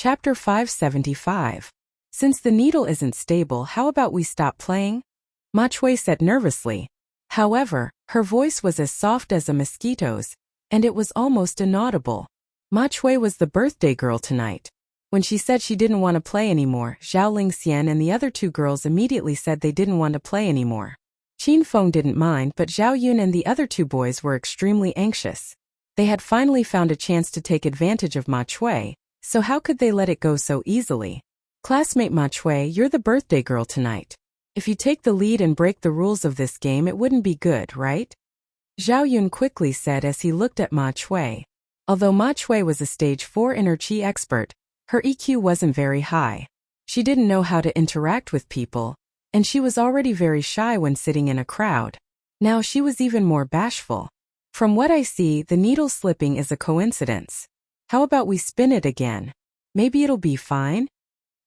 Chapter 575. Since the needle isn't stable, how about we stop playing? Ma Chui said nervously. However, her voice was as soft as a mosquito's, and it was almost inaudible. Ma Chui was the birthday girl tonight. When she said she didn't want to play anymore, Zhao Lingxian and the other two girls immediately said they didn't want to play anymore. Qin Feng didn't mind, but Zhao Yun and the other two boys were extremely anxious. They had finally found a chance to take advantage of Ma Chui, so how could they let it go so easily? Classmate Ma Chui, you're the birthday girl tonight. If you take the lead and break the rules of this game, it wouldn't be good, right? Zhao Yun quickly said as he looked at Ma Chui. Although Ma Chui was a stage 4 inner chi expert, her EQ wasn't very high. She didn't know how to interact with people, and she was already very shy when sitting in a crowd. Now she was even more bashful. From what I see, the needle slipping is a coincidence. How about we spin it again? Maybe it'll be fine?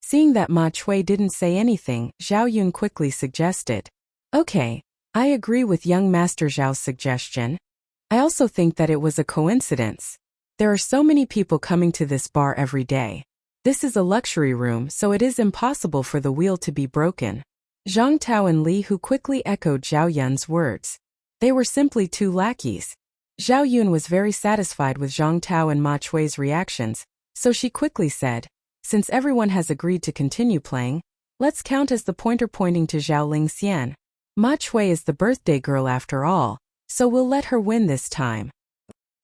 Seeing that Ma Chui didn't say anything, Zhao Yun quickly suggested. Okay, I agree with young Master Zhao's suggestion. I also think that it was a coincidence. There are so many people coming to this bar every day. This is a luxury room, so it is impossible for the wheel to be broken. Zhang Tao and Li Hu quickly echoed Zhao Yun's words. They were simply two lackeys. Zhao Yun was very satisfied with Zhang Tao and Ma Chui's reactions, so she quickly said, since everyone has agreed to continue playing, let's count as the pointer pointing to Zhao Lingxian. Ma Chui is the birthday girl after all, so we'll let her win this time.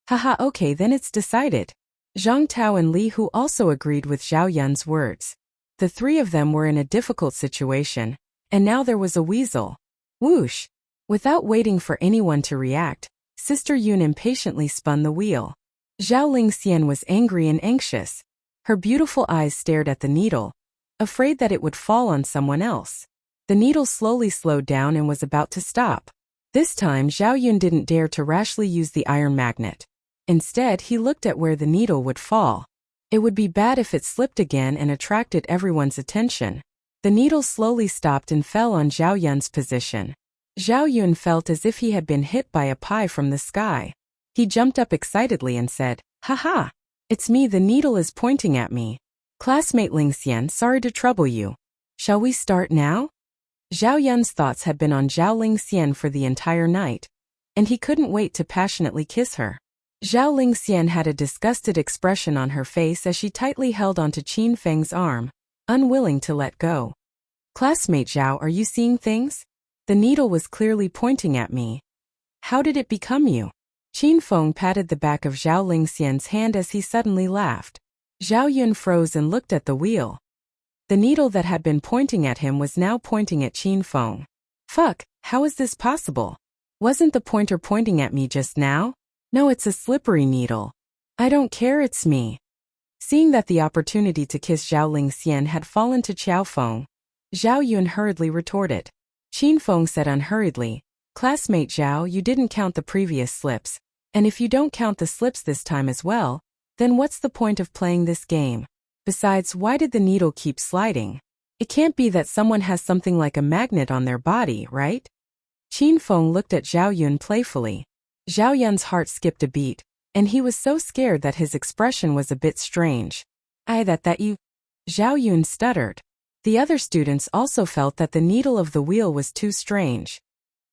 Haha, okay, then it's decided. Zhang Tao and Li Hu also agreed with Zhao Yun's words. The three of them were in a difficult situation, and now there was a weasel. Whoosh! Without waiting for anyone to react, Sister Yun impatiently spun the wheel. Zhao Lingxian was angry and anxious. Her beautiful eyes stared at the needle, afraid that it would fall on someone else. The needle slowly slowed down and was about to stop. This time Zhao Yun didn't dare to rashly use the iron magnet. Instead, he looked at where the needle would fall. It would be bad if it slipped again and attracted everyone's attention. The needle slowly stopped and fell on Zhao Yun's position. Zhao Yun felt as if he had been hit by a pie from the sky. He jumped up excitedly and said, "Haha! It's me, the needle is pointing at me. Classmate Lingxian, sorry to trouble you. Shall we start now?" Zhao Yun's thoughts had been on Zhao Lingxian for the entire night, and he couldn't wait to passionately kiss her. Zhao Lingxian had a disgusted expression on her face as she tightly held onto Qin Feng's arm, unwilling to let go. Classmate Zhao, are you seeing things? The needle was clearly pointing at me. How did it become you? Qin Feng patted the back of Zhao Lingxian's hand as he suddenly laughed. Zhao Yun froze and looked at the wheel. The needle that had been pointing at him was now pointing at Qin Feng. Fuck, how is this possible? Wasn't the pointer pointing at me just now? No, it's a slippery needle. I don't care, it's me. Seeing that the opportunity to kiss Zhao Lingxian had fallen to Qiao Feng, Zhao Yun hurriedly retorted. Qin Feng said unhurriedly, Classmate Zhao, you didn't count the previous slips, and if you don't count the slips this time as well, then what's the point of playing this game? Besides, why did the needle keep sliding? It can't be that someone has something like a magnet on their body, right? Qin Feng looked at Zhao Yun playfully. Zhao Yun's heart skipped a beat, and he was so scared that his expression was a bit strange. That you... Zhao Yun stuttered. The other students also felt that the needle of the wheel was too strange.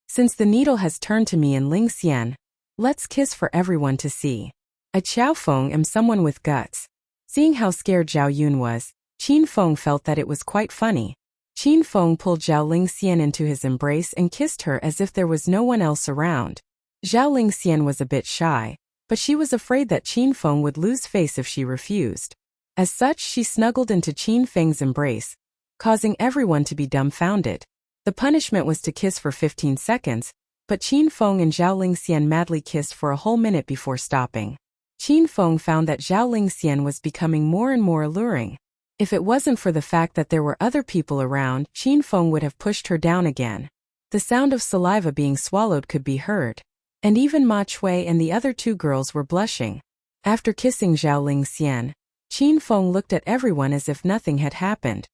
Since the needle has turned to me and Lingxian, let's kiss for everyone to see. I Qiao Feng am someone with guts. Seeing how scared Zhao Yun was, Qin Feng felt that it was quite funny. Qin Feng pulled Zhao Lingxian into his embrace and kissed her as if there was no one else around. Zhao Lingxian was a bit shy, but she was afraid that Qin Feng would lose face if she refused. As such, she snuggled into Qin Feng's embrace, causing everyone to be dumbfounded. The punishment was to kiss for 15 seconds, but Qin Feng and Zhao Lingxian madly kissed for a whole minute before stopping. Qin Feng found that Zhao Lingxian was becoming more and more alluring. If it wasn't for the fact that there were other people around, Qin Feng would have pushed her down again. The sound of saliva being swallowed could be heard, and even Ma Chui and the other two girls were blushing. After kissing Zhao Lingxian, Qin Feng looked at everyone as if nothing had happened.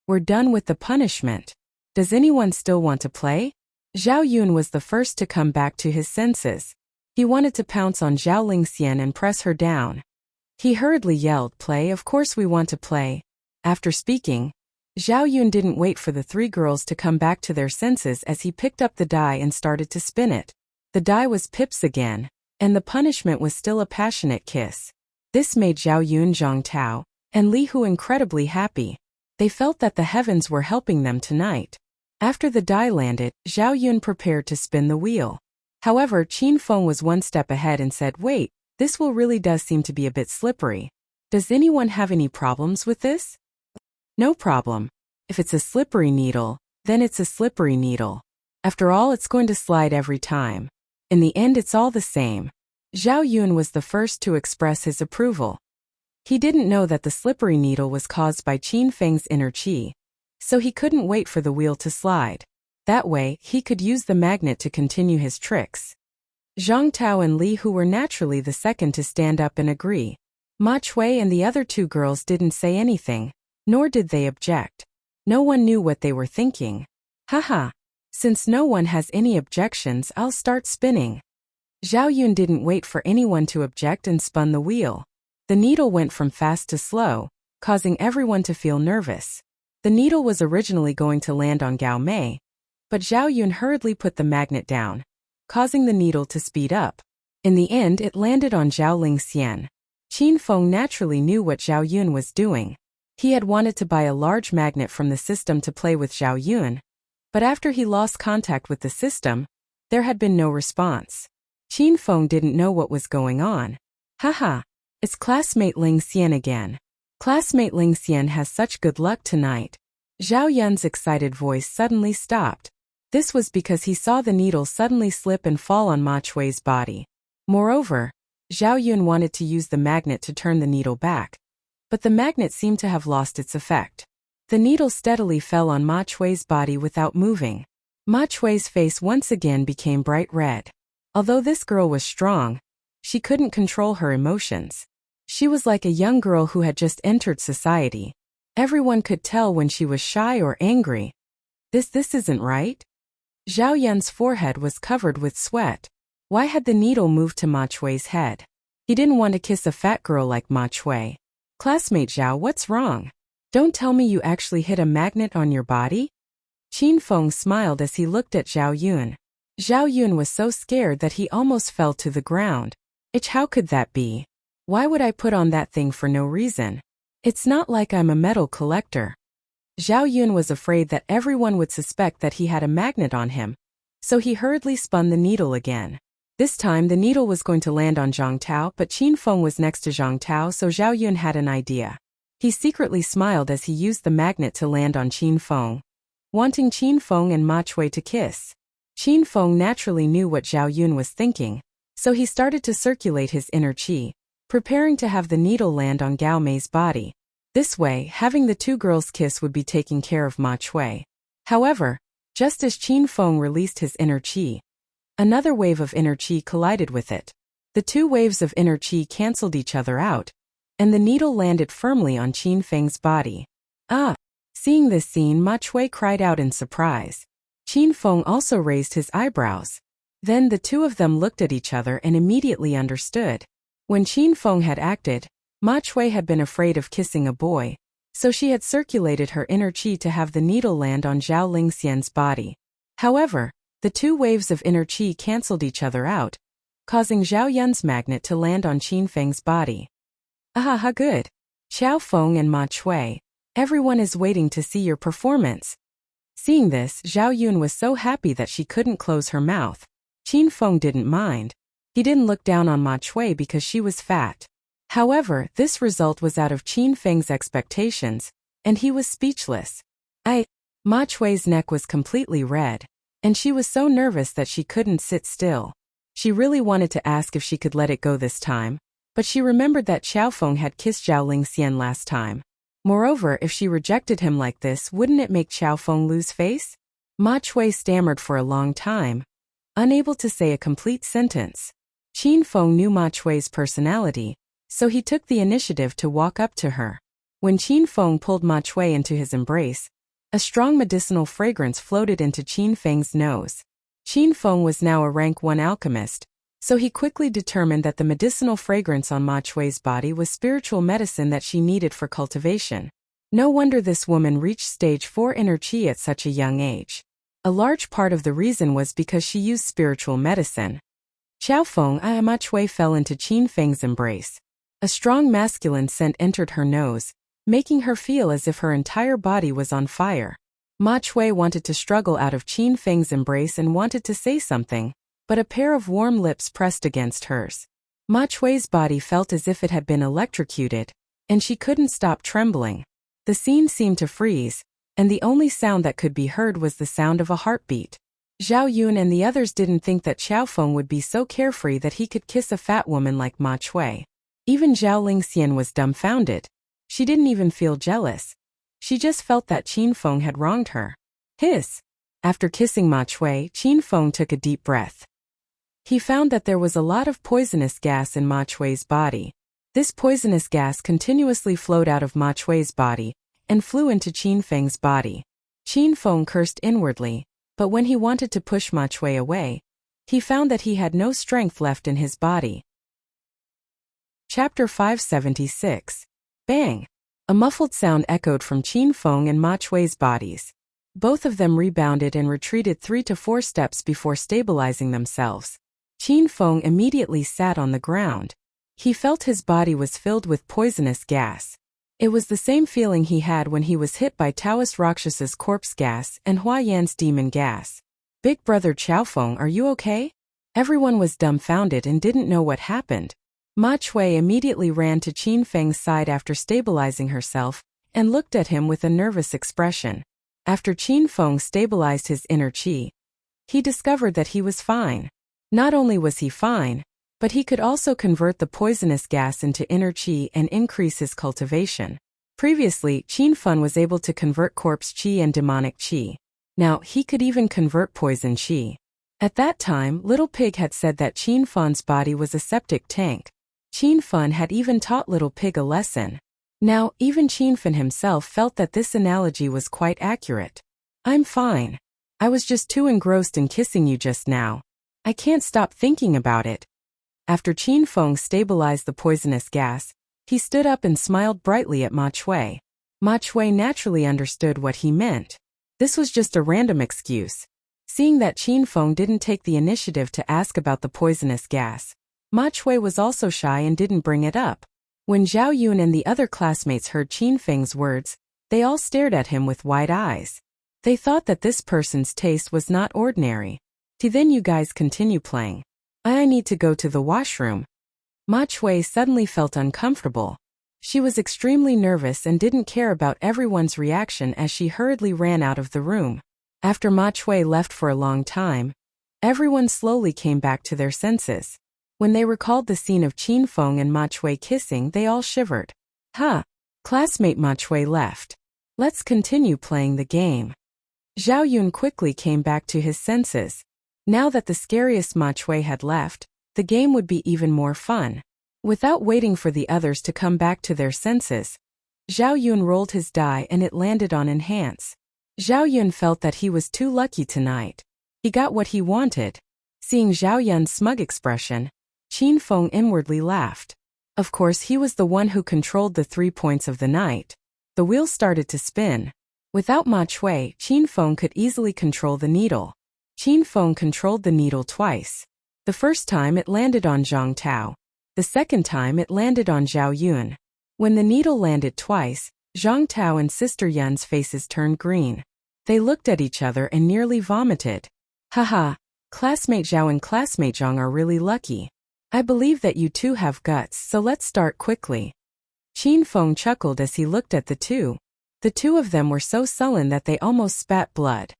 We're done with the punishment. Does anyone still want to play? Zhao Yun was the first to come back to his senses. He wanted to pounce on Zhao Lingxian and press her down. He hurriedly yelled, "Play, of course we want to play." After speaking, Zhao Yun didn't wait for the three girls to come back to their senses as he picked up the die and started to spin it. The die was pips again, and the punishment was still a passionate kiss. This made Zhao Yun, Zhang Tao, and Li Hu incredibly happy. They felt that the heavens were helping them tonight. After the die landed, Zhao Yun prepared to spin the wheel. However, Qin Feng was one step ahead and said, "Wait, this wheel really does seem to be a bit slippery. Does anyone have any problems with this?" "No problem. If it's a slippery needle, then it's a slippery needle. After all, it's going to slide every time. In the end, it's all the same." Zhao Yun was the first to express his approval. He didn't know that the slippery needle was caused by Qin Feng's inner qi, so he couldn't wait for the wheel to slide. That way, he could use the magnet to continue his tricks. Zhang Tao and Li Hu were naturally the second to stand up and agree. Ma Chui and the other two girls didn't say anything, nor did they object. No one knew what they were thinking. Haha. Since no one has any objections, I'll start spinning. Zhao Yun didn't wait for anyone to object and spun the wheel. The needle went from fast to slow, causing everyone to feel nervous. The needle was originally going to land on Gao Mei, but Zhao Yun hurriedly put the magnet down, causing the needle to speed up. In the end, it landed on Zhao Lingxian. Qin Feng naturally knew what Zhao Yun was doing. He had wanted to buy a large magnet from the system to play with Zhao Yun, but after he lost contact with the system, there had been no response. Qin Feng didn't know what was going on. Haha, it's classmate Lingxian again. Classmate Lingxian has such good luck tonight. Zhao Yun's excited voice suddenly stopped. This was because he saw the needle suddenly slip and fall on Ma Chui's body. Moreover, Zhao Yun wanted to use the magnet to turn the needle back, but the magnet seemed to have lost its effect. The needle steadily fell on Ma Chui's body without moving. Ma Chui's face once again became bright red. Although this girl was strong, she couldn't control her emotions. She was like a young girl who had just entered society. Everyone could tell when she was shy or angry. This isn't right. Zhao Yun's forehead was covered with sweat. Why had the needle moved to Ma Chui's head? He didn't want to kiss a fat girl like Ma Chui. Classmate Zhao, what's wrong? Don't tell me you actually hit a magnet on your body? Qin Feng smiled as he looked at Zhao Yun. Zhao Yun was so scared that he almost fell to the ground. How could that be? Why would I put on that thing for no reason? It's not like I'm a metal collector. Zhao Yun was afraid that everyone would suspect that he had a magnet on him, so he hurriedly spun the needle again. This time the needle was going to land on Zhang Tao, but Qin Feng was next to Zhang Tao, so Zhao Yun had an idea. He secretly smiled as he used the magnet to land on Qin Feng, wanting Qin Feng and Ma Chui to kiss. Qin Feng naturally knew what Zhao Yun was thinking, so he started to circulate his inner qi, preparing to have the needle land on Gao Mei's body. This way, having the two girls kiss would be taking care of Ma Chui. However, just as Qin Feng released his inner qi, another wave of inner qi collided with it. The two waves of inner qi cancelled each other out, and the needle landed firmly on Qin Feng's body. Ah! Seeing this scene, Ma Chui cried out in surprise. Qin Feng also raised his eyebrows. Then the two of them looked at each other and immediately understood. When Qin Feng had acted, Ma Chui had been afraid of kissing a boy, so she had circulated her inner qi to have the needle land on Zhao Lingxian's body. However, the two waves of inner qi cancelled each other out, causing Zhao Yun's magnet to land on Qin Feng's body. Ahaha, good. Xiao Feng and Ma Chui, everyone is waiting to see your performance. Seeing this, Zhao Yun was so happy that she couldn't close her mouth. Qin Feng didn't mind. He didn't look down on Ma Chui because she was fat. However, this result was out of Qin Feng's expectations, and he was speechless. Ma Chui's neck was completely red, and she was so nervous that she couldn't sit still. She really wanted to ask if she could let it go this time, but she remembered that Xiao Feng had kissed Zhao Lingxian last time. Moreover, if she rejected him like this, wouldn't it make Xiao Feng lose face? Ma Chui stammered for a long time, unable to say a complete sentence. Qin Feng knew Ma Chui's personality, so he took the initiative to walk up to her. When Qin Feng pulled Ma Chui into his embrace, a strong medicinal fragrance floated into Qin Feng's nose. Qin Feng was now a rank 1 alchemist, So he quickly determined that the medicinal fragrance on Ma Chui's body was spiritual medicine that she needed for cultivation. No wonder this woman reached stage 4 inner chi at such a young age. A large part of the reason was because she used spiritual medicine. Xiaofeng Ma Chui fell into Qin Feng's embrace. A strong masculine scent entered her nose, making her feel as if her entire body was on fire. Ma Chui wanted to struggle out of Qin Feng's embrace and wanted to say something, but a pair of warm lips pressed against hers. Ma Chui's body felt as if it had been electrocuted, and she couldn't stop trembling. The scene seemed to freeze, and the only sound that could be heard was the sound of a heartbeat. Zhao Yun and the others didn't think that Xiaofeng would be so carefree that he could kiss a fat woman like Ma Chui. Even Zhao Lingxian was dumbfounded. She didn't even feel jealous. She just felt that Qin Feng had wronged her. Hiss! After kissing Ma Chui, Qin Feng took a deep breath. He found that there was a lot of poisonous gas in Ma Chui's body. This poisonous gas continuously flowed out of Ma Chui's body and flew into Qin Feng's body. Qin Feng cursed inwardly, but when he wanted to push Ma Chui away, he found that he had no strength left in his body. Chapter 576. Bang! A muffled sound echoed from Qin Feng and Ma Chui's bodies. Both of them rebounded and retreated 3 to 4 steps before stabilizing themselves. Qin Feng immediately sat on the ground. He felt his body was filled with poisonous gas. It was the same feeling he had when he was hit by Taoist Rakshasa's corpse gas and Hua Yan's demon gas. Big brother Xiaofeng, are you okay? Everyone was dumbfounded and didn't know what happened. Ma Chui immediately ran to Qin Feng's side after stabilizing herself and looked at him with a nervous expression. After Qin Feng stabilized his inner chi, he discovered that he was fine. Not only was he fine, but he could also convert the poisonous gas into inner chi and increase his cultivation. Previously, Qin Feng was able to convert corpse chi and demonic chi. Now, he could even convert poison chi. At that time, Little Pig had said that Qin Feng's body was a septic tank. Qin Feng had even taught Little Pig a lesson. Now, even Qin Feng himself felt that this analogy was quite accurate. I'm fine. I was just too engrossed in kissing you just now. I can't stop thinking about it. After Qin Feng stabilized the poisonous gas, he stood up and smiled brightly at Ma Chui. Ma Chui naturally understood what he meant. This was just a random excuse. Seeing that Qin Feng didn't take the initiative to ask about the poisonous gas, Ma Chui was also shy and didn't bring it up. When Zhao Yun and the other classmates heard Qin Feng's words, they all stared at him with wide eyes. They thought that this person's taste was not ordinary. Then you guys continue playing. I need to go to the washroom. Ma Chui suddenly felt uncomfortable. She was extremely nervous and didn't care about everyone's reaction as she hurriedly ran out of the room. After Ma Chui left for a long time, everyone slowly came back to their senses. When they recalled the scene of Qin Feng and Ma Chui kissing, they all shivered. Classmate Ma Chui left. Let's continue playing the game. Zhao Yun quickly came back to his senses. Now that the scariest Ma Chui had left, the game would be even more fun. Without waiting for the others to come back to their senses, Zhao Yun rolled his die and it landed on Enhance. Zhao Yun felt that he was too lucky tonight. He got what he wanted. Seeing Zhao Yun's smug expression, Qin Feng inwardly laughed. Of course, he was the one who controlled the 3 points of the night. The wheel started to spin. Without Ma Chui, Qin Feng could easily control the needle. Qin Feng controlled the needle twice. The first time it landed on Zhang Tao. The second time it landed on Zhao Yun. When the needle landed twice, Zhang Tao and Sister Yun's faces turned green. They looked at each other and nearly vomited. Haha, classmate Zhao and classmate Zhang are really lucky. I believe that you two have guts, so let's start quickly. Qin Feng chuckled as he looked at the two. The two of them were so sullen that they almost spat blood.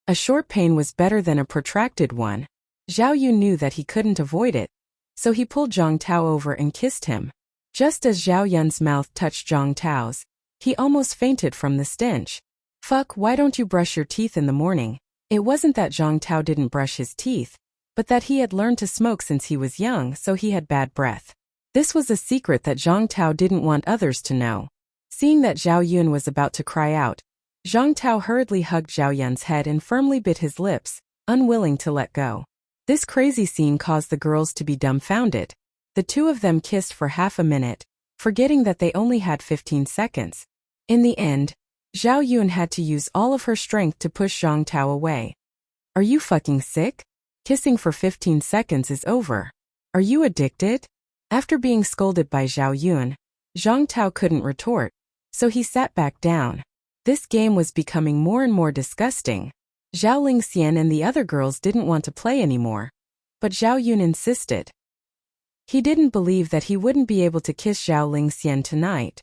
A short pain was better than a protracted one. Zhao Yun knew that he couldn't avoid it, so he pulled Zhang Tao over and kissed him. Just as Zhao Yun's mouth touched Zhang Tao's, he almost fainted from the stench. Fuck, why don't you brush your teeth in the morning? It wasn't that Zhang Tao didn't brush his teeth, but that he had learned to smoke since he was young, so he had bad breath. This was a secret that Zhang Tao didn't want others to know. Seeing that Zhao Yun was about to cry out, Zhang Tao hurriedly hugged Zhao Yun's head and firmly bit his lips, unwilling to let go. This crazy scene caused the girls to be dumbfounded. The two of them kissed for half a minute, forgetting that they only had 15 seconds. In the end, Zhao Yun had to use all of her strength to push Zhang Tao away. Are you fucking sick? Kissing for 15 seconds is over. Are you addicted? After being scolded by Zhao Yun, Zhang Tao couldn't retort, so he sat back down. This game was becoming more and more disgusting. Zhao Lingxian and the other girls didn't want to play anymore, but Zhao Yun insisted. He didn't believe that he wouldn't be able to kiss Zhao Lingxian tonight.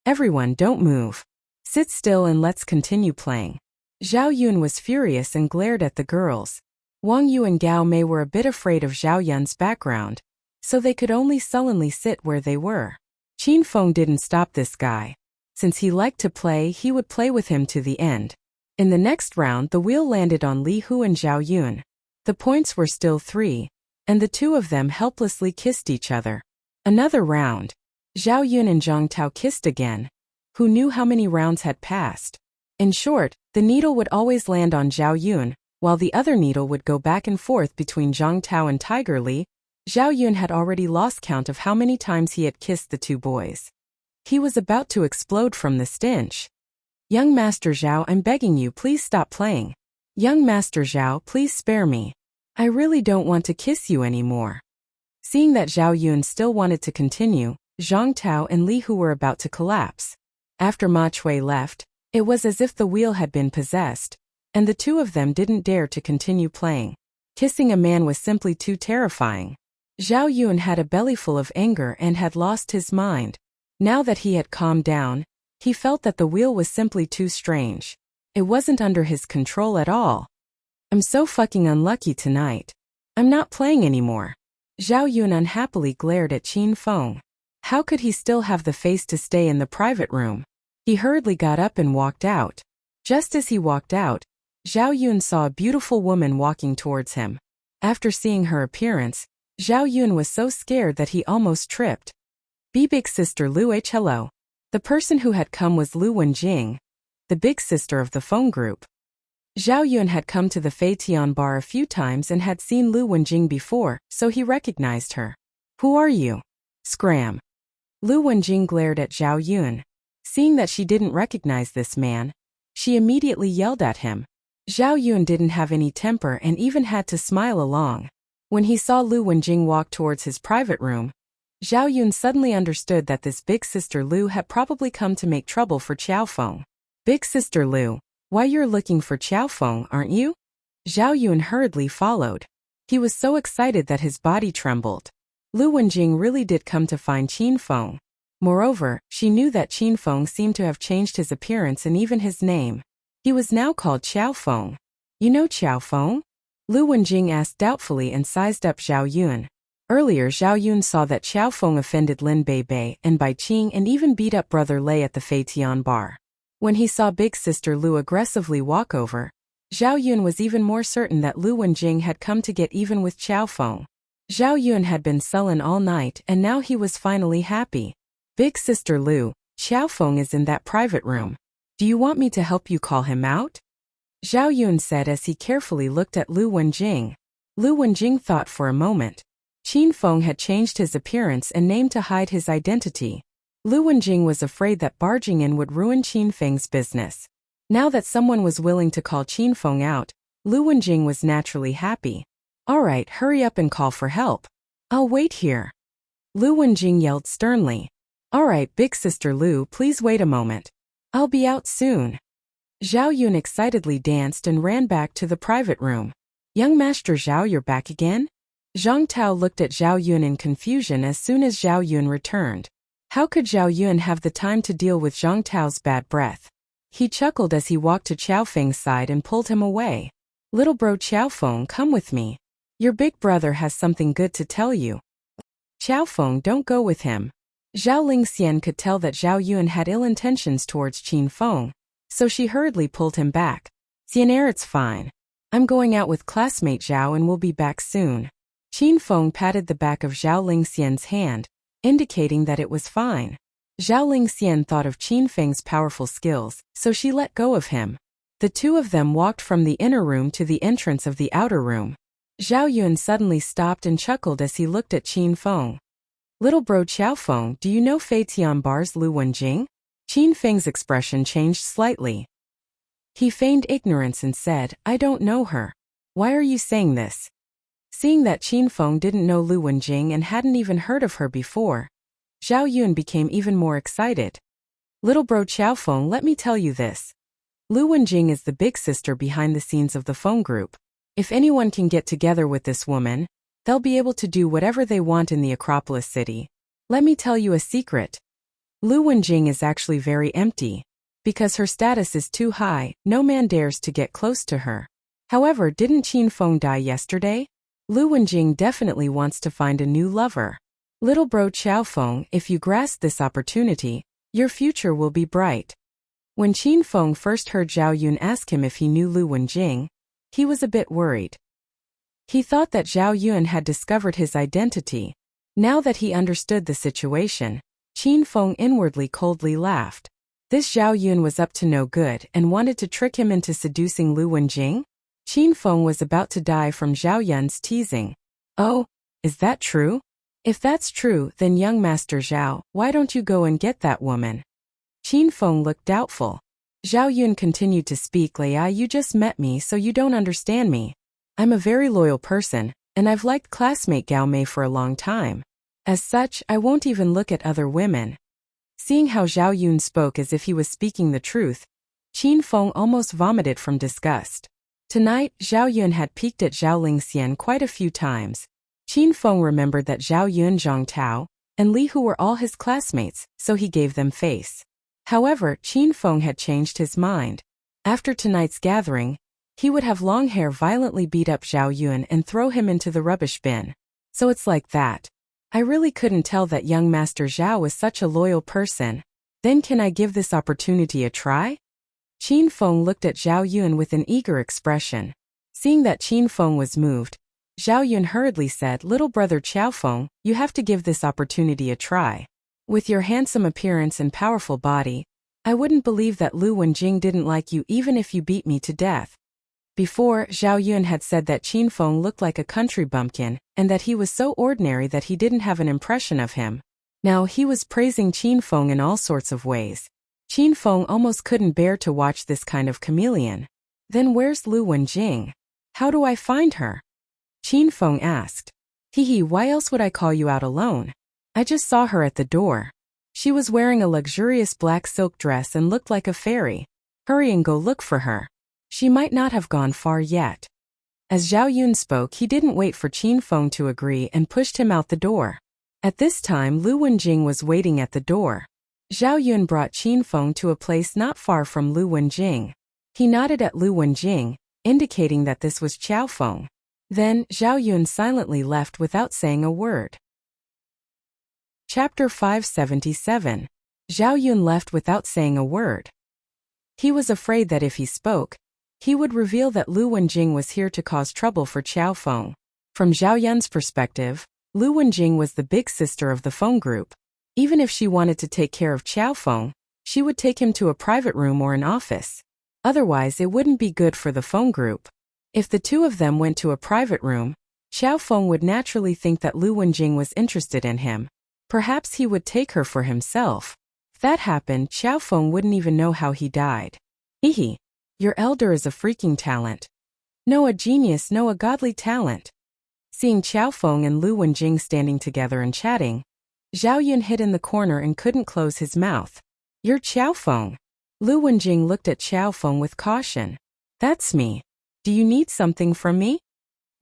Everyone, don't move. Sit still and let's continue playing. Zhao Yun was furious and glared at the girls. Wang Yu and Gao Mei were a bit afraid of Zhao Yun's background, so they could only sullenly sit where they were. Qin Feng didn't stop this guy. Since he liked to play, he would play with him to the end. In the next round, the wheel landed on Li Hu and Zhao Yun. The points were still 3, and the two of them helplessly kissed each other. Another round. Zhao Yun and Zhang Tao kissed again. Who knew how many rounds had passed? In short, the needle would always land on Zhao Yun, while the other needle would go back and forth between Zhang Tao and Tiger Li. Zhao Yun had already lost count of how many times he had kissed the two boys. He was about to explode from the stench. Young Master Zhao, I'm begging you, please stop playing. Young Master Zhao, please spare me. I really don't want to kiss you anymore. Seeing that Zhao Yun still wanted to continue, Zhang Tao and Li Hu were about to collapse. After Ma Chui left, it was as if the wheel had been possessed, and the two of them didn't dare to continue playing. Kissing a man was simply too terrifying. Zhao Yun had a bellyful of anger and had lost his mind. Now that he had calmed down, he felt that the wheel was simply too strange. It wasn't under his control at all. I'm so fucking unlucky tonight. I'm not playing anymore. Zhao Yun unhappily glared at Qin Feng. How could he still have the face to stay in the private room? He hurriedly got up and walked out. Just as he walked out, Zhao Yun saw a beautiful woman walking towards him. After seeing her appearance, Zhao Yun was so scared that he almost tripped. Big sister Lu H. Hello. The person who had come was Lu Wenjing, the big sister of the phone group. Zhao Yun had come to the Feitian bar a few times and had seen Lu Wenjing before, so he recognized her. Who are you? Scram. Lu Wenjing glared at Zhao Yun. Seeing that she didn't recognize this man, she immediately yelled at him. Zhao Yun didn't have any temper and even had to smile along. When he saw Lu Wenjing walk towards his private room, Zhao Yun suddenly understood that this big sister Lu had probably come to make trouble for Qiao Feng. Big sister Lu, why you're looking for Qiao Feng, aren't you? Zhao Yun hurriedly followed. He was so excited that his body trembled. Lu Wenjing really did come to find Qin Feng. Moreover, she knew that Qin Feng seemed to have changed his appearance and even his name. He was now called Qiao Feng. You know Qiao Feng? Lu Wenjing asked doubtfully and sized up Zhao Yun. Earlier, Zhao Yun saw that Qiao Feng offended Lin Bei and Bai Qing and even beat up Brother Lei at the Feitian bar. When he saw big sister Lu aggressively walk over, Zhao Yun was even more certain that Lu Wenjing had come to get even with Qiao Feng. Zhao Yun had been sullen all night and now he was finally happy. Big sister Lu, Qiao Feng is in that private room. Do you want me to help you call him out? Zhao Yun said as he carefully looked at Lu Wenjing. Lu Wenjing thought for a moment. Qin Feng had changed his appearance and name to hide his identity. Lu Wenjing was afraid that barging in would ruin Qin Feng's business. Now that someone was willing to call Qin Feng out, Lu Wenjing was naturally happy. Alright, hurry up and call for help. I'll wait here. Lu Wenjing yelled sternly. Alright, big sister Lu, please wait a moment. I'll be out soon. Zhao Yun excitedly danced and ran back to the private room. Young Master Zhao, you're back again? Zhang Tao looked at Zhao Yun in confusion as soon as Zhao Yun returned. How could Zhao Yun have the time to deal with Zhang Tao's bad breath? He chuckled as he walked to Qiao Feng's side and pulled him away. Little bro Qiao Feng, come with me. Your big brother has something good to tell you. Qiao Feng, don't go with him. Zhao Lingxian could tell that Zhao Yun had ill intentions towards Qin Feng, so she hurriedly pulled him back. Xianer, it's fine. I'm going out with classmate Zhao and we'll be back soon. Qin Feng patted the back of Zhao Lingxian's hand, indicating that it was fine. Zhao Lingxian thought of Qin Feng's powerful skills, so she let go of him. The two of them walked from the inner room to the entrance of the outer room. Zhao Yun suddenly stopped and chuckled as he looked at Qin Feng. Little bro Qiao Feng, do you know Fei Tianbar's Lu Wenjing? Qin Feng's expression changed slightly. He feigned ignorance and said, I don't know her. Why are you saying this? Seeing that Qin Feng didn't know Lu Wenjing and hadn't even heard of her before, Zhao Yun became even more excited. Little bro Qiao Feng, let me tell you this. Lu Wenjing is the big sister behind the scenes of the Feng group. If anyone can get together with this woman, they'll be able to do whatever they want in the Acropolis city. Let me tell you a secret. Lu Wenjing is actually very empty. Because her status is too high, no man dares to get close to her. However, didn't Qin Feng die yesterday? Lu Wenjing definitely wants to find a new lover. Little bro Qiao Feng, if you grasp this opportunity, your future will be bright. When Qin Feng first heard Zhao Yun ask him if he knew Lu Wenjing, he was a bit worried. He thought that Zhao Yun had discovered his identity. Now that he understood the situation, Qin Feng inwardly coldly laughed. This Zhao Yun was up to no good and wanted to trick him into seducing Lu Wenjing? Qin Feng was about to die from Zhao Yun's teasing. Oh, is that true? If that's true, then young Master Zhao, why don't you go and get that woman? Qin Feng looked doubtful. Zhao Yun continued to speak. Lei, you just met me so you don't understand me. I'm a very loyal person, and I've liked classmate Gao Mei for a long time. As such, I won't even look at other women. Seeing how Zhao Yun spoke as if he was speaking the truth, Qin Feng almost vomited from disgust. Tonight, Zhao Yun had peeked at Zhao Lingxian quite a few times. Qin Feng remembered that Zhao Yun, Zhang Tao, and Li Hu were all his classmates, so he gave them face. However, Qin Feng had changed his mind. After tonight's gathering, he would have long hair violently beat up Zhao Yun and throw him into the rubbish bin. So it's like that. I really couldn't tell that young Master Zhao was such a loyal person. Then can I give this opportunity a try? Qin Feng looked at Zhao Yun with an eager expression. Seeing that Qin Feng was moved, Zhao Yun hurriedly said, Little brother Qiao Feng, you have to give this opportunity a try. With your handsome appearance and powerful body, I wouldn't believe that Lu Wenjing didn't like you even if you beat me to death. Before, Zhao Yun had said that Qin Feng looked like a country bumpkin, and that he was so ordinary that he didn't have an impression of him. Now he was praising Qin Feng in all sorts of ways. Qin Feng almost couldn't bear to watch this kind of chameleon. Then where's Lu Wenjing? How do I find her? Qin Feng asked. Hee, why else would I call you out alone? I just saw her at the door. She was wearing a luxurious black silk dress and looked like a fairy. Hurry and go look for her. She might not have gone far yet. As Zhao Yun spoke, he didn't wait for Qin Feng to agree and pushed him out the door. At this time, Lu Wenjing was waiting at the door. Zhao Yun brought Qin Feng to a place not far from Lu Wenjing. He nodded at Lu Wenjing, indicating that this was Qiao Feng. Then, Zhao Yun silently left without saying a word. Chapter 577. Zhao Yun left without saying a word. He was afraid that if he spoke, he would reveal that Lu Wenjing was here to cause trouble for Qiao Feng. From Zhao Yun's perspective, Lu Wenjing was the big sister of the Feng group. Even if she wanted to take care of Qiao Feng, she would take him to a private room or an office. Otherwise, it wouldn't be good for the Feng group. If the two of them went to a private room, Qiao Feng would naturally think that Lu Wenjing was interested in him. Perhaps he would take her for himself. If that happened, Qiao Feng wouldn't even know how he died. Hehe. Your elder is a freaking talent. No, a genius, no, a godly talent. Seeing Qiao Feng and Lu Wenjing standing together and chatting, Zhao Yun hid in the corner and couldn't close his mouth. You're Qiao Feng. Lu Wenjing looked at Qiao Feng with caution. That's me. Do you need something from me?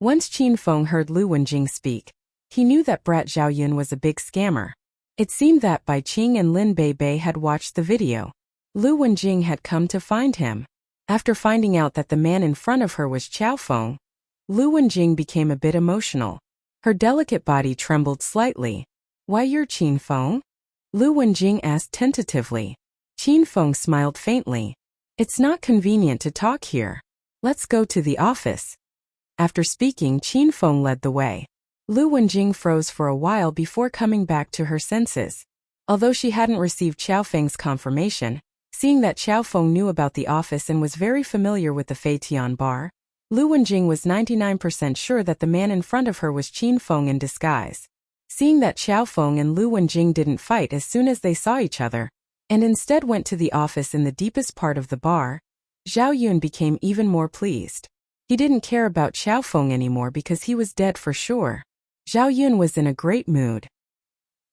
Once Qin Feng heard Lu Wenjing speak, he knew that brat Zhao Yun was a big scammer. It seemed that Bai Qing and Lin Bei had watched the video. Lu Wenjing had come to find him. After finding out that the man in front of her was Qiao Feng, Lu Wenjing became a bit emotional. Her delicate body trembled slightly. Why, you're Qin Feng? Lu Wenjing asked tentatively. Qin Feng smiled faintly. It's not convenient to talk here. Let's go to the office. After speaking, Qin Feng led the way. Lu Wenjing froze for a while before coming back to her senses. Although she hadn't received Qiao Feng's confirmation, seeing that Qiao Feng knew about the office and was very familiar with the Fei Tian bar, Lu Wenjing was 99% sure that the man in front of her was Qin Feng in disguise. Seeing that Xiao Feng and Lu Wenjing didn't fight as soon as they saw each other, and instead went to the office in the deepest part of the bar, Zhao Yun became even more pleased. He didn't care about Xiao Feng anymore because he was dead for sure. Zhao Yun was in a great mood.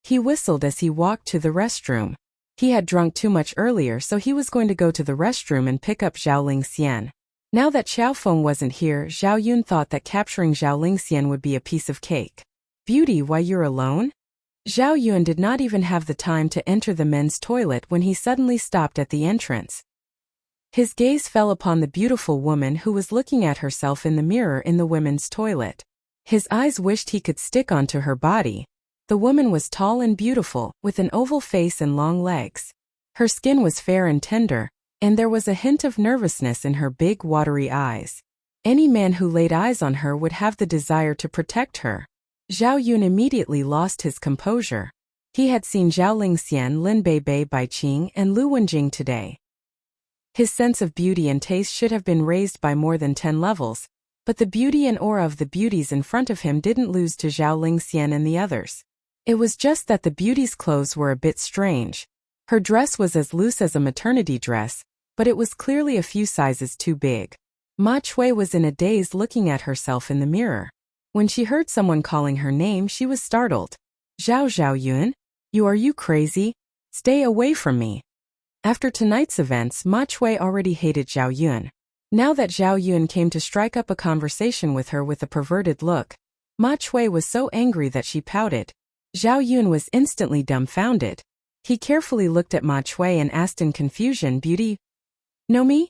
He whistled as he walked to the restroom. He had drunk too much earlier, so he was going to go to the restroom and pick up Zhao Lingxian. Now that Xiao Feng wasn't here, Zhao Yun thought that capturing Zhao Lingxian would be a piece of cake. Beauty, why you're alone? Zhao Yun did not even have the time to enter the men's toilet when he suddenly stopped at the entrance. His gaze fell upon the beautiful woman who was looking at herself in the mirror in the women's toilet. His eyes wished he could stick onto her body. The woman was tall and beautiful, with an oval face and long legs. Her skin was fair and tender, and there was a hint of nervousness in her big watery eyes. Any man who laid eyes on her would have the desire to protect her. Zhao Yun immediately lost his composure. He had seen Zhao Lingxian, Lin Beibei, Baiqing, and Lu Wenjing today. His sense of beauty and taste should have been raised by more than 10 levels, but the beauty and aura of the beauties in front of him didn't lose to Zhao Lingxian and the others. It was just that the beauty's clothes were a bit strange. Her dress was as loose as a maternity dress, but it was clearly a few sizes too big. Ma Chui was in a daze looking at herself in the mirror. When she heard someone calling her name, she was startled. Zhao Yun? Are you crazy? Stay away from me. After tonight's events, Ma Chui already hated Zhao Yun. Now that Zhao Yun came to strike up a conversation with her with a perverted look, Ma Chui was so angry that she pouted. Zhao Yun was instantly dumbfounded. He carefully looked at Ma Chui and asked in confusion, Beauty, know me?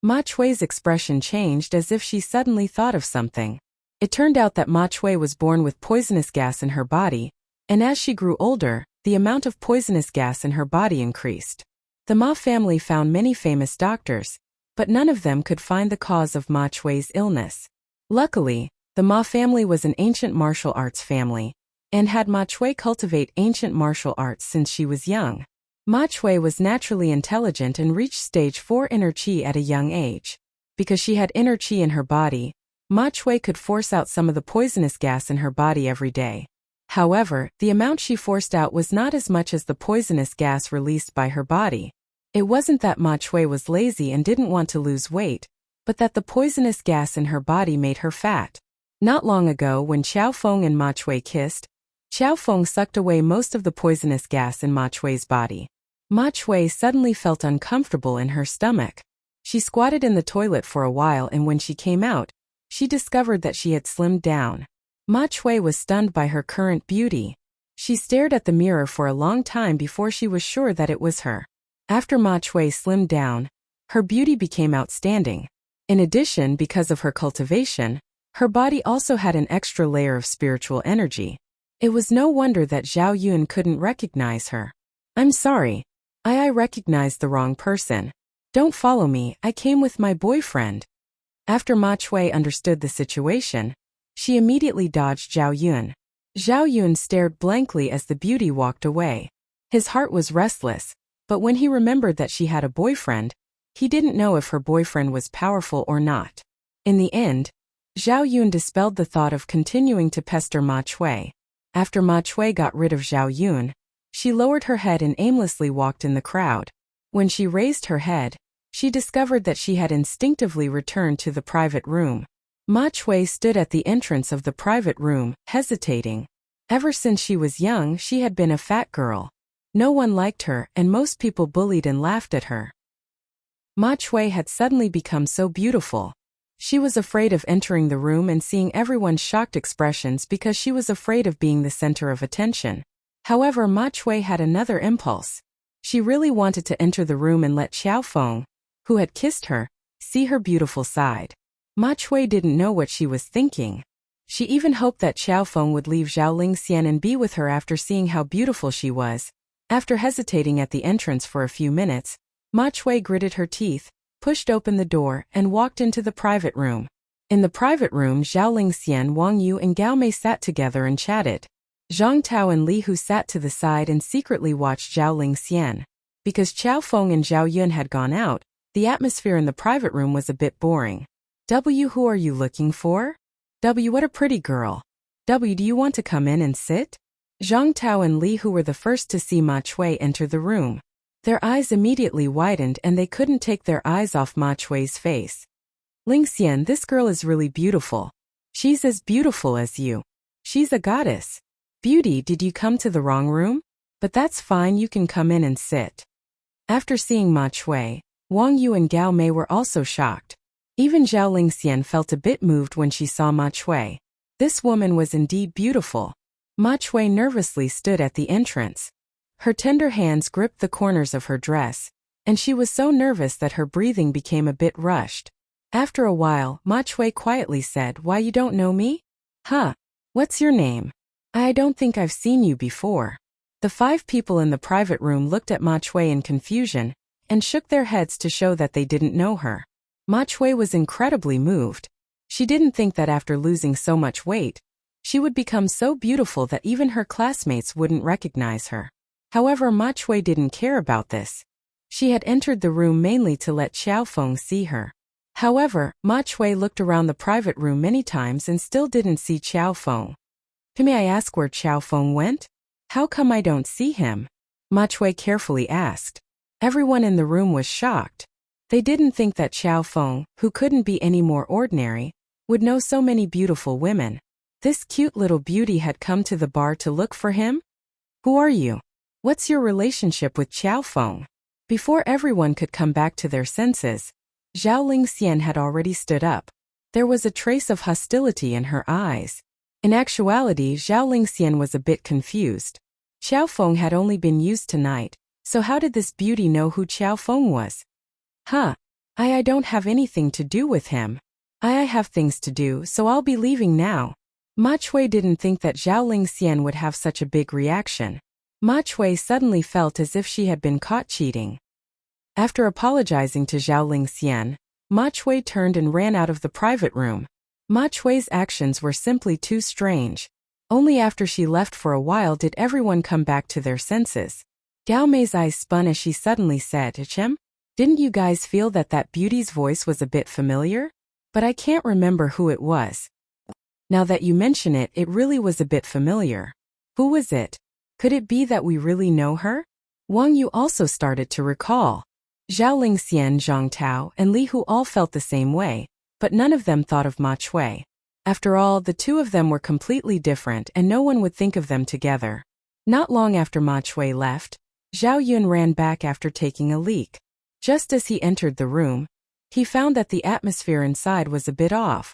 Ma Chui's expression changed as if she suddenly thought of something. It turned out that Ma Chui was born with poisonous gas in her body, and as she grew older, the amount of poisonous gas in her body increased. The Ma family found many famous doctors, but none of them could find the cause of Ma Chui's illness. Luckily, the Ma family was an ancient martial arts family, and had Ma Chui cultivate ancient martial arts since she was young. Ma Chui was naturally intelligent and reached stage 4 inner qi at a young age. Because she had inner qi in her body, Ma Chui could force out some of the poisonous gas in her body every day. However, the amount she forced out was not as much as the poisonous gas released by her body. It wasn't that Ma Chui was lazy and didn't want to lose weight, but that the poisonous gas in her body made her fat. Not long ago, when Xiao Feng and Ma Chui kissed, Xiao Feng sucked away most of the poisonous gas in Ma Chui's body. Ma Chui suddenly felt uncomfortable in her stomach. She squatted in the toilet for a while, and when she came out, she discovered that she had slimmed down. Ma Chui was stunned by her current beauty. She stared at the mirror for a long time before she was sure that it was her. After Ma Chui slimmed down, her beauty became outstanding. In addition, because of her cultivation, her body also had an extra layer of spiritual energy. It was no wonder that Zhao Yun couldn't recognize her. I'm sorry. I recognized the wrong person. Don't follow me, I came with my boyfriend. After Ma Chui understood the situation, she immediately dodged Zhao Yun. Zhao Yun stared blankly as the beauty walked away. His heart was restless, but when he remembered that she had a boyfriend, he didn't know if her boyfriend was powerful or not. In the end, Zhao Yun dispelled the thought of continuing to pester Ma Chui. After Ma Chui got rid of Zhao Yun, she lowered her head and aimlessly walked in the crowd. When she raised her head, she discovered that she had instinctively returned to the private room. Ma Chui stood at the entrance of the private room, hesitating. Ever since she was young, she had been a fat girl. No one liked her, and most people bullied and laughed at her. Ma Chui had suddenly become so beautiful. She was afraid of entering the room and seeing everyone's shocked expressions because she was afraid of being the center of attention. However, Ma Chui had another impulse. She really wanted to enter the room and let Xiao Feng, who had kissed her, see her beautiful side. Ma Chui didn't know what she was thinking. She even hoped that Xiao Feng would leave Zhao Lingxian and be with her after seeing how beautiful she was. After hesitating at the entrance for a few minutes, Ma Chui gritted her teeth, pushed open the door, and walked into the private room. In the private room, Zhao Lingxian, Wang Yu, and Gao Mei sat together and chatted. Zhang Tao and Li Hu sat to the side and secretly watched Zhao Lingxian. Because Xiao Feng and Zhao Yun had gone out, the atmosphere in the private room was a bit boring. W, who are you looking for? W, what a pretty girl. W, do you want to come in and sit? Zhang Tao and Li, who were the first to see Ma Chui enter the room. Their eyes immediately widened and they couldn't take their eyes off Ma Chui's face. Ling Xian, this girl is really beautiful. She's as beautiful as you. She's a goddess. Beauty, did you come to the wrong room? But that's fine, you can come in and sit. After seeing Ma Chui, Wang Yu and Gao Mei were also shocked. Even Zhao Lingxian felt a bit moved when she saw Ma Chui. This woman was indeed beautiful. Ma Chui nervously stood at the entrance. Her tender hands gripped the corners of her dress, and she was so nervous that her breathing became a bit rushed. After a while, Ma Chui quietly said, "Why, you don't know me? Huh? What's your name? I don't think I've seen you before." The 5 people in the private room looked at Ma Chui in confusion and shook their heads to show that they didn't know her. Ma Chui was incredibly moved. She didn't think that after losing so much weight, she would become so beautiful that even her classmates wouldn't recognize her. However, Ma Chui didn't care about this. She had entered the room mainly to let Xiao Feng see her. However, Ma Chui looked around the private room many times and still didn't see Xiao Feng. "May I ask where Xiao Feng went? How come I don't see him?" Ma Chui carefully asked. Everyone in the room was shocked. They didn't think that Xiao Feng, who couldn't be any more ordinary, would know so many beautiful women. This cute little beauty had come to the bar to look for him? "Who are you? What's your relationship with Xiao Feng?" Before everyone could come back to their senses, Zhao Lingxian had already stood up. There was a trace of hostility in her eyes. In actuality, Zhao Lingxian was a bit confused. Xiao Feng had only been used tonight, so how did this beauty know who Xiao Feng was? "Huh. I don't have anything to do with him. I have things to do, so I'll be leaving now." Ma Chui didn't think that Zhao Lingxian would have such a big reaction. Ma Chui suddenly felt as if she had been caught cheating. After apologizing to Zhao Lingxian, Ma Chui turned and ran out of the private room. Ma Chui's actions were simply too strange. Only after she left for a while did everyone come back to their senses. Gao Mei's eyes spun as she suddenly said, "Chem? Didn't you guys feel that that beauty's voice was a bit familiar? But I can't remember who it was. Now that you mention it, it really was a bit familiar. Who was it? Could it be that we really know her?" Wang Yu also started to recall. Zhao Lingxian, Zhang Tao, and Li Hu all felt the same way, but none of them thought of Ma Chui. After all, the two of them were completely different and no one would think of them together. Not long after Ma Chui left, Zhao Yun ran back after taking a leak. Just as he entered the room, he found that the atmosphere inside was a bit off.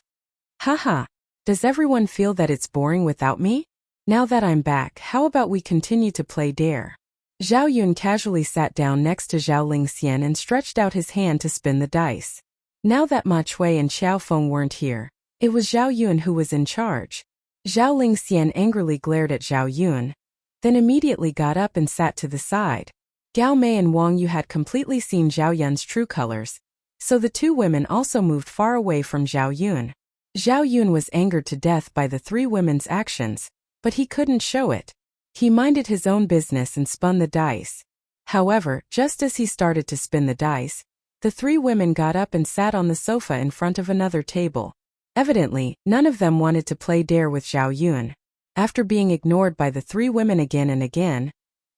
"Haha, does everyone feel that it's boring without me? Now that I'm back, how about we continue to play dare?" Zhao Yun casually sat down next to Zhao Lingxian and stretched out his hand to spin the dice. Now that Ma Chui and Xiao Feng weren't here, it was Zhao Yun who was in charge. Zhao Lingxian angrily glared at Zhao Yun, then immediately got up and sat to the side. Gao Mei and Wang Yu had completely seen Zhao Yun's true colors, so the two women also moved far away from Zhao Yun. Zhao Yun was angered to death by the 3 women's actions, but he couldn't show it. He minded his own business and spun the dice. However, just as he started to spin the dice, the 3 women got up and sat on the sofa in front of another table. Evidently, none of them wanted to play dare with Zhao Yun. After being ignored by the 3 women again and again,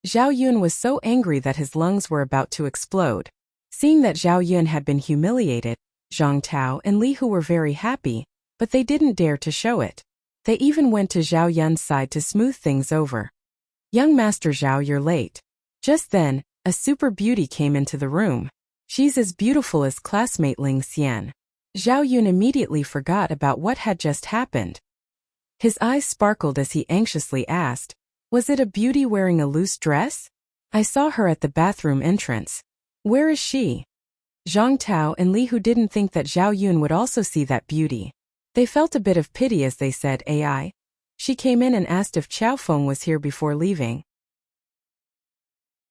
Zhao Yun was so angry that his lungs were about to explode. Seeing that Zhao Yun had been humiliated, Zhang Tao and Li Hu were very happy, but they didn't dare to show it. They even went to Zhao Yun's side to smooth things over. "Young Master Zhao, you're late." Just then, a super beauty came into the room. She's as beautiful as classmate Ling Xian. Zhao Yun immediately forgot about what had just happened. His eyes sparkled as he anxiously asked, "Was it a beauty wearing a loose dress? I saw her at the bathroom entrance. Where is she?" Zhang Tao and Li Hu didn't think that Zhao Yun would also see that beauty. They felt a bit of pity as they said, "Ai. She came in and asked if Xiao Feng was here before leaving."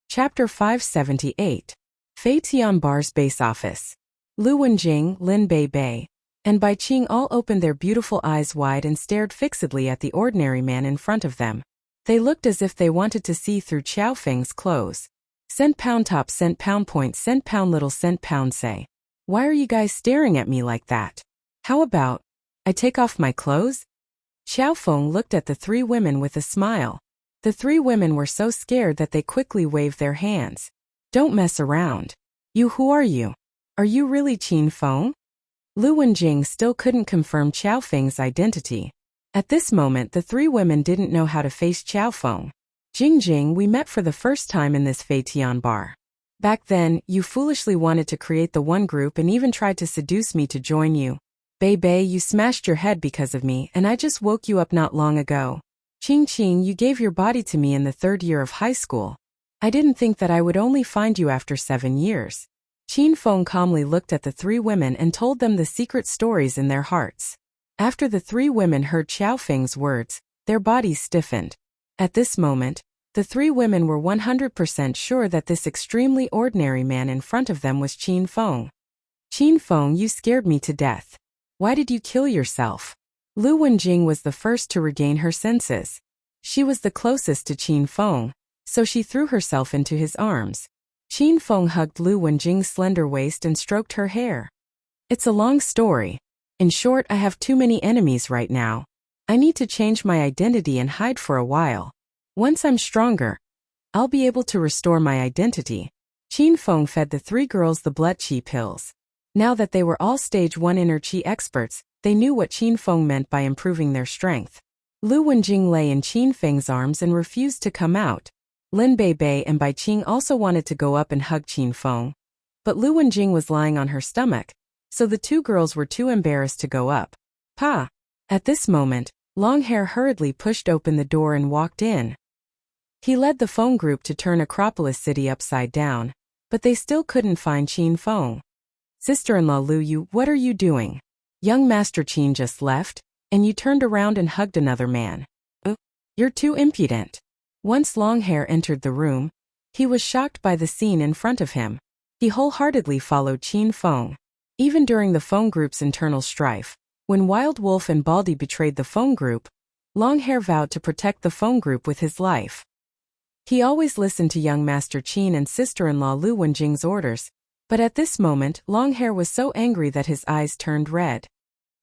Chapter 578. Fei Tianbar's Base Office. Lu Wenjing, Lin Bei, and Bai Qing all opened their beautiful eyes wide and stared fixedly at the ordinary man in front of them. They looked as if they wanted to see through Xiao Feng's clothes. "Cent pound top, cent pound point, cent pound little, cent pound say. Why are you guys staring at me like that? How about I take off my clothes? Xiaofeng looked at the three women with a smile. The three women were so scared that they quickly waved their hands. Don't mess around. Who are you? Are you really Qin Feng? Lu Wenjing still couldn't confirm Xiaofeng's identity. At this moment the three women didn't know how to face Xiaofeng. Jingjing, we met for the first time in this Fei Tian bar. Back then, you foolishly wanted to create the one group and even tried to seduce me to join you. Bei, you smashed your head because of me and I just woke you up not long ago. Qing, you gave your body to me in the 3rd year of high school. I didn't think that I would only find you after 7 years. Qin Feng calmly looked at the three women and told them the secret stories in their hearts. After the three women heard Xiaofeng's words, their bodies stiffened. At this moment, the three women were 100% sure that this extremely ordinary man in front of them was Qin Feng. Qin Feng, you scared me to death. Why did you kill yourself? Lu Wenjing was the first to regain her senses. She was the closest to Qin Feng, so she threw herself into his arms. Qin Feng hugged Lu Wenjing's slender waist and stroked her hair. It's a long story. In short, I have too many enemies right now. I need to change my identity and hide for a while. Once I'm stronger, I'll be able to restore my identity. Qin Feng fed the three girls the blood qi pills. Now that they were all stage 1 inner qi experts, they knew what Qin Feng meant by improving their strength. Lu Wenjing lay in Qin Feng's arms and refused to come out. Lin Bei and Bai Qing also wanted to go up and hug Qin Feng. But Lu Wenjing was lying on her stomach, so the two girls were too embarrassed to go up. Pa! At this moment, Longhair hurriedly pushed open the door and walked in. He led the Feng group to turn Acropolis City upside down, but they still couldn't find Qin Feng. Sister-in-law Lu, what are you doing? Young Master Qin just left, and you turned around and hugged another man. You're too impudent. Once Longhair entered the room, he was shocked by the scene in front of him. He wholeheartedly followed Qin Feng. Even during the Feng group's internal strife, when Wild Wolf and Baldy betrayed the Feng group, Longhair vowed to protect the Feng group with his life. He always listened to young Master Qin and sister-in-law Lu Wenjing's orders, but at this moment Longhair was so angry that his eyes turned red.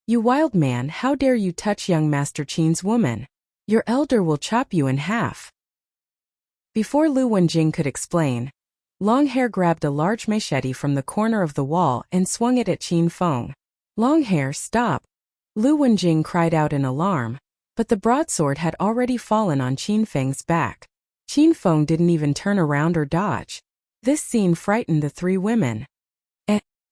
You wild man, how dare you touch young Master Qin's woman? Your elder will chop you in half. Before Lu Wenjing could explain, Longhair grabbed a large machete from the corner of the wall and swung it at Qin Feng. Longhair, stop! Lu Wenjing cried out in alarm, but the broadsword had already fallen on Qin Feng's back. Qin Feng didn't even turn around or dodge. This scene frightened the three women.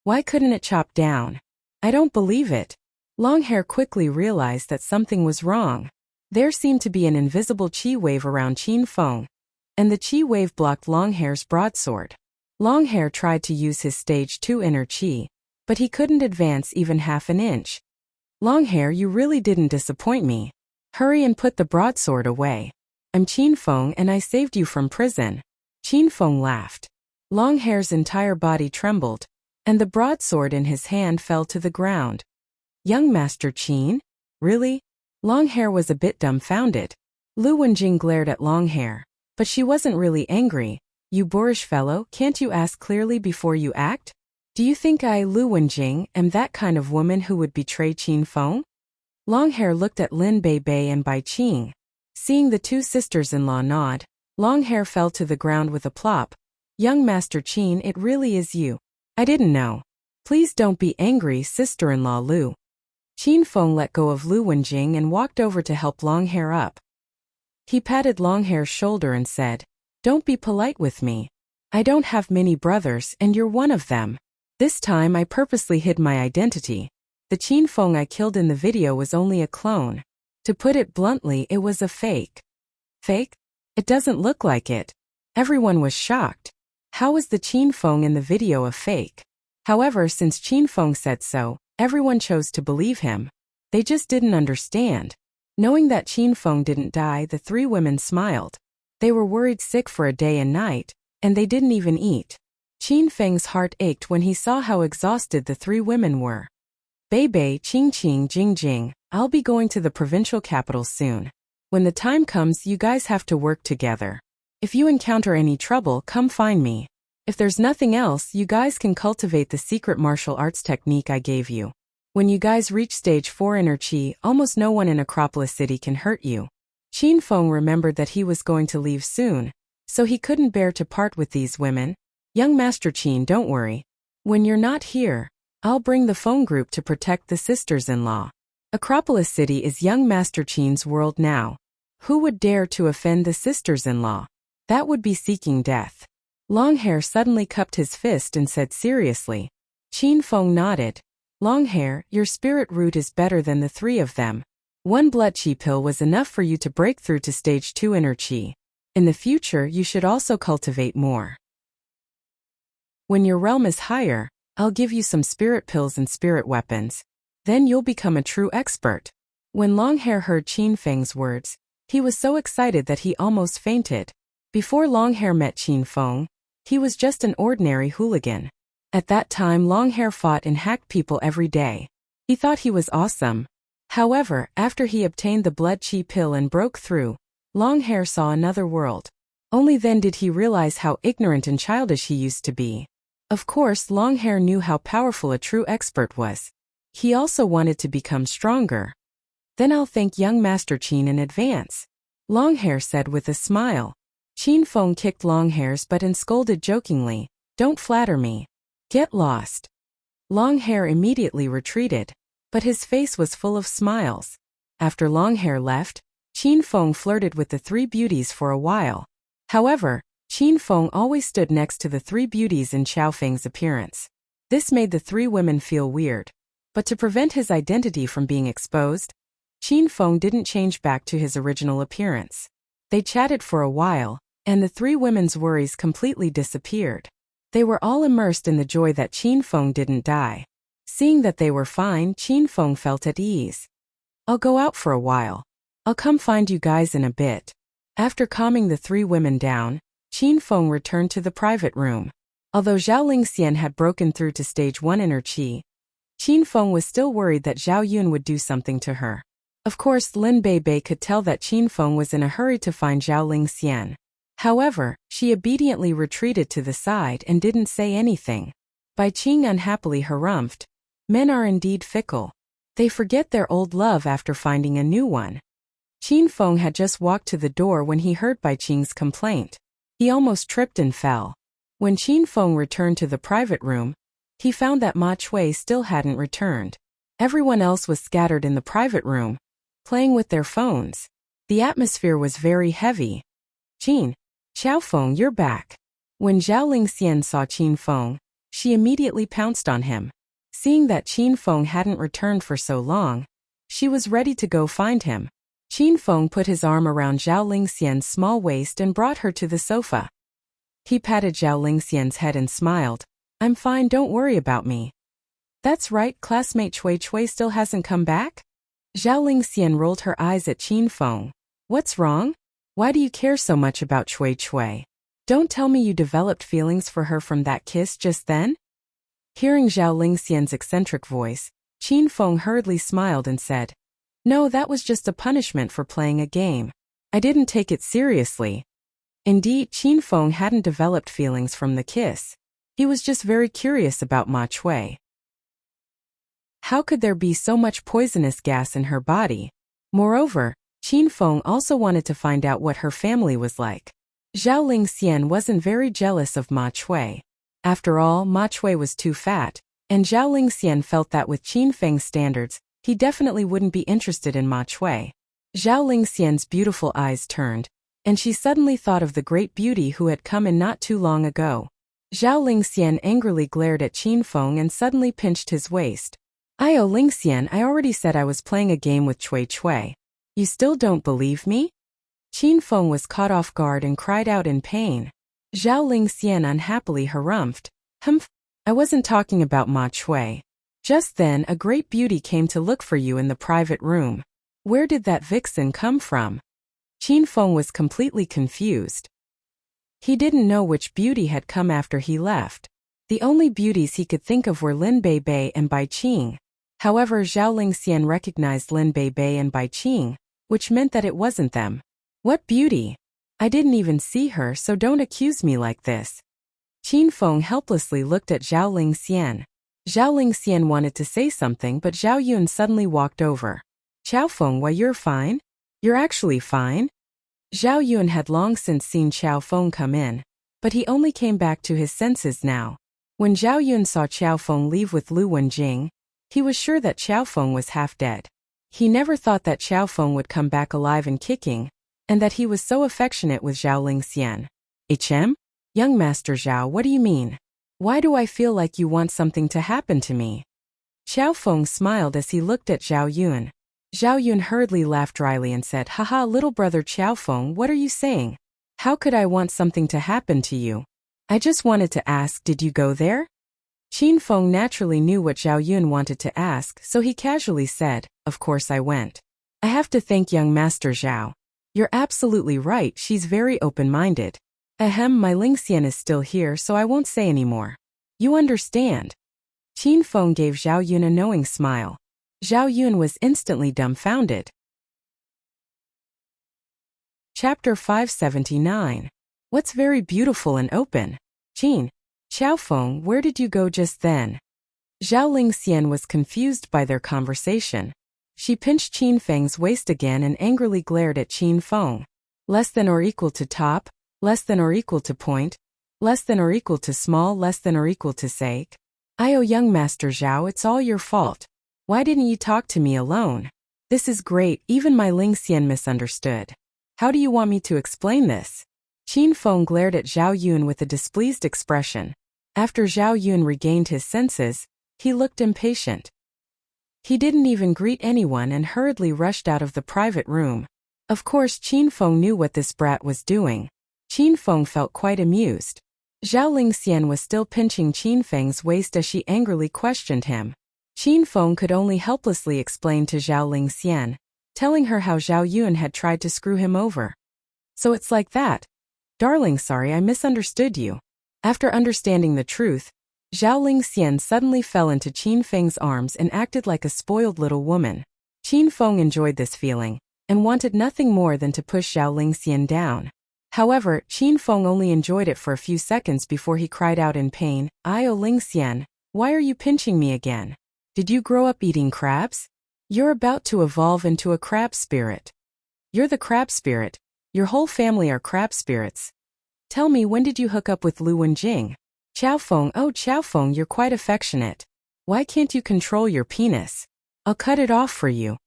Why couldn't it chop down? I don't believe it. Longhair quickly realized that something was wrong. There seemed to be an invisible qi wave around Qin Feng, and the qi wave blocked Longhair's broadsword. Longhair tried to use his stage 2 inner qi, but he couldn't advance even half an inch. Longhair, you really didn't disappoint me. Hurry and put the broadsword away. I'm Qin Feng and I saved you from prison. Qin Feng laughed. Longhair's entire body trembled, and the broadsword in his hand fell to the ground. Young Master Qin? Really? Longhair was a bit dumbfounded. Lu Wenjing glared at Longhair, but she wasn't really angry. You boorish fellow, can't you ask clearly before you act? Do you think I, Lu Wenjing, am that kind of woman who would betray Qin Feng? Longhair looked at Lin Bei and Bai Qing. Seeing the two sisters-in-law nod, Longhair fell to the ground with a plop. Young Master Qin, it really is you. I didn't know. Please don't be angry, sister-in-law Lu. Qin Feng let go of Lu Wenjing and walked over to help Longhair up. He patted Longhair's shoulder and said, Don't be polite with me. I don't have many brothers and you're one of them. This time I purposely hid my identity. The Qin Feng I killed in the video was only a clone. To put it bluntly, it was a fake. Fake? It doesn't look like it. Everyone was shocked. How was the Qin Feng in the video a fake? However, since Qin Feng said so, everyone chose to believe him. They just didn't understand. Knowing that Qin Feng didn't die, the three women smiled. They were worried sick for a day and night, and they didn't even eat. Qin Feng's heart ached when he saw how exhausted the three women were. Bei, Qing, Jing, I'll be going to the provincial capital soon. When the time comes, you guys have to work together. If you encounter any trouble, come find me. If there's nothing else, you guys can cultivate the secret martial arts technique I gave you. When you guys reach stage 4 inner chi, almost no one in Acropolis City can hurt you. Qin Feng remembered that he was going to leave soon, so he couldn't bear to part with these women. Young Master Qin, don't worry. When you're not here, I'll bring the phone group to protect the sisters-in-law. Acropolis City is young Master Qin's world now. Who would dare to offend the sisters-in-law? That would be seeking death. Longhair suddenly cupped his fist and said seriously. Qin Feng nodded. Longhair, your spirit root is better than the three of them. One blood chi pill was enough for you to break through to stage 2 inner chi. In the future, you should also cultivate more. When your realm is higher, I'll give you some spirit pills and spirit weapons. Then you'll become a true expert. When Longhair heard Qin Feng's words, he was so excited that he almost fainted. Before Longhair met Qin Feng, he was just an ordinary hooligan. At that time, Longhair fought and hacked people every day. He thought he was awesome. However, after he obtained the blood chi pill and broke through, Longhair saw another world. Only then did he realize how ignorant and childish he used to be. Of course, Longhair knew how powerful a true expert was. He also wanted to become stronger. Then I'll thank young Master Qin in advance, Longhair said with a smile. Qin Feng kicked Longhair's butt and scolded jokingly, "Don't flatter me. Get lost." Longhair immediately retreated, but his face was full of smiles. After Longhair left, Qin Feng flirted with the three beauties for a while. However, Qin Feng always stood next to the three beauties in Xiao Feng's appearance. This made the three women feel weird. But to prevent his identity from being exposed, Qin Feng didn't change back to his original appearance. They chatted for a while, and the three women's worries completely disappeared. They were all immersed in the joy that Qin Feng didn't die. Seeing that they were fine, Qin Feng felt at ease. I'll go out for a while. I'll come find you guys in a bit. After calming the three women down, Qin Feng returned to the private room. Although Zhao Lingxian had broken through to stage 1 inner chi, Qin Feng was still worried that Zhao Yun would do something to her. Of course, Lin Beibei could tell that Qin Feng was in a hurry to find Zhao Lingxian. However, she obediently retreated to the side and didn't say anything. Bai Qing unhappily harumphed. Men are indeed fickle. They forget their old love after finding a new one. Qin Feng had just walked to the door when he heard Bai Qing's complaint. He almost tripped and fell. When Qin Feng returned to the private room, he found that Ma Chui still hadn't returned. Everyone else was scattered in the private room, playing with their phones. The atmosphere was very heavy. Qin, Xiao Feng, you're back. When Zhao Lingxian saw Qin Feng, she immediately pounced on him. Seeing that Qin Feng hadn't returned for so long, she was ready to go find him. Qin Feng put his arm around Zhao Lingxian's small waist and brought her to the sofa. He patted Zhao Lingxian's head and smiled. I'm fine, don't worry about me. That's right, classmate Chui still hasn't come back? Zhao Lingxian rolled her eyes at Qin Feng. What's wrong? Why do you care so much about Chui? Don't tell me you developed feelings for her from that kiss just then? Hearing Zhao Lingxian's eccentric voice, Qin Feng hurriedly smiled and said, No, that was just a punishment for playing a game. I didn't take it seriously. Indeed, Qin Feng hadn't developed feelings from the kiss. He was just very curious about Ma Chui. How could there be so much poisonous gas in her body? Moreover, Qin Feng also wanted to find out what her family was like. Zhao Lingxian wasn't very jealous of Ma Chui. After all, Ma Chui was too fat, and Zhao Lingxian felt that with Qin Feng's standards, he definitely wouldn't be interested in Ma Chui. Zhao Lingxian's beautiful eyes turned, and she suddenly thought of the great beauty who had come in not too long ago. Zhao Lingxian angrily glared at Qin Feng and suddenly pinched his waist. "Io Lingxian, I already said I was playing a game with Chui. You still don't believe me?" Qin Feng was caught off guard and cried out in pain. Zhao Lingxian unhappily harumphed. "Humph, I wasn't talking about Ma Chui." Just then, a great beauty came to look for you in the private room. Where did that vixen come from? Qin Feng was completely confused. He didn't know which beauty had come after he left. The only beauties he could think of were Lin Beibei and Bai Qing. However, Zhao Lingxian recognized Lin Beibei and Bai Qing, which meant that it wasn't them. What beauty? I didn't even see her, so don't accuse me like this. Qin Feng helplessly looked at Zhao Lingxian. Zhao Lingxian wanted to say something, but Zhao Yun suddenly walked over. Qiao Feng, why, you're fine? You're actually fine? Zhao Yun had long since seen Qiao Feng come in, but he only came back to his senses now. When Zhao Yun saw Qiao Feng leave with Lu Wenjing, he was sure that Qiao Feng was half dead. He never thought that Qiao Feng would come back alive and kicking, and that he was so affectionate with Zhao Lingxian. HM? Young Master Zhao, what do you mean? Why do I feel like you want something to happen to me? Qiao Feng smiled as he looked at Zhao Yun. Zhao Yun hurriedly laughed dryly and said, Haha, little brother Qiao Feng, what are you saying? How could I want something to happen to you? I just wanted to ask, did you go there? Qin Feng naturally knew what Zhao Yun wanted to ask, so he casually said, Of course I went. I have to thank young Master Zhao. You're absolutely right, she's very open-minded. Ahem, my Lingxian is still here, so I won't say any more. You understand? Qin Feng gave Zhao Yun a knowing smile. Zhao Yun was instantly dumbfounded. Chapter 579. What's very beautiful and open? Qin. Qiao Feng, where did you go just then? Zhao Lingxian was confused by their conversation. She pinched Qin Feng's waist again and angrily glared at Qin Feng. Less than or equal to top, less than or equal to point, less than or equal to small, less than or equal to sake. Oh, young Master Zhao, it's all your fault. Why didn't you talk to me alone? This is great, even my Lingxian misunderstood. How do you want me to explain this? Qin Feng glared at Zhao Yun with a displeased expression. After Zhao Yun regained his senses, he looked impatient. He didn't even greet anyone and hurriedly rushed out of the private room. Of course, Qin Feng knew what this brat was doing. Qin Feng felt quite amused. Zhao Lingxian was still pinching Qin Feng's waist as she angrily questioned him. Qin Feng could only helplessly explain to Zhao Lingxian, telling her how Zhao Yun had tried to screw him over. So it's like that. Darling, sorry, I misunderstood you. After understanding the truth, Zhao Lingxian suddenly fell into Qin Feng's arms and acted like a spoiled little woman. Qin Feng enjoyed this feeling, and wanted nothing more than to push Zhao Lingxian down. However, Qin Feng only enjoyed it for a few seconds before he cried out in pain, Oh Lingxian, why are you pinching me again? Did you grow up eating crabs? You're about to evolve into a crab spirit. You're the crab spirit. Your whole family are crab spirits. Tell me, when did you hook up with Lu Wenjing? Qiao Feng, oh Qiao Feng, you're quite affectionate. Why can't you control your penis? I'll cut it off for you.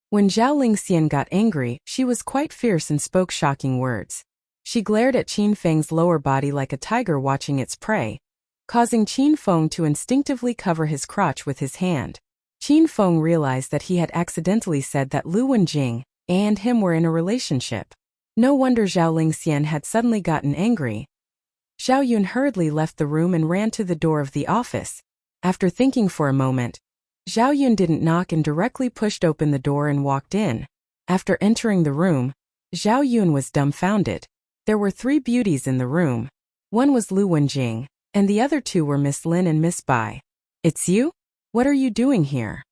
When Zhao Lingxian got angry, she was quite fierce and spoke shocking words. She glared at Qin Feng's lower body like a tiger watching its prey, causing Qin Feng to instinctively cover his crotch with his hand. Qin Feng realized that he had accidentally said that Lu Wenjing and him were in a relationship. No wonder Zhao Lingxian had suddenly gotten angry. Zhao Yun hurriedly left the room and ran to the door of the office. After thinking for a moment, Zhao Yun didn't knock and directly pushed open the door and walked in. After entering the room, Zhao Yun was dumbfounded. There were 3 beauties in the room. One was Lu Wenjing, and the other 2 were Miss Lin and Miss Bai. It's you? What are you doing here?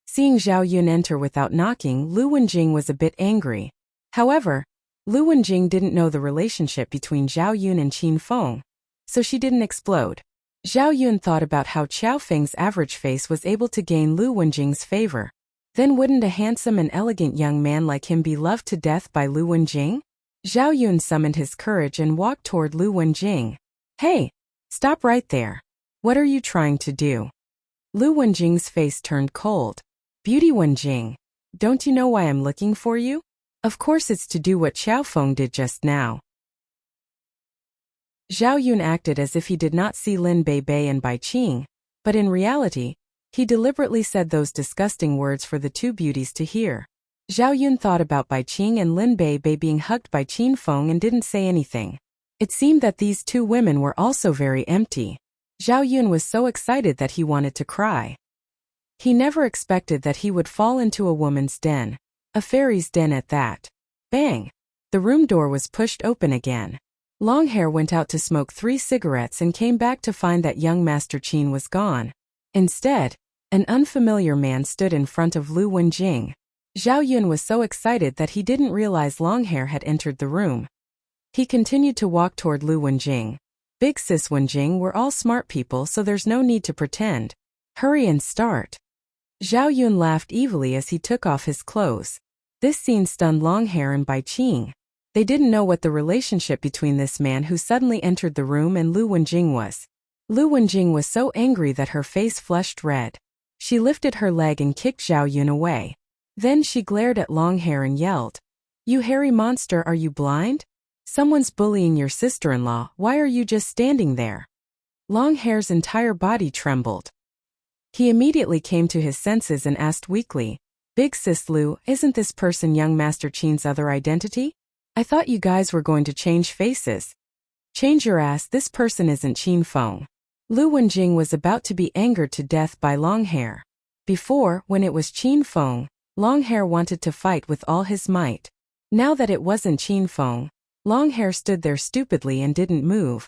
Seeing Zhao Yun enter without knocking, Lu Wenjing was a bit angry. However, Lu Wenjing didn't know the relationship between Zhao Yun and Qin Feng, so she didn't explode. Zhao Yun thought about how Qiao Feng's average face was able to gain Lu Wenjing's favor. Then wouldn't a handsome and elegant young man like him be loved to death by Lu Wenjing? Zhao Yun summoned his courage and walked toward Lu Wenjing. Hey, stop right there. What are you trying to do? Lu Wenjing's face turned cold. Beauty Wenjing, don't you know why I'm looking for you? Of course it's to do what Qiao Feng did just now. Zhao Yun acted as if he did not see Lin Bei Bei and Bai Qing, but in reality, he deliberately said those disgusting words for the 2 beauties to hear. Zhao Yun thought about Bai Qing and Lin Bei Bei being hugged by Qin Feng and didn't say anything. It seemed that these 2 women were also very empty. Zhao Yun was so excited that he wanted to cry. He never expected that he would fall into a woman's den. A fairy's den at that. Bang! The room door was pushed open again. Longhair went out to smoke 3 cigarettes and came back to find that young Master Qin was gone. Instead, an unfamiliar man stood in front of Lu Wenjing. Zhao Yun was so excited that he didn't realize Longhair had entered the room. He continued to walk toward Lu Wenjing. Big sis Wenjing, we're all smart people, so there's no need to pretend. Hurry and start. Zhao Yun laughed evilly as he took off his clothes. This scene stunned Longhair and Bai Qing. They didn't know what the relationship between this man who suddenly entered the room and Lu Wenjing was. Lu Wenjing was so angry that her face flushed red. She lifted her leg and kicked Zhao Yun away. Then she glared at Longhair and yelled, "You hairy monster, are you blind? Someone's bullying your sister-in-law, why are you just standing there?" Longhair's entire body trembled. He immediately came to his senses and asked weakly, "Big sis Lu, isn't this person young Master Qin's other identity? I thought you guys were going to change faces." "Change your ass, this person isn't Qin Feng." Lu Wenjing was about to be angered to death by Longhair. Before, when it was Qin Feng, Longhair wanted to fight with all his might. Now that it wasn't Qin Feng, Longhair stood there stupidly and didn't move.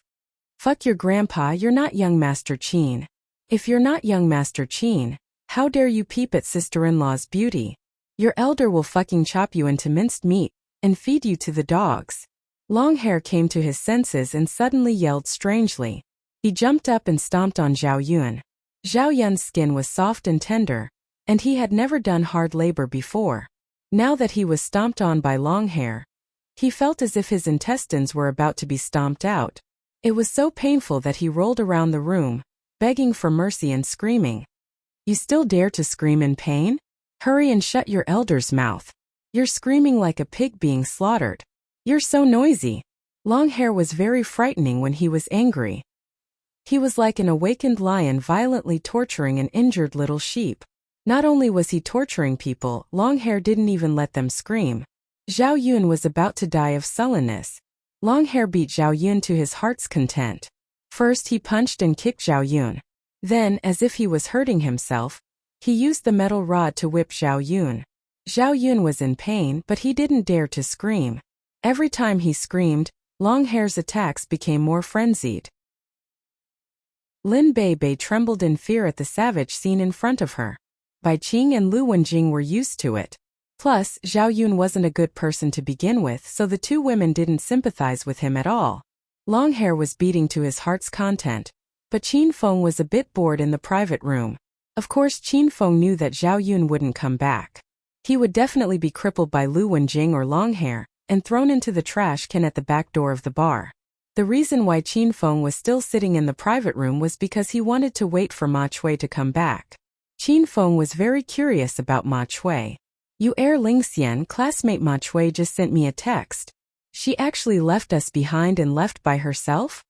"Fuck your grandpa, you're not young Master Qin. If you're not young Master Qin, how dare you peep at sister-in-law's beauty? Your elder will fucking chop you into minced meat and feed you to the dogs." Longhair came to his senses and suddenly yelled strangely. He jumped up and stomped on Zhao Yun. Zhao Yun's skin was soft and tender, and he had never done hard labor before. Now that he was stomped on by Longhair, he felt as if his intestines were about to be stomped out. It was so painful that he rolled around the room, begging for mercy and screaming. "You still dare to scream in pain? Hurry and shut your elder's mouth. You're screaming like a pig being slaughtered. You're so noisy." Longhair was very frightening when he was angry. He was like an awakened lion violently torturing an injured little sheep. Not only was he torturing people, Longhair didn't even let them scream. Zhao Yun was about to die of sullenness. Longhair beat Zhao Yun to his heart's content. First he punched and kicked Zhao Yun. Then, as if he was hurting himself, he used the metal rod to whip Zhao Yun. Zhao Yun was in pain, but he didn't dare to scream. Every time he screamed, Longhair's attacks became more frenzied. Lin Bei trembled in fear at the savage scene in front of her. Bai Qing and Lu Wenjing were used to it. Plus, Zhao Yun wasn't a good person to begin with, so the two women didn't sympathize with him at all. Longhair was beating to his heart's content, but Qin Feng was a bit bored in the private room. Of course, Qin Feng knew that Zhao Yun wouldn't come back. He would definitely be crippled by Lu Wenjing or Longhair and thrown into the trash can at the back door of the bar. The reason why Qin Feng was still sitting in the private room was because he wanted to wait for Ma Chui to come back. Qin Feng was very curious about Ma Chui. "You Lingxian, classmate Ma Chui just sent me a text. She actually left us behind and left by herself?"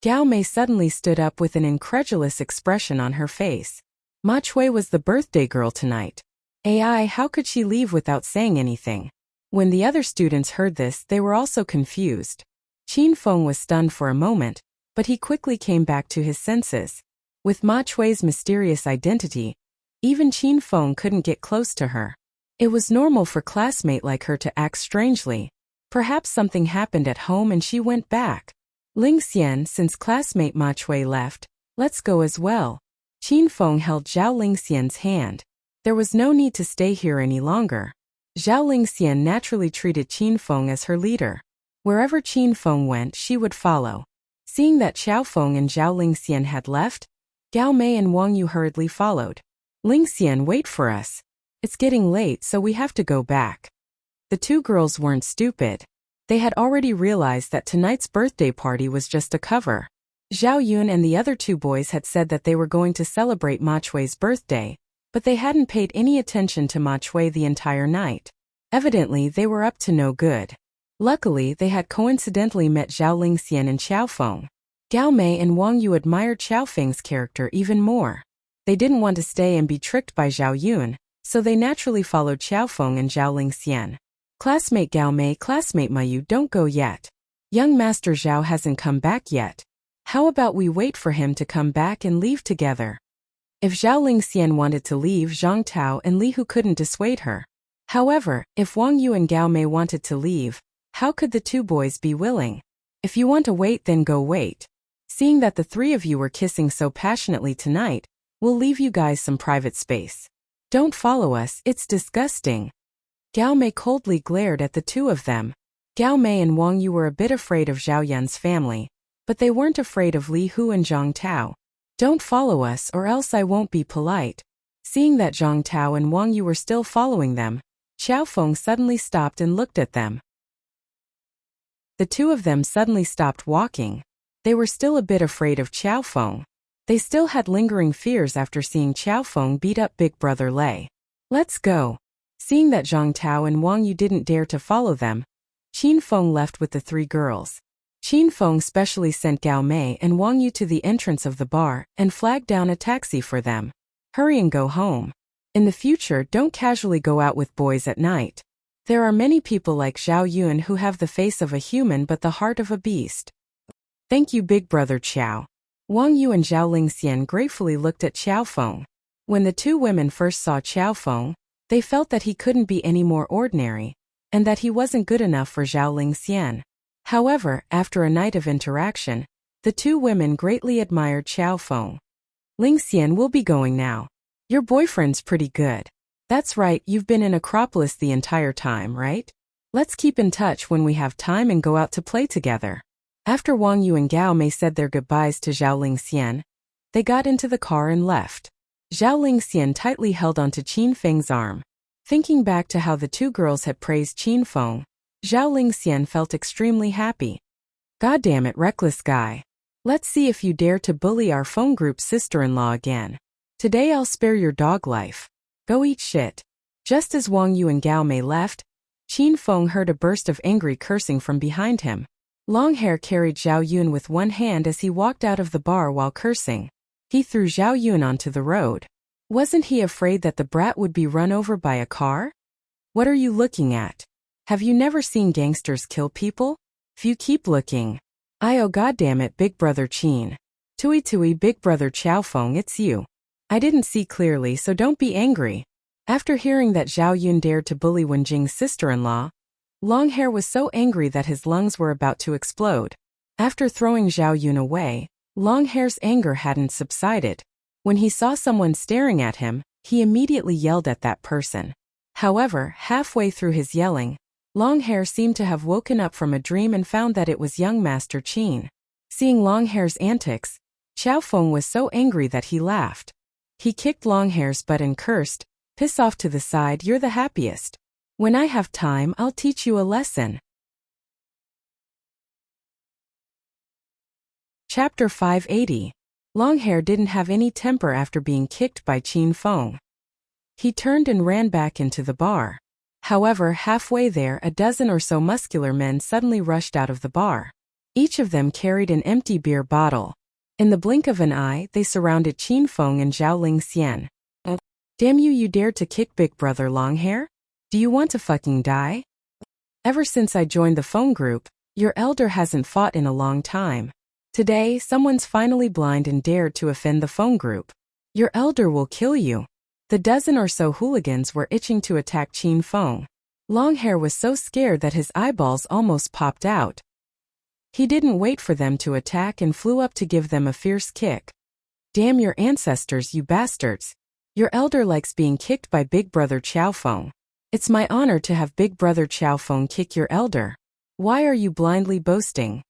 Gao Mei suddenly stood up with an incredulous expression on her face. Ma Chui was the birthday girl tonight. How could she leave without saying anything? When the other students heard this, they were also confused. Qin Feng was stunned for a moment, but he quickly came back to his senses. With Ma Chui's mysterious identity, even Qin Feng couldn't get close to her. It was normal for a classmate like her to act strangely. Perhaps something happened at home and she went back. "Lingxian, since classmate Ma Chui left, let's go as well." Qin Feng held Zhao Lingxian's hand. There was no need to stay here any longer. Zhao Lingxian naturally treated Qin Feng as her leader. Wherever Qin Feng went, she would follow. Seeing that Xiao Feng and Zhao Lingxian had left, Gao Mei and Wang Yu hurriedly followed. "Lingxian, wait for us. It's getting late, so we have to go back." The two girls weren't stupid. They had already realized that tonight's birthday party was just a cover. Zhao Yun and the other two boys had said that they were going to celebrate Ma Chui's birthday, but they hadn't paid any attention to Ma Chui the entire night. Evidently, they were up to no good. Luckily, they had coincidentally met Zhao Lingxian and Xiao Feng. Gao Mei and Wang Yu admired Xiao Feng's character even more. They didn't want to stay and be tricked by Zhao Yun, so they naturally followed Xiao Feng and Zhao Lingxian. "Classmate Gao Mei, classmate Mayu, don't go yet. Young Master Zhao hasn't come back yet. How about we wait for him to come back and leave together?" If Zhao Lingxian wanted to leave, Zhang Tao and Li Hu couldn't dissuade her. However, if Wang Yu and Gao Mei wanted to leave, how could the two boys be willing? "If you want to wait, then go wait. Seeing that the three of you were kissing so passionately tonight, we'll leave you guys some private space. Don't follow us, it's disgusting." Gao Mei coldly glared at the two of them. Gao Mei and Wang Yu were a bit afraid of Zhao Yan's family, but they weren't afraid of Li Hu and Zhang Tao. Don't follow us or else I won't be polite. Seeing that Zhang Tao and Wang Yu were still following them, Xiao Feng suddenly stopped and looked at them. The two of them suddenly stopped walking. They were still a bit afraid of Xiao Feng. They still had lingering fears after seeing Xiao Feng beat up Big Brother Lei. Let's go. Seeing that Zhang Tao and Wang Yu didn't dare to follow them, Qin Feng left with the three girls. Qin Feng specially sent Gao Mei and Wang Yu to the entrance of the bar and flagged down a taxi for them. Hurry and go home. In the future, don't casually go out with boys at night. There are many people like Zhao Yun who have the face of a human but the heart of a beast. Thank you, Big Brother Qiao. Wang Yu and Zhao Lingxian gratefully looked at Xiao Feng. When the two women first saw Xiao Feng, they felt that he couldn't be any more ordinary, and that he wasn't good enough for Zhao Lingxian. However, after a night of interaction, the two women greatly admired Xiao Feng. Lingxian, we'll be going now. Your boyfriend's pretty good. That's right, you've been in Acropolis the entire time, right? Let's keep in touch when we have time and go out to play together. After Wang Yu and Gao Mei said their goodbyes to Zhao Lingxian, they got into the car and left. Zhao Lingxian tightly held onto Qin Feng's arm. Thinking back to how the two girls had praised Qin Feng, Zhao Lingxian felt extremely happy. God damn it, reckless guy. Let's see if you dare to bully our phone group's sister-in-law again. Today I'll spare your dog life. Go eat shit. Just as Wang Yu and Gao Mei left, Qin Feng heard a burst of angry cursing from behind him. Longhair carried Zhao Yun with one hand as he walked out of the bar while cursing. He threw Zhao Yun onto the road. Wasn't he afraid that the brat would be run over by a car? What are you looking at? Have you never seen gangsters kill people? If you keep looking. Oh goddamn it, Big Brother Qin. Tui Big Brother Qiao Feng, it's you. I didn't see clearly, so don't be angry. After hearing that Zhao Yun dared to bully Wenjing's sister-in-law, Longhair was so angry that his lungs were about to explode. After throwing Zhao Yun away, Longhair's anger hadn't subsided. When he saw someone staring at him, he immediately yelled at that person. However, halfway through his yelling, Longhair seemed to have woken up from a dream and found that it was young Master Qin. Seeing Longhair's antics, Xiao Feng was so angry that he laughed. He kicked Longhair's butt and cursed, "Piss off to the side, you're the happiest. When I have time, I'll teach you a lesson." Chapter 580. Longhair didn't have any temper after being kicked by Qin Feng. He turned and ran back into the bar. However, halfway there, a dozen or so muscular men suddenly rushed out of the bar. Each of them carried an empty beer bottle. In the blink of an eye, they surrounded Qin Feng and Zhao Lingxian. Damn you, you dared to kick Big Brother Longhair? Do you want to fucking die? Ever since I joined the phone group, your elder hasn't fought in a long time. Today, someone's finally blind and dared to offend the phone group. Your elder will kill you. The dozen or so hooligans were itching to attack Qin Feng. Longhair was so scared that his eyeballs almost popped out. He didn't wait for them to attack and flew up to give them a fierce kick. Damn your ancestors, you bastards. Your elder likes being kicked by Big Brother Qiao Feng. It's my honor to have Big Brother Qiao Feng kick your elder. Why are you blindly boasting?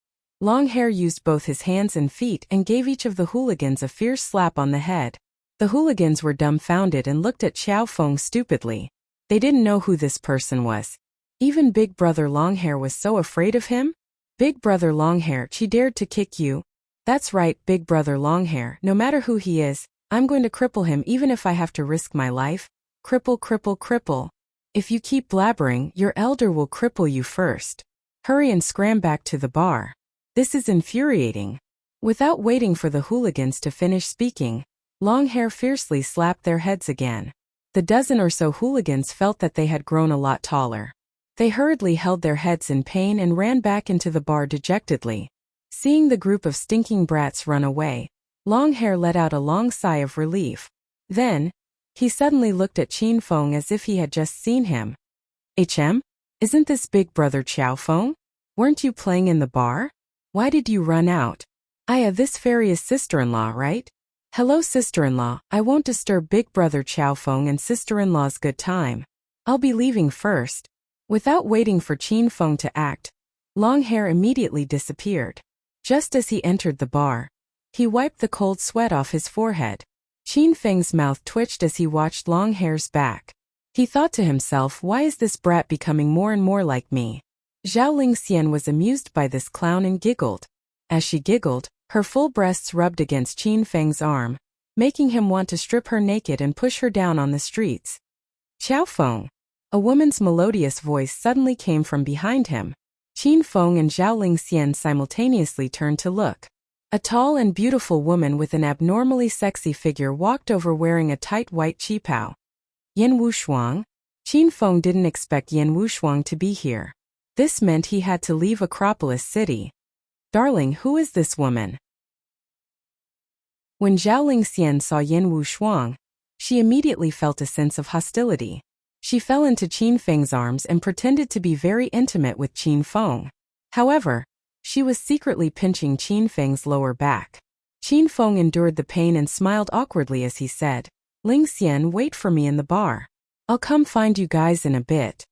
Longhair used both his hands and feet and gave each of the hooligans a fierce slap on the head. The hooligans were dumbfounded and looked at Qiao Feng stupidly. They didn't know who this person was. Even Big Brother Longhair was so afraid of him? Big Brother Longhair, she dared to kick you? That's right, Big Brother Longhair, no matter who he is, I'm going to cripple him even if I have to risk my life. Cripple, cripple, cripple. If you keep blabbering, your elder will cripple you first. Hurry and scram back to the bar. This is infuriating. Without waiting for the hooligans to finish speaking, Longhair fiercely slapped their heads again. The dozen or so hooligans felt that they had grown a lot taller. They hurriedly held their heads in pain and ran back into the bar dejectedly. Seeing the group of stinking brats run away, Longhair let out a long sigh of relief. Then, he suddenly looked at Qin Feng as if he had just seen him. Isn't this Big Brother Qiao Feng? Weren't you playing in the bar? Why did you run out? This fairy is sister-in-law, right? Hello sister-in-law, I won't disturb Big Brother Qiao Feng and sister-in-law's good time. I'll be leaving first. Without waiting for Qin Feng to act, Longhair immediately disappeared. Just as he entered the bar, He wiped the cold sweat off his forehead. Qin Feng's mouth twitched as he watched Long Hair's back. He thought to himself, why is this brat becoming more and more like me? Zhao Lingxian was amused by this clown and giggled. As she giggled, her full breasts rubbed against Qin Feng's arm, making him want to strip her naked and push her down on the streets. Qiao Feng. A woman's melodious voice suddenly came from behind him. Qin Feng and Zhao Lingxian simultaneously turned to look. A tall and beautiful woman with an abnormally sexy figure walked over wearing a tight white qipao. Yan Wushuang? Qin Feng didn't expect Yan Wushuang to be here. This meant he had to leave Acropolis City. Darling, who is this woman? When Zhao Lingxian saw Yan Wushuang, she immediately felt a sense of hostility. She fell into Qin Feng's arms and pretended to be very intimate with Qin Feng. However, she was secretly pinching Qin Feng's lower back. Qin Feng endured the pain and smiled awkwardly as he said, Lingxian, wait for me in the bar. I'll come find you guys in a bit.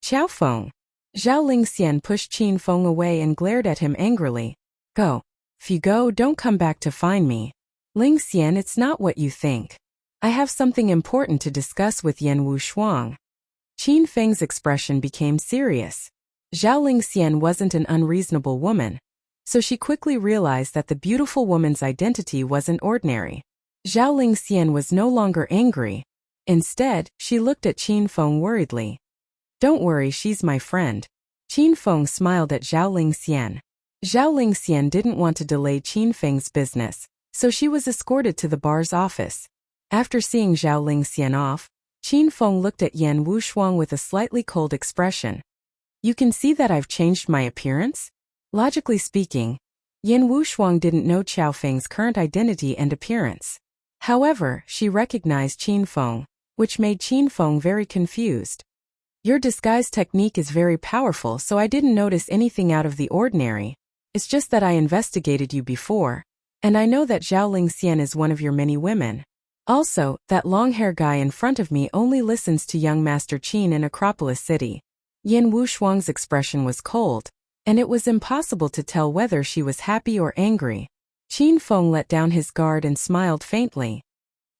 Qiao Feng. Zhao Lingxian pushed Qin Feng away and glared at him angrily. Go. If you go, don't come back to find me. Lingxian, it's not what you think. I have something important to discuss with Yan Wushuang. Qin Feng's expression became serious. Zhao Lingxian wasn't an unreasonable woman, so she quickly realized that the beautiful woman's identity wasn't ordinary. Zhao Lingxian was no longer angry. Instead, she looked at Qin Feng worriedly. Don't worry, she's my friend. Qin Feng smiled at Zhao Lingxian. Zhao Lingxian didn't want to delay Qin Feng's business, so she was escorted to the bar's office. After seeing Zhao Lingxian off, Qin Feng looked at Yan Wushuang with a slightly cold expression. You can see that I've changed my appearance? Logically speaking, Yan Wushuang didn't know Qiao Feng's current identity and appearance. However, she recognized Qin Feng, which made Qin Feng very confused. Your disguise technique is very powerful, so I didn't notice anything out of the ordinary. It's just that I investigated you before, and I know that Zhao Lingxian is one of your many women. Also, that long-hair guy in front of me only listens to young Master Qin in Acropolis City. Yan Wushuang's expression was cold, and it was impossible to tell whether she was happy or angry. Qin Feng let down his guard and smiled faintly.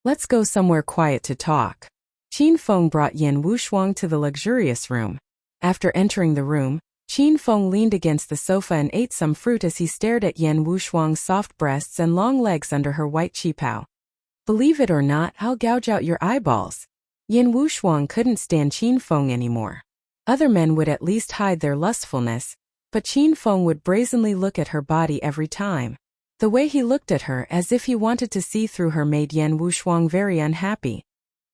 Let's go somewhere quiet to talk. Qin Feng brought Yan Wushuang to the luxurious room. After entering the room, Qin Feng leaned against the sofa and ate some fruit as he stared at Yan Wushuang's soft breasts and long legs under her white qipao. Believe it or not, I'll gouge out your eyeballs. Yan Wushuang couldn't stand Qin Feng anymore. Other men would at least hide their lustfulness, but Qin Feng would brazenly look at her body every time. The way he looked at her as if he wanted to see through her made Yan Wushuang very unhappy.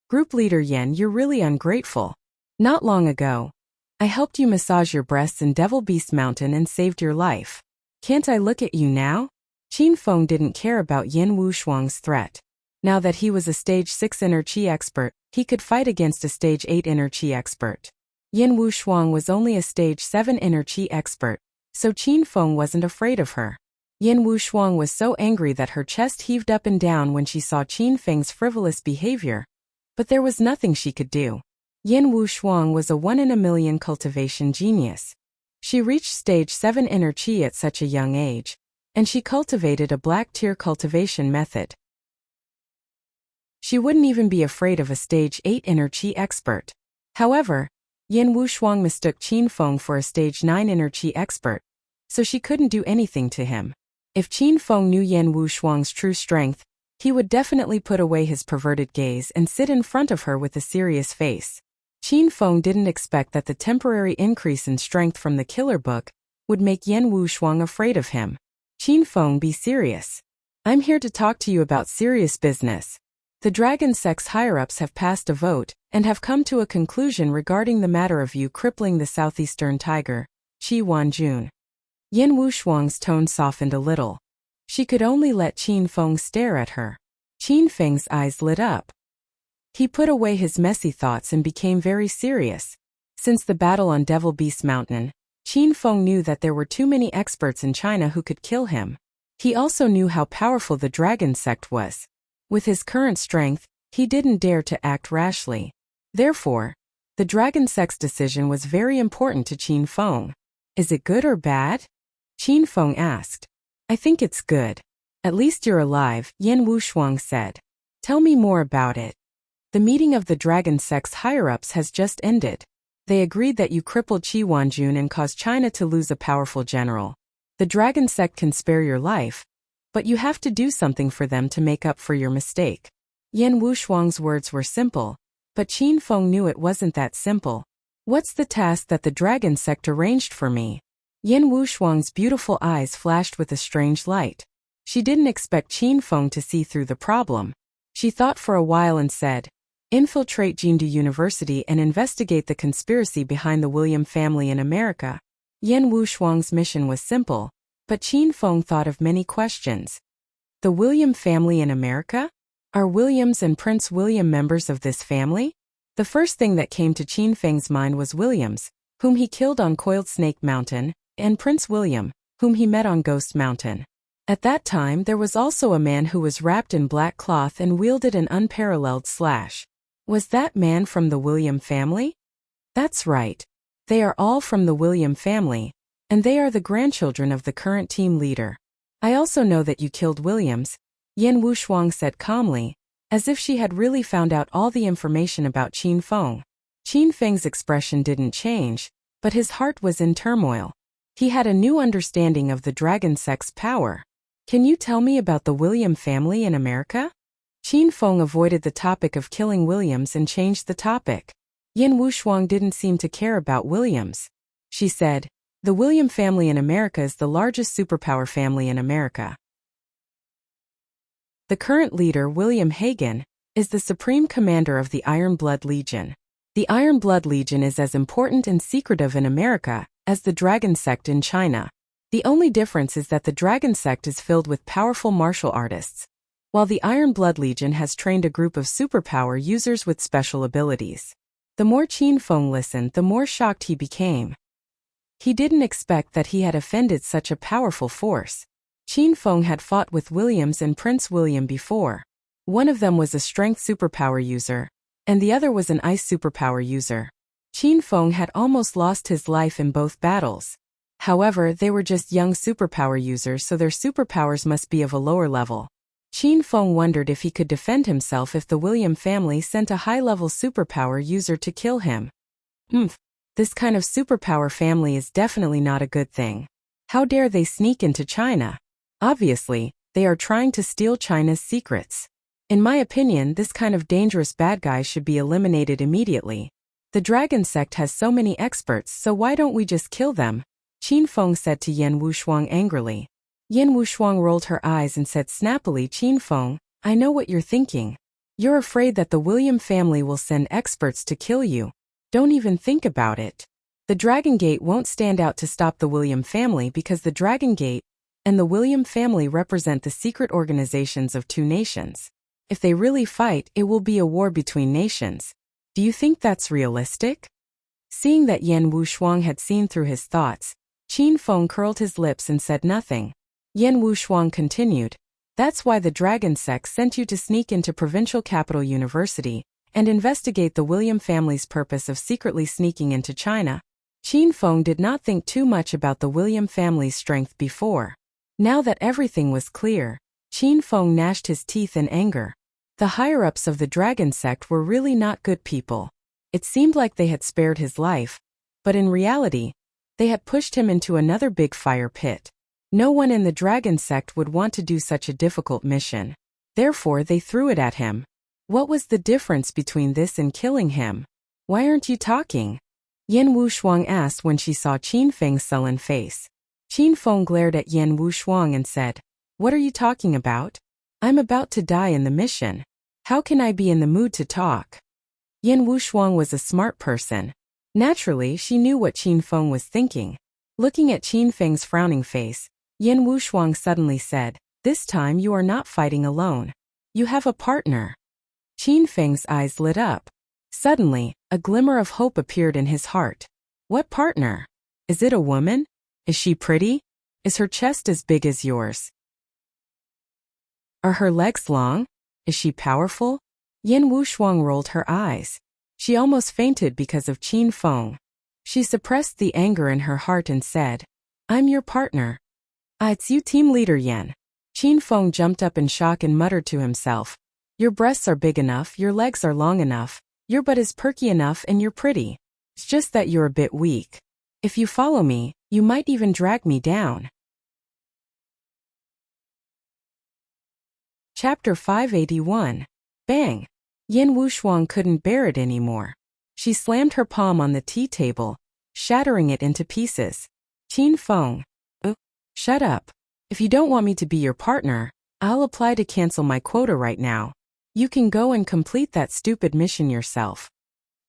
Group leader Yan, you're really ungrateful. Not long ago, I helped you massage your breasts in Devil Beast Mountain and saved your life. Can't I look at you now? Qin Feng didn't care about Yan Wushuang's threat. Now that he was a stage 6 inner chi expert, he could fight against a stage 8 inner chi expert. Yan Wushuang was only a stage 7 inner chi expert, so Qin Feng wasn't afraid of her. Yan Wushuang was so angry that her chest heaved up and down when she saw Qin Feng's frivolous behavior. But there was nothing she could do. Yan Wushuang was a 1-in-a-million cultivation genius. She reached stage 7 inner chi at such a young age, and she cultivated a black tier cultivation method. She wouldn't even be afraid of a stage 8 inner chi expert. However, Yan Wushuang mistook Qin Feng for a stage 9 inner chi expert, so she couldn't do anything to him. If Qin Feng knew Yan Wushuang's true strength, he would definitely put away his perverted gaze and sit in front of her with a serious face. Qin Feng didn't expect that the temporary increase in strength from the killer book would make Yan Wushuang afraid of him. Qin Feng, be serious. I'm here to talk to you about serious business. The dragon sex higher-ups have passed a vote and have come to a conclusion regarding the matter of you crippling the southeastern tiger, Qi Wanjun. Yan Wushuang's tone softened a little. She could only let Qin Feng stare at her. Qin Feng's eyes lit up. He put away his messy thoughts and became very serious. Since the battle on Devil Beast Mountain, Qin Feng knew that there were too many experts in China who could kill him. He also knew how powerful the dragon sect was. With his current strength, he didn't dare to act rashly. Therefore, the dragon sect's decision was very important to Qin Feng. Is it good or bad? Qin Feng asked. I think it's good. At least you're alive, Yan Wushuang said. Tell me more about it. The meeting of the Dragon Sect's higher-ups has just ended. They agreed that you crippled Qi Wanjun and caused China to lose a powerful general. The Dragon Sect can spare your life, but you have to do something for them to make up for your mistake. Yan Wushuang's words were simple, but Qin Feng knew it wasn't that simple. What's the task that the Dragon Sect arranged for me? Yan Wushuang's beautiful eyes flashed with a strange light. She didn't expect Qin Feng to see through the problem. She thought for a while and said, infiltrate Jindu University and investigate the conspiracy behind the William family in America. Yan Wushuang's mission was simple, but Qin Feng thought of many questions. The William family in America? Are Williams and Prince William members of this family? The first thing that came to Qin Feng's mind was Williams, whom he killed on Coiled Snake Mountain, and Prince William, whom he met on Ghost Mountain. At that time there was also a man who was wrapped in black cloth and wielded an unparalleled slash. Was that man from the William family? That's right. They are all from the William family, and they are the grandchildren of the current team leader. I also know that you killed Williams, Yan Wushuang said calmly, as if she had really found out all the information about Qin Feng. Qin Feng's expression didn't change, but his heart was in turmoil. He had a new understanding of the Dragon Sect's power. Can you tell me about the William family in America? Qin Feng avoided the topic of killing Williams and changed the topic. Yan Wushuang didn't seem to care about Williams. She said, the William family in America is the largest superpower family in America. The current leader, William Hagen, is the supreme commander of the Iron Blood Legion. The Iron Blood Legion is as important and secretive in America as the Dragon Sect in China. The only difference is that the Dragon Sect is filled with powerful martial artists, while the Iron Blood Legion has trained a group of superpower users with special abilities. The more Qin Feng listened, the more shocked he became. He didn't expect that he had offended such a powerful force. Qin Feng had fought with Williams and Prince William before. One of them was a strength superpower user, and the other was an ice superpower user. Qin Feng had almost lost his life in both battles. However, they were just young superpower users, so their superpowers must be of a lower level. Qin Feng wondered if he could defend himself if the William family sent a high-level superpower user to kill him. This kind of superpower family is definitely not a good thing. How dare they sneak into China? Obviously, they are trying to steal China's secrets. In my opinion, this kind of dangerous bad guy should be eliminated immediately. The Dragon Sect has so many experts, so why don't we just kill them? Qin Feng said to Yan Wushuang angrily. Yan Wushuang rolled her eyes and said snappily, Qin Feng, I know what you're thinking. You're afraid that the William family will send experts to kill you. Don't even think about it. The Dragon Gate won't stand out to stop the William family because the Dragon Gate and the William family represent the secret organizations of two nations. If they really fight, it will be a war between nations. Do you think that's realistic? Seeing that Yan Wushuang had seen through his thoughts, Qin Feng curled his lips and said nothing. Yan Wushuang continued, that's why the Dragon Sect sent you to sneak into Provincial Capital University and investigate the William family's purpose of secretly sneaking into China. Qin Feng did not think too much about the William family's strength before. Now that everything was clear, Qin Feng gnashed his teeth in anger. The higher-ups of the Dragon Sect were really not good people. It seemed like they had spared his life, but in reality, they had pushed him into another big fire pit. No one in the Dragon Sect would want to do such a difficult mission. Therefore, they threw it at him. What was the difference between this and killing him? Why aren't you talking? Yan Wushuang asked when she saw Qin Feng's sullen face. Qin Feng glared at Yan Wushuang and said, what are you talking about? I'm about to die in the mission. How can I be in the mood to talk? Yan Wushuang was a smart person. Naturally, she knew what Qin Feng was thinking. Looking at Qin Feng's frowning face, Yan Wushuang suddenly said, this time you are not fighting alone. You have a partner. Qin Feng's eyes lit up. Suddenly, a glimmer of hope appeared in his heart. What partner? Is it a woman? Is she pretty? Is her chest as big as yours? Are her legs long? Is she powerful? Yan Wushuang rolled her eyes. She almost fainted because of Qin Feng. She suppressed the anger in her heart and said, I'm your partner. It's you, team leader Yan. Qin Feng jumped up in shock and muttered to himself, "Your breasts are big enough, your legs are long enough, your butt is perky enough, and you're pretty. It's just that you're a bit weak. If you follow me, you might even drag me down." Chapter 581. Bang! Yin Wushuang couldn't bear it anymore. She slammed her palm on the tea table, shattering it into pieces. Qin Feng. Shut up. If you don't want me to be your partner, I'll apply to cancel my quota right now. You can go and complete that stupid mission yourself.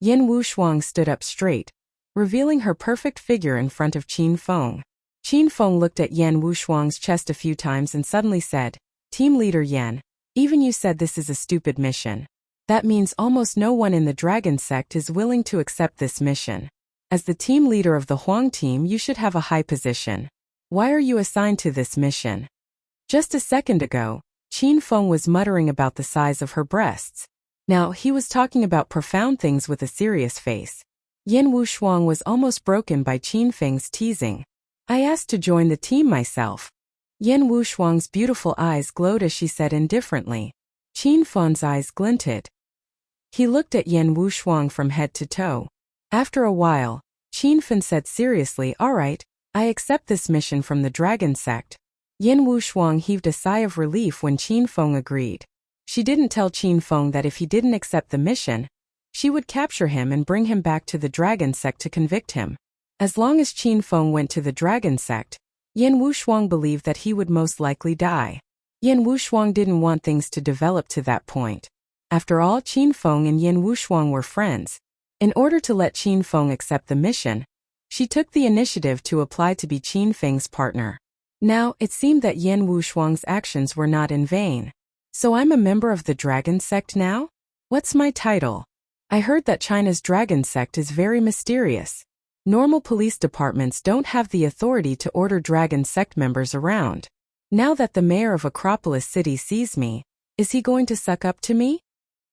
Yin Wushuang stood up straight, revealing her perfect figure in front of Qin Feng. Qin Feng looked at Yin Wushuang's chest a few times and suddenly said, "Team leader Yin, even you said this is a stupid mission. That means almost no one in the Dragon Sect is willing to accept this mission. As the team leader of the Huang team, you should have a high position. Why are you assigned to this mission?" Just a second ago, Qin Feng was muttering about the size of her breasts. Now he was talking about profound things with a serious face. Yin Wushuang was almost broken by Qin Feng's teasing. "I asked to join the team myself." Yin Wushuang's beautiful eyes glowed as she said indifferently. Qin Feng's eyes glinted. He looked at Yin Wushuang from head to toe. After a while, Qin Feng said seriously, "All right, I accept this mission from the Dragon Sect." Yin Wushuang heaved a sigh of relief when Qin Feng agreed. She didn't tell Qin Feng that if he didn't accept the mission, she would capture him and bring him back to the Dragon Sect to convict him. As long as Qin Feng went to the Dragon Sect, Yin Wushuang believed that he would most likely die. Yin Wushuang didn't want things to develop to that point. After all, Qin Feng and Yin Wushuang were friends. In order to let Qin Feng accept the mission, she took the initiative to apply to be Qin Feng's partner. Now, it seemed that Yin Wushuang's actions were not in vain. "So I'm a member of the Dragon Sect now? What's my title? I heard that China's Dragon Sect is very mysterious. Normal police departments don't have the authority to order Dragon Sect members around. Now that the mayor of Acropolis City sees me, is he going to suck up to me?"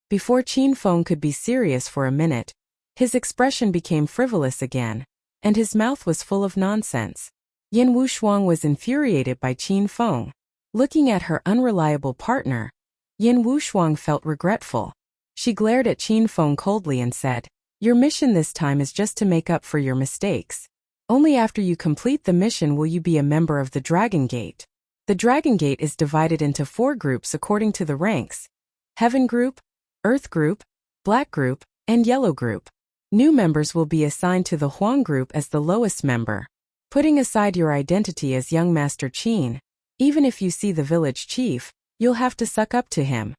Before Qin Feng could be serious for a minute, his expression became frivolous again, and his mouth was full of nonsense. Yin Wushuang was infuriated by Qin Feng. Looking at her unreliable partner, Yin Wushuang felt regretful. She glared at Qin Feng coldly and said, "Your mission this time is just to make up for your mistakes. Only after you complete the mission will you be a member of the Dragon Gate." The Dragon Gate is divided into 4 groups according to the ranks: Heaven Group, Earth Group, Black Group, and Yellow Group. New members will be assigned to the Huang Group as the lowest member. Putting aside your identity as young Master Qin, even if you see the village chief, you'll have to suck up to him.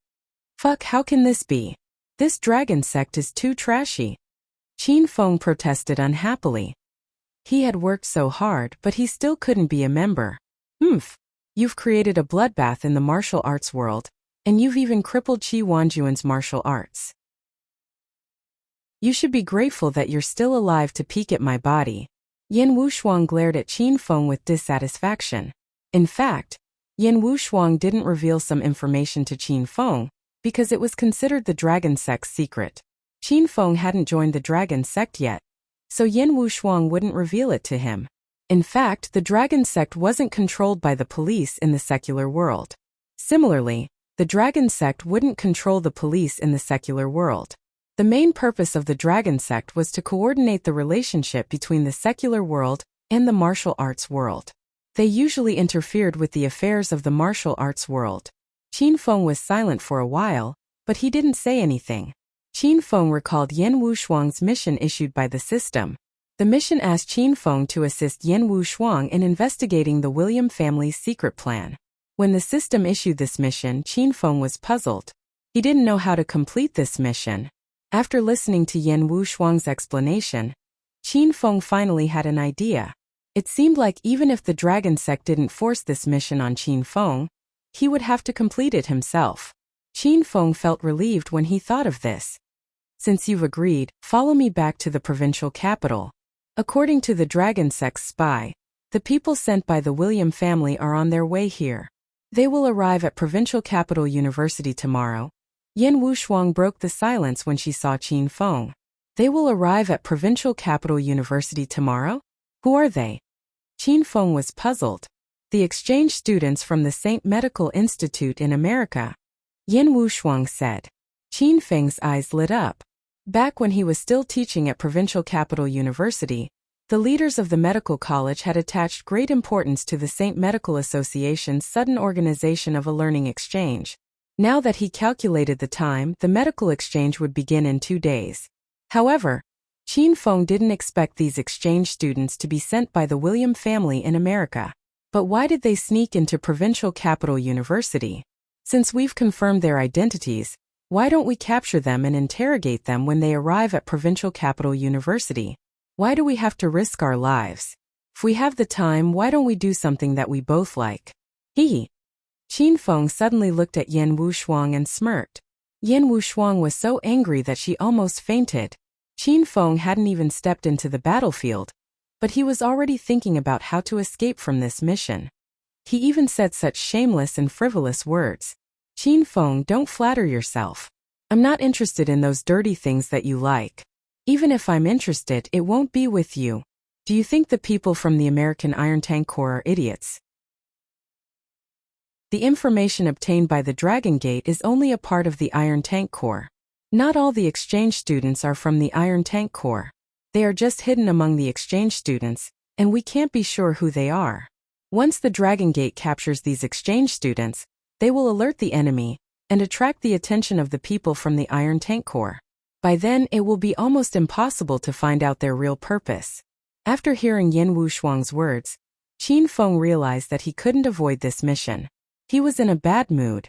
"Fuck, how can this be? This Dragon Sect is too trashy." Qin Feng protested unhappily. He had worked so hard, but he still couldn't be a member. You've created a bloodbath in the martial arts world, and you've even crippled Qi Wanjuan's martial arts. You should be grateful that you're still alive to peek at my body." Yin Wushuang glared at Qin Feng with dissatisfaction. In fact, Yin Wushuang didn't reveal some information to Qin Feng because it was considered the Dragon Sect's secret. Qin Feng hadn't joined the Dragon Sect yet, so Yin Wushuang wouldn't reveal it to him. In fact, the Dragon Sect wasn't controlled by the police in the secular world. Similarly, the Dragon Sect wouldn't control the police in the secular world. The main purpose of the Dragon Sect was to coordinate the relationship between the secular world and the martial arts world. They usually interfered with the affairs of the martial arts world. Qin Feng was silent for a while, but he didn't say anything. Qin Feng recalled Yin Wushuang's mission issued by the system. The mission asked Qin Feng to assist Yin Wushuang in investigating the William family's secret plan. When the system issued this mission, Qin Feng was puzzled. He didn't know how to complete this mission. After listening to Yin Wushuang's explanation, Qin Feng finally had an idea. It seemed like even if the Dragon Sect didn't force this mission on Qin Feng, he would have to complete it himself. Qin Feng felt relieved when he thought of this. "Since you've agreed, follow me back to the provincial capital." According to the Dragon Sect's spy, the people sent by the William family are on their way here. They will arrive at provincial capital University tomorrow. Yin Wushuang broke the silence when she saw Qin Feng. "They will arrive at provincial capital University tomorrow? Who are they?" Qin Feng was puzzled. The exchange students from the St. Medical Institute in America, Yin Wushuang said. Qin Feng's eyes lit up. Back when he was still teaching at Provincial Capital University, the leaders of the medical college had attached great importance to the St. Medical Association's sudden organization of a learning exchange. Now that he calculated the time, the medical exchange would begin in 2 days. However, Qin Feng didn't expect these exchange students to be sent by the William family in America. But why did they sneak into Provincial Capital University? Since we've confirmed their identities, why don't we capture them and interrogate them when they arrive at Provincial Capital University? Why do we have to risk our lives? If we have the time, why don't we do something that we both like? He. Qin Feng suddenly looked at Yin Wushuang and smirked. Yin Wushuang was so angry that she almost fainted. Qin Feng hadn't even stepped into the battlefield, but he was already thinking about how to escape from this mission. He even said such shameless and frivolous words. Qin Feng, don't flatter yourself. I'm not interested in those dirty things that you like. Even if I'm interested, it won't be with you. Do you think the people from the American Iron Tank Corps are idiots? The information obtained by the Dragon Gate is only a part of the Iron Tank Corps. Not all the exchange students are from the Iron Tank Corps. They are just hidden among the exchange students, and we can't be sure who they are. Once the Dragon Gate captures these exchange students, they will alert the enemy and attract the attention of the people from the Iron Tank Corps. By then, it will be almost impossible to find out their real purpose. After hearing Yin Wushuang's words, Qin Feng realized that he couldn't avoid this mission. He was in a bad mood.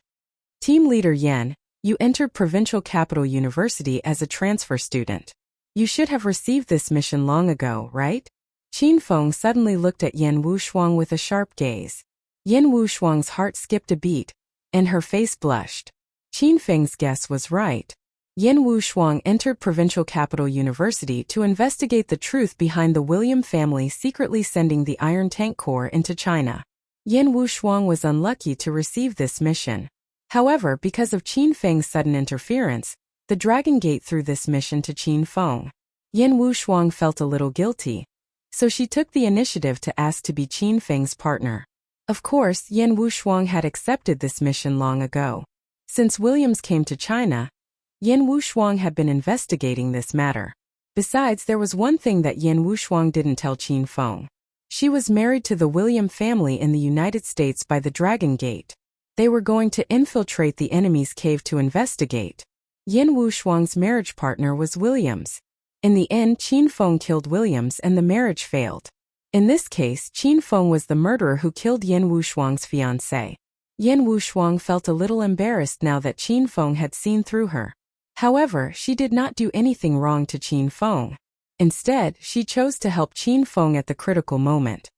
Team Leader Yen, you entered Provincial Capital University as a transfer student. You should have received this mission long ago, right? Qin Feng suddenly looked at Yin Wushuang with a sharp gaze. Yin Wushuang's heart skipped a beat, and her face blushed. Qin Feng's guess was right. Yin Wushuang entered Provincial Capital University to investigate the truth behind the William family secretly sending the Iron Tank Corps into China. Yin Wushuang was unlucky to receive this mission. However, because of Qin Feng's sudden interference, the Dragon Gate threw this mission to Qin Feng. Yin Wushuang felt a little guilty, so she took the initiative to ask to be Qin Feng's partner. Of course, Yin Wushuang had accepted this mission long ago. Since Williams came to China, Yin Wushuang had been investigating this matter. Besides, there was one thing that Yin Wushuang didn't tell Qin Feng. She was married to the William family in the United States by the Dragon Gate. They were going to infiltrate the enemy's cave to investigate. Yin Wushuang's marriage partner was Williams. In the end, Qin Feng killed Williams and the marriage failed. In this case, Qin Feng was the murderer who killed Yin Wushuang's fiancé. Yin Wushuang felt a little embarrassed now that Qin Feng had seen through her. However, she did not do anything wrong to Qin Feng. Instead, she chose to help Qin Feng at the critical moment.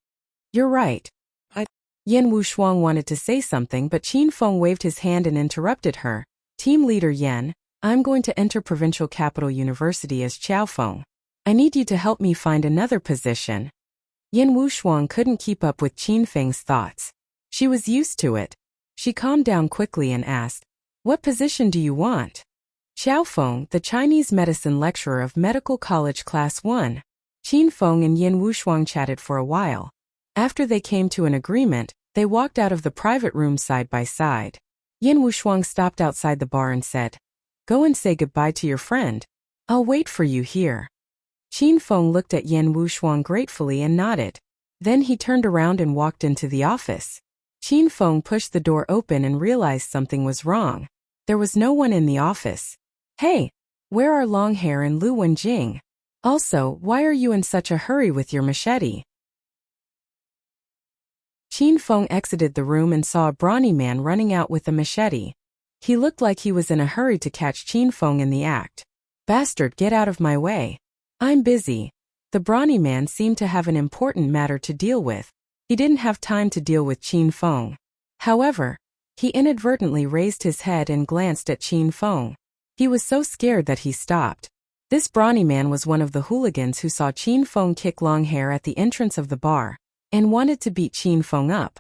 You're right. Yin Wushuang wanted to say something, but Qin Feng waved his hand and interrupted her. Team Leader Yen, I'm going to enter Provincial Capital University as Qiao Feng. I need you to help me find another position. Yin Wushuang couldn't keep up with Qin Feng's thoughts. She was used to it. She calmed down quickly and asked, what position do you want? Qiao Feng, the Chinese medicine lecturer of Medical College Class 1. Qin Feng and Yin Wushuang chatted for a while. After they came to an agreement, they walked out of the private room side by side. Yin Wushuang stopped outside the bar and said, go and say goodbye to your friend. I'll wait for you here. Qin Feng looked at Yin Wushuang gratefully and nodded. Then he turned around and walked into the office. Qin Feng pushed the door open and realized something was wrong. There was no one in the office. Hey, where are Longhair and Lu Wenjing? Also, why are you in such a hurry with your machete? Qin Feng exited the room and saw a brawny man running out with a machete. He looked like he was in a hurry to catch Qin Feng in the act. Bastard, get out of my way. I'm busy. The brawny man seemed to have an important matter to deal with. He didn't have time to deal with Qin Feng. However, he inadvertently raised his head and glanced at Qin Feng. He was so scared that he stopped. This brawny man was one of the hooligans who saw Qin Feng kick Longhair at the entrance of the bar, and wanted to beat Qin Feng up.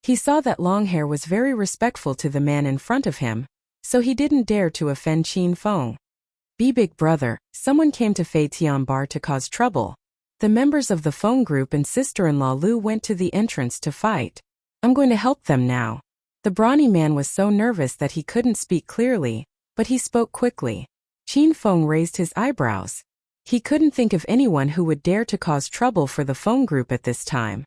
He saw that Longhair was very respectful to the man in front of him, so he didn't dare to offend Qin Feng. Big brother, someone came to Fei Tian Bar to cause trouble. The members of the Feng group and sister-in-law Lu went to the entrance to fight. I'm going to help them now. The brawny man was so nervous that he couldn't speak clearly, but he spoke quickly. Qin Feng raised his eyebrows. He couldn't think of anyone who would dare to cause trouble for the Feng group at this time.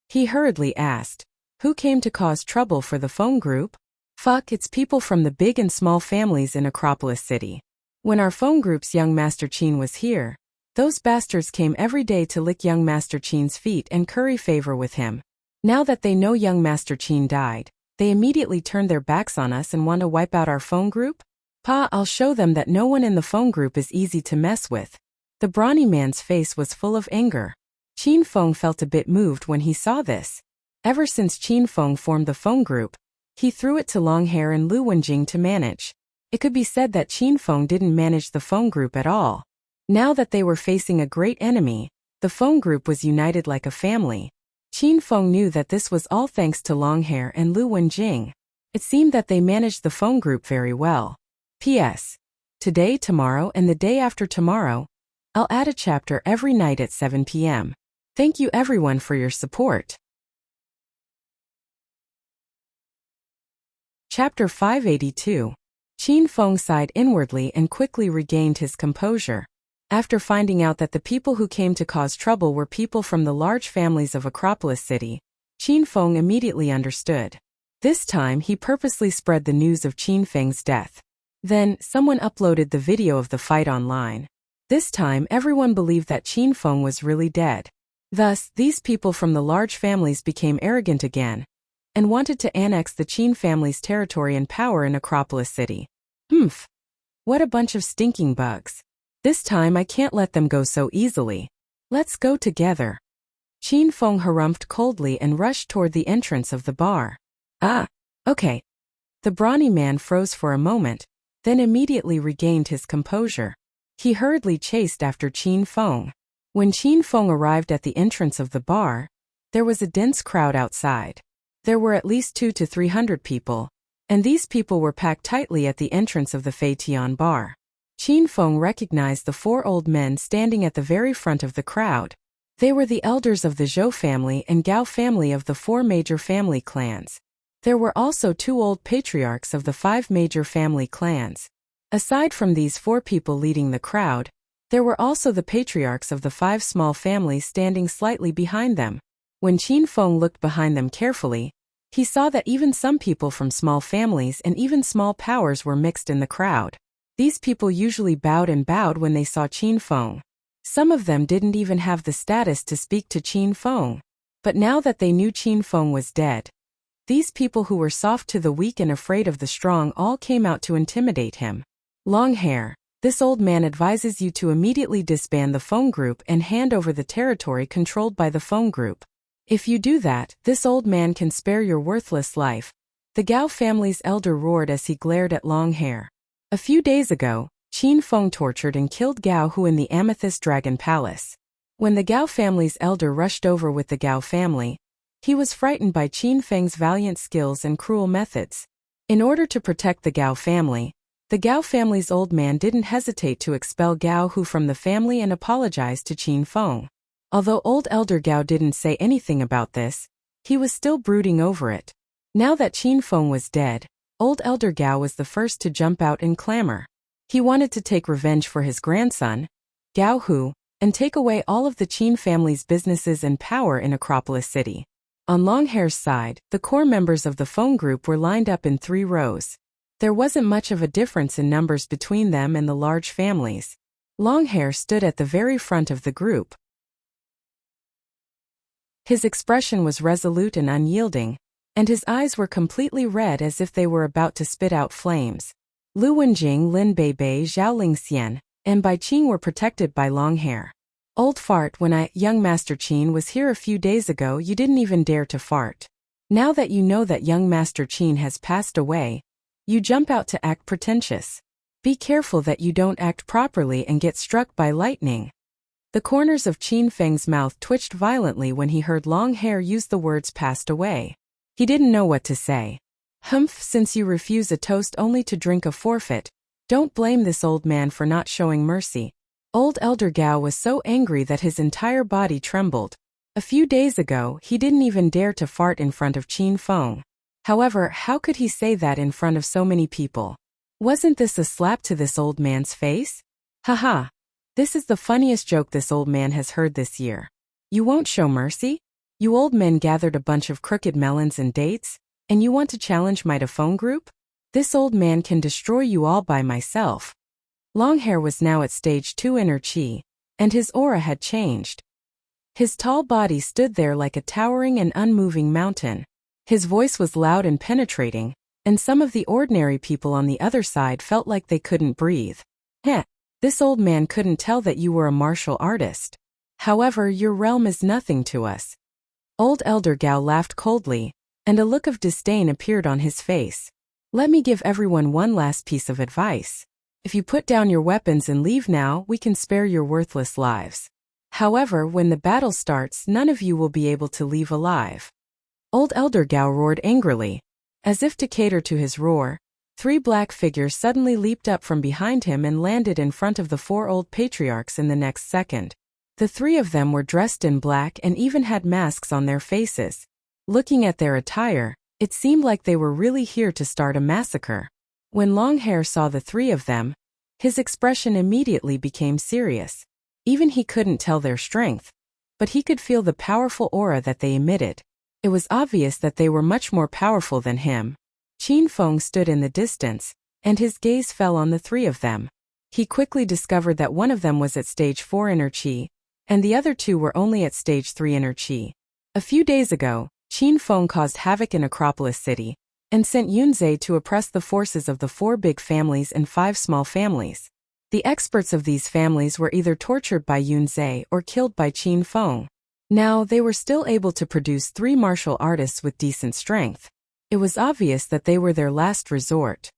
He hurriedly asked, "Who came to cause trouble for the Feng group?" "Fuck, it's people from the big and small families in Acropolis City. When our Feng group's young Master Qin was here, those bastards came every day to lick young Master Qin's feet and curry favor with him. Now that they know young Master Qin died, they immediately turned their backs on us and want to wipe out our Feng group? Pa, I'll show them that no one in the Feng group is easy to mess with." The brawny man's face was full of anger. Qin Feng felt a bit moved when he saw this. Ever since Qin Feng formed the Feng group, he threw it to Longhair and Lu Wenjing to manage. It could be said that Qin Feng didn't manage the Feng group at all. Now that they were facing a great enemy, the Feng group was united like a family. Qin Feng knew that this was all thanks to Longhair and Lu Wenjing. It seemed that they managed the Feng group very well. P.S. Today, tomorrow, and the day after tomorrow, I'll add a chapter every night at 7 p.m. Thank you everyone for your support. Chapter 582. Qin Feng sighed inwardly and quickly regained his composure. After finding out that the people who came to cause trouble were people from the large families of Acropolis City, Qin Feng immediately understood. This time he purposely spread the news of Qin Feng's death. Then, someone uploaded the video of the fight online. This time everyone believed that Qin Feng was really dead. Thus, these people from the large families became arrogant again, and wanted to annex the Qin family's territory and power in Acropolis City. Humph! What a bunch of stinking bugs. This time I can't let them go so easily. Let's go together. Qin Feng harumphed coldly and rushed toward the entrance of the bar. Ah, okay. The brawny man froze for a moment, then immediately regained his composure. He hurriedly chased after Qin Feng. When Qin Feng arrived at the entrance of the bar, there was a dense crowd outside. There were at least 200 to 300 people, and these people were packed tightly at the entrance of the Fei Tian bar. Qin Feng recognized the 4 old men standing at the very front of the crowd. They were the elders of the Zhou family and Gao family of the 4 major family clans. There were also 2 old patriarchs of the 5 major family clans. Aside from these 4 people leading the crowd, there were also the patriarchs of the 5 small families standing slightly behind them. When Qin Feng looked behind them carefully, he saw that even some people from small families and even small powers were mixed in the crowd. These people usually bowed when they saw Qin Feng. Some of them didn't even have the status to speak to Qin Feng. But now that they knew Qin Feng was dead, these people who were soft to the weak and afraid of the strong all came out to intimidate him. Longhair, this old man advises you to immediately disband the Feng group and hand over the territory controlled by the Feng group. If you do that, this old man can spare your worthless life. The Gao family's elder roared as he glared at Longhair. A few days ago, Qin Feng tortured and killed Gao Hu in the Amethyst Dragon Palace. When the Gao family's elder rushed over with the Gao family, he was frightened by Qin Feng's valiant skills and cruel methods. In order to protect the Gao family, the Gao family's old man didn't hesitate to expel Gao Hu from the family and apologize to Qin Feng. Although old elder Gao didn't say anything about this, he was still brooding over it. Now that Qin Feng was dead, old elder Gao was the first to jump out in clamor. He wanted to take revenge for his grandson, Gao Hu, and take away all of the Qin family's businesses and power in Acropolis City. On Longhair's side, the core members of the Feng group were lined up in 3 rows. There wasn't much of a difference in numbers between them and the large families. Longhair stood at the very front of the group. His expression was resolute and unyielding, and his eyes were completely red as if they were about to spit out flames. Lu Wenjing, Lin Beibei, Zhao Lingxian, and Bai Qing were protected by Longhair. Old fart, when young Master Qin was here a few days ago, you didn't even dare to fart. Now that you know that young Master Qin has passed away, you jump out to act pretentious. Be careful that you don't act properly and get struck by lightning. The corners of Qin Feng's mouth twitched violently when he heard Longhair use the words passed away. He didn't know what to say. Humph, since you refuse a toast only to drink a forfeit, don't blame this old man for not showing mercy. Old Elder Gao was so angry that his entire body trembled. A few days ago, he didn't even dare to fart in front of Qin Feng. However, how could he say that in front of so many people? Wasn't this a slap to this old man's face? Haha. This is the funniest joke this old man has heard this year. You won't show mercy? You old men gathered a bunch of crooked melons and dates, and you want to challenge my phone group? This old man can destroy you all by myself. Longhair was now at stage 2 inner chi, and his aura had changed. His tall body stood there like a towering and unmoving mountain. His voice was loud and penetrating, and some of the ordinary people on the other side felt like they couldn't breathe. Heh, this old man couldn't tell that you were a martial artist. However, your realm is nothing to us. Old Elder Gao laughed coldly, and a look of disdain appeared on his face. Let me give everyone one last piece of advice. If you put down your weapons and leave now, we can spare your worthless lives. However, when the battle starts, none of you will be able to leave alive. Old Elder Gao roared angrily. As if to cater to his roar, 3 black figures suddenly leaped up from behind him and landed in front of the 4 old patriarchs in the next second. The 3 of them were dressed in black and even had masks on their faces. Looking at their attire, it seemed like they were really here to start a massacre. When Longhair saw the 3 of them, his expression immediately became serious. Even he couldn't tell their strength, but he could feel the powerful aura that they emitted. It was obvious that they were much more powerful than him. Qin Feng stood in the distance, and his gaze fell on the 3 of them. He quickly discovered that one of them was at stage 4 inner chi, and the other 2 were only at stage 3 inner chi. A few days ago, Qin Feng caused havoc in Acropolis City, and sent Yunzhe to oppress the forces of the 4 big families and 5 small families. The experts of these families were either tortured by Yunzhe or killed by Qin Feng. Now, they were still able to produce 3 martial artists with decent strength. It was obvious that they were their last resort.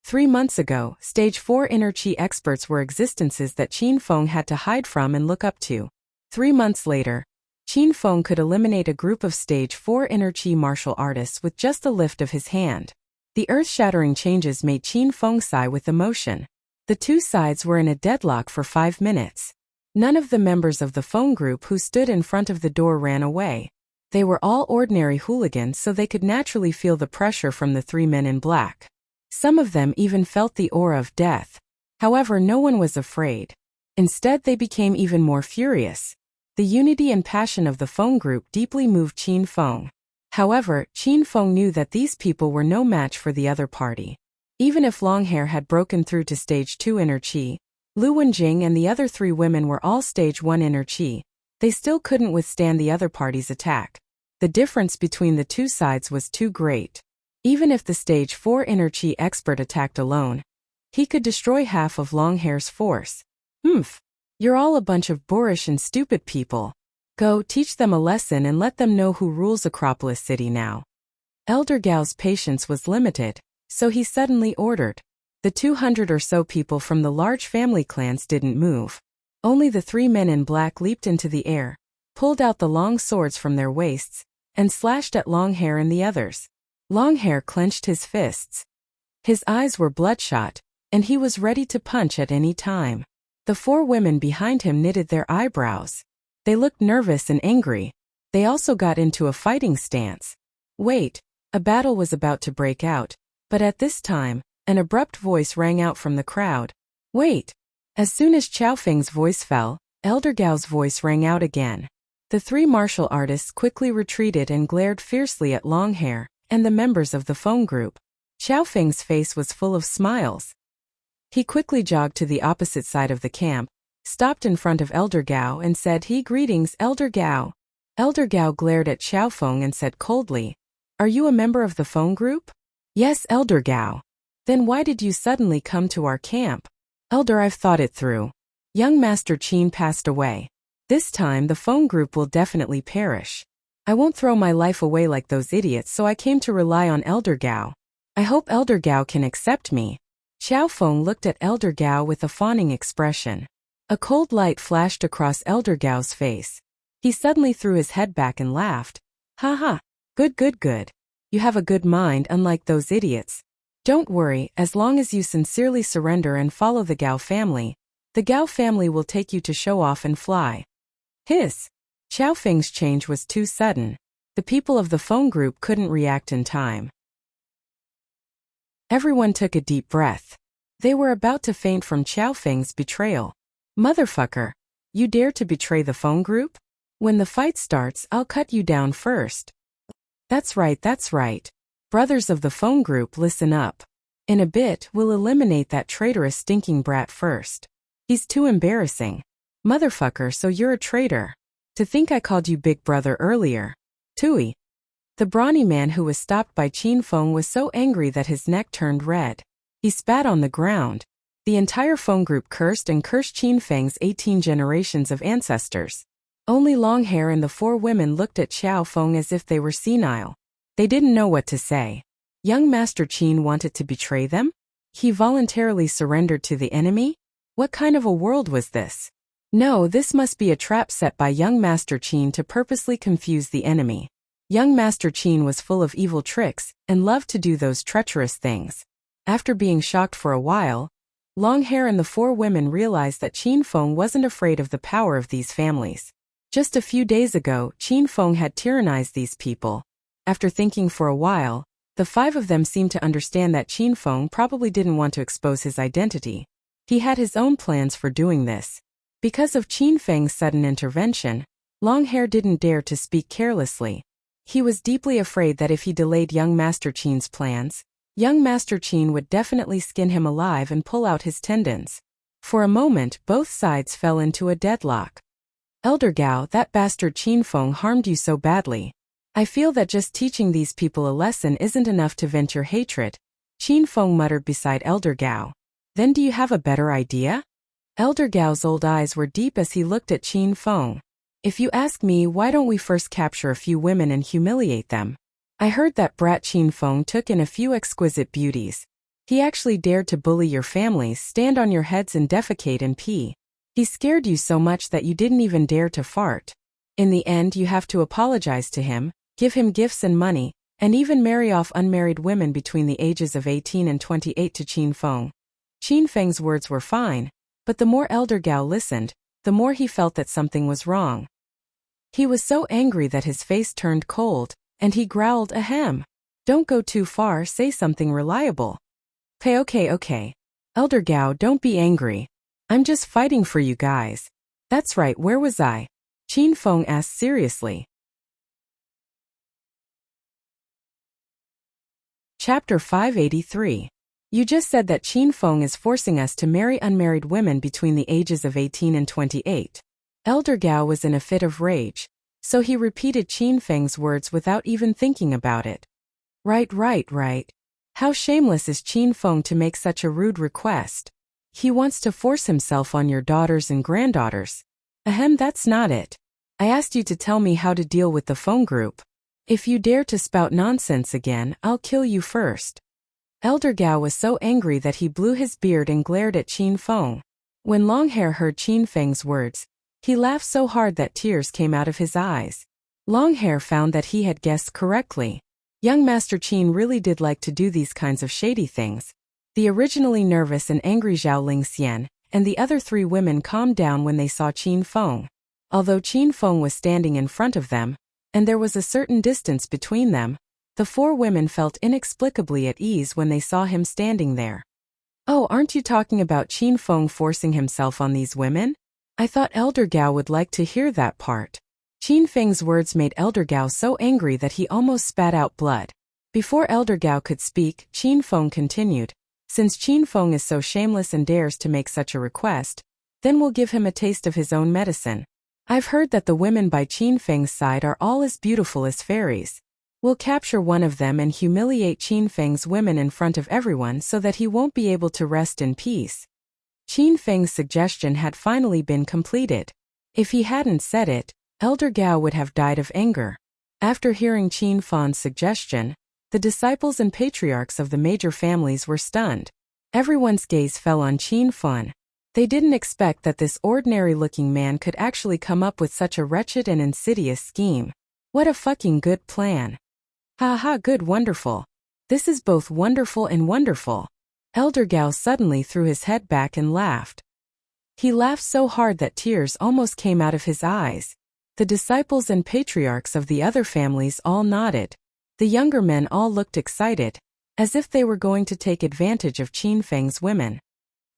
3 months ago, stage 4 inner chi experts were existences that Qin Feng had to hide from and look up to. 3 months later, Qin Feng could eliminate a group of stage 4 inner chi martial artists with just a lift of his hand. The earth-shattering changes made Qin Feng sigh with emotion. The 2 sides were in a deadlock for 5 minutes. None of the members of the phone group who stood in front of the door ran away. They were all ordinary hooligans, so they could naturally feel the pressure from the 3 men in black. Some of them even felt the aura of death. However, no one was afraid. Instead, they became even more furious. The unity and passion of the phone group deeply moved Qin Feng. However, Qin Feng knew that these people were no match for the other party. Even if Longhair had broken through to stage 2 inner chi, Lu Wenjing and the other 3 women were all stage 1 inner chi, they still couldn't withstand the other party's attack. The difference between the 2 sides was too great. Even if the stage 4 inner chi expert attacked alone, he could destroy half of Longhair's force. You're all a bunch of boorish and stupid people. Go teach them a lesson and let them know who rules Acropolis City now. Elder Gao's patience was limited, so he suddenly ordered. The 200 or so people from the large family clans didn't move. Only the 3 men in black leaped into the air, pulled out the long swords from their waists, and slashed at Longhair and the others. Longhair clenched his fists. His eyes were bloodshot, and he was ready to punch at any time. The 4 women behind him knitted their eyebrows. They looked nervous and angry. They also got into a fighting stance. Wait, a battle was about to break out, but at this time, an abrupt voice rang out from the crowd. Wait! As soon as Qiao Feng's voice fell, Elder Gao's voice rang out again. The 3 martial artists quickly retreated and glared fiercely at Longhair and the members of the phone group. Qiao Feng's face was full of smiles. He quickly jogged to the opposite side of the camp, stopped in front of Elder Gao and said, Greetings, Elder Gao. Elder Gao glared at Qiao Feng and said coldly, Are you a member of the phone group? Yes, Elder Gao. Then why did you suddenly come to our camp? Elder, I've thought it through. Young Master Qin passed away. This time the phone group will definitely perish. I won't throw my life away like those idiots, so I came to rely on Elder Gao. I hope Elder Gao can accept me. Qiao Feng looked at Elder Gao with a fawning expression. A cold light flashed across Elder Gao's face. He suddenly threw his head back and laughed. Ha ha. Good. You have a good mind, unlike those idiots. Don't worry, as long as you sincerely surrender and follow the Gao family will take you to show off and fly. Hiss. Xiao Feng's change was too sudden. The people of the phone group couldn't react in time. Everyone took a deep breath. They were about to faint from Xiao Feng's betrayal. Motherfucker. You dare to betray the phone group? When the fight starts, I'll cut you down first. That's right, that's right. Brothers of the phone group, listen up. In a bit, we'll eliminate that traitorous stinking brat first. He's too embarrassing. Motherfucker, so you're a traitor. To think I called you big brother earlier. Tui. The brawny man who was stopped by Qin Feng was so angry that his neck turned red. He spat on the ground. The entire phone group cursed and cursed Qin Feng's 18 generations of ancestors. Only Longhair and the 4 women looked at Xiao Feng as if they were senile. They didn't know what to say. Young Master Qin wanted to betray them? He voluntarily surrendered to the enemy? What kind of a world was this? No, this must be a trap set by young Master Qin to purposely confuse the enemy. Young Master Qin was full of evil tricks and loved to do those treacherous things. After being shocked for a while, Longhair and the 4 women realized that Qin Feng wasn't afraid of the power of these families. Just a few days ago, Qin Feng had tyrannized these people. After thinking for a while, the 5 of them seemed to understand that Qin Feng probably didn't want to expose his identity. He had his own plans for doing this. Because of Qin Feng's sudden intervention, Longhair didn't dare to speak carelessly. He was deeply afraid that if he delayed young Master Qin's plans, young Master Qin would definitely skin him alive and pull out his tendons. For a moment, both sides fell into a deadlock. Elder Gao, that bastard Qin Feng harmed you so badly. I feel that just teaching these people a lesson isn't enough to vent your hatred, Qin Feng muttered beside Elder Gao. Then do you have a better idea? Elder Gao's old eyes were deep as he looked at Qin Feng. If you ask me, why don't we first capture a few women and humiliate them? I heard that brat Qin Feng took in a few exquisite beauties. He actually dared to bully your families, stand on your heads and defecate and pee. He scared you so much that you didn't even dare to fart. In the end, you have to apologize to him, give him gifts and money, and even marry off unmarried women between the ages of 18 and 28 to Qin Feng. Qin Feng's words were fine, but the more Elder Gao listened, the more he felt that something was wrong. He was so angry that his face turned cold, and he growled, ahem. Don't go too far, say something reliable. Okay. Elder Gao, don't be angry. I'm just fighting for you guys. That's right, where was I? Qin Feng asked seriously. Chapter 583. You just said that Qin Feng is forcing us to marry unmarried women between the ages of 18 and 28. Elder Gao was in a fit of rage, so he repeated Qin Feng's words without even thinking about it. Right. How shameless is Qin Feng to make such a rude request? He wants to force himself on your daughters and granddaughters. Ahem, that's not it. I asked you to tell me how to deal with the phone group. If you dare to spout nonsense again, I'll kill you first. Elder Gao was so angry that he blew his beard and glared at Qin Feng. When Longhair heard Qin Feng's words, he laughed so hard that tears came out of his eyes. Longhair found that he had guessed correctly. Young Master Qin really did like to do these kinds of shady things. The originally nervous and angry Zhao Lingxian and the other 3 women calmed down when they saw Qin Feng. Although Qin Feng was standing in front of them, and there was a certain distance between them, the 4 women felt inexplicably at ease when they saw him standing there. Oh, aren't you talking about Qin Feng forcing himself on these women? I thought Elder Gao would like to hear that part. Qin Feng's words made Elder Gao so angry that he almost spat out blood. Before Elder Gao could speak, Qin Feng continued. Since Qin Feng is so shameless and dares to make such a request, then we'll give him a taste of his own medicine. I've heard that the women by Qin Feng's side are all as beautiful as fairies. We'll capture one of them and humiliate Qin Feng's women in front of everyone so that he won't be able to rest in peace. Qin Feng's suggestion had finally been completed. If he hadn't said it, Elder Gao would have died of anger. After hearing Qin Feng's suggestion, the disciples and patriarchs of the major families were stunned. Everyone's gaze fell on Qin Feng. They didn't expect that this ordinary-looking man could actually come up with such a wretched and insidious scheme. What a fucking good plan. Ha, good, wonderful. This is both wonderful and wonderful. Elder Gao suddenly threw his head back and laughed. He laughed so hard that tears almost came out of his eyes. The disciples and patriarchs of the other families all nodded. The younger men all looked excited, as if they were going to take advantage of Qin Feng's women.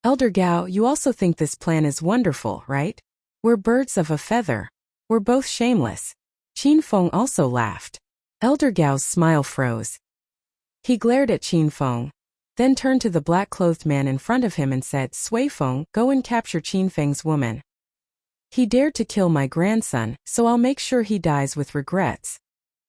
Elder Gao, you also think this plan is wonderful, right? We're birds of a feather. We're both shameless. Qin Feng also laughed. Elder Gao's smile froze. He glared at Qin Feng, then turned to the black-clothed man in front of him and said, Sui Feng, go and capture Qin Feng's woman. He dared to kill my grandson, so I'll make sure he dies with regrets.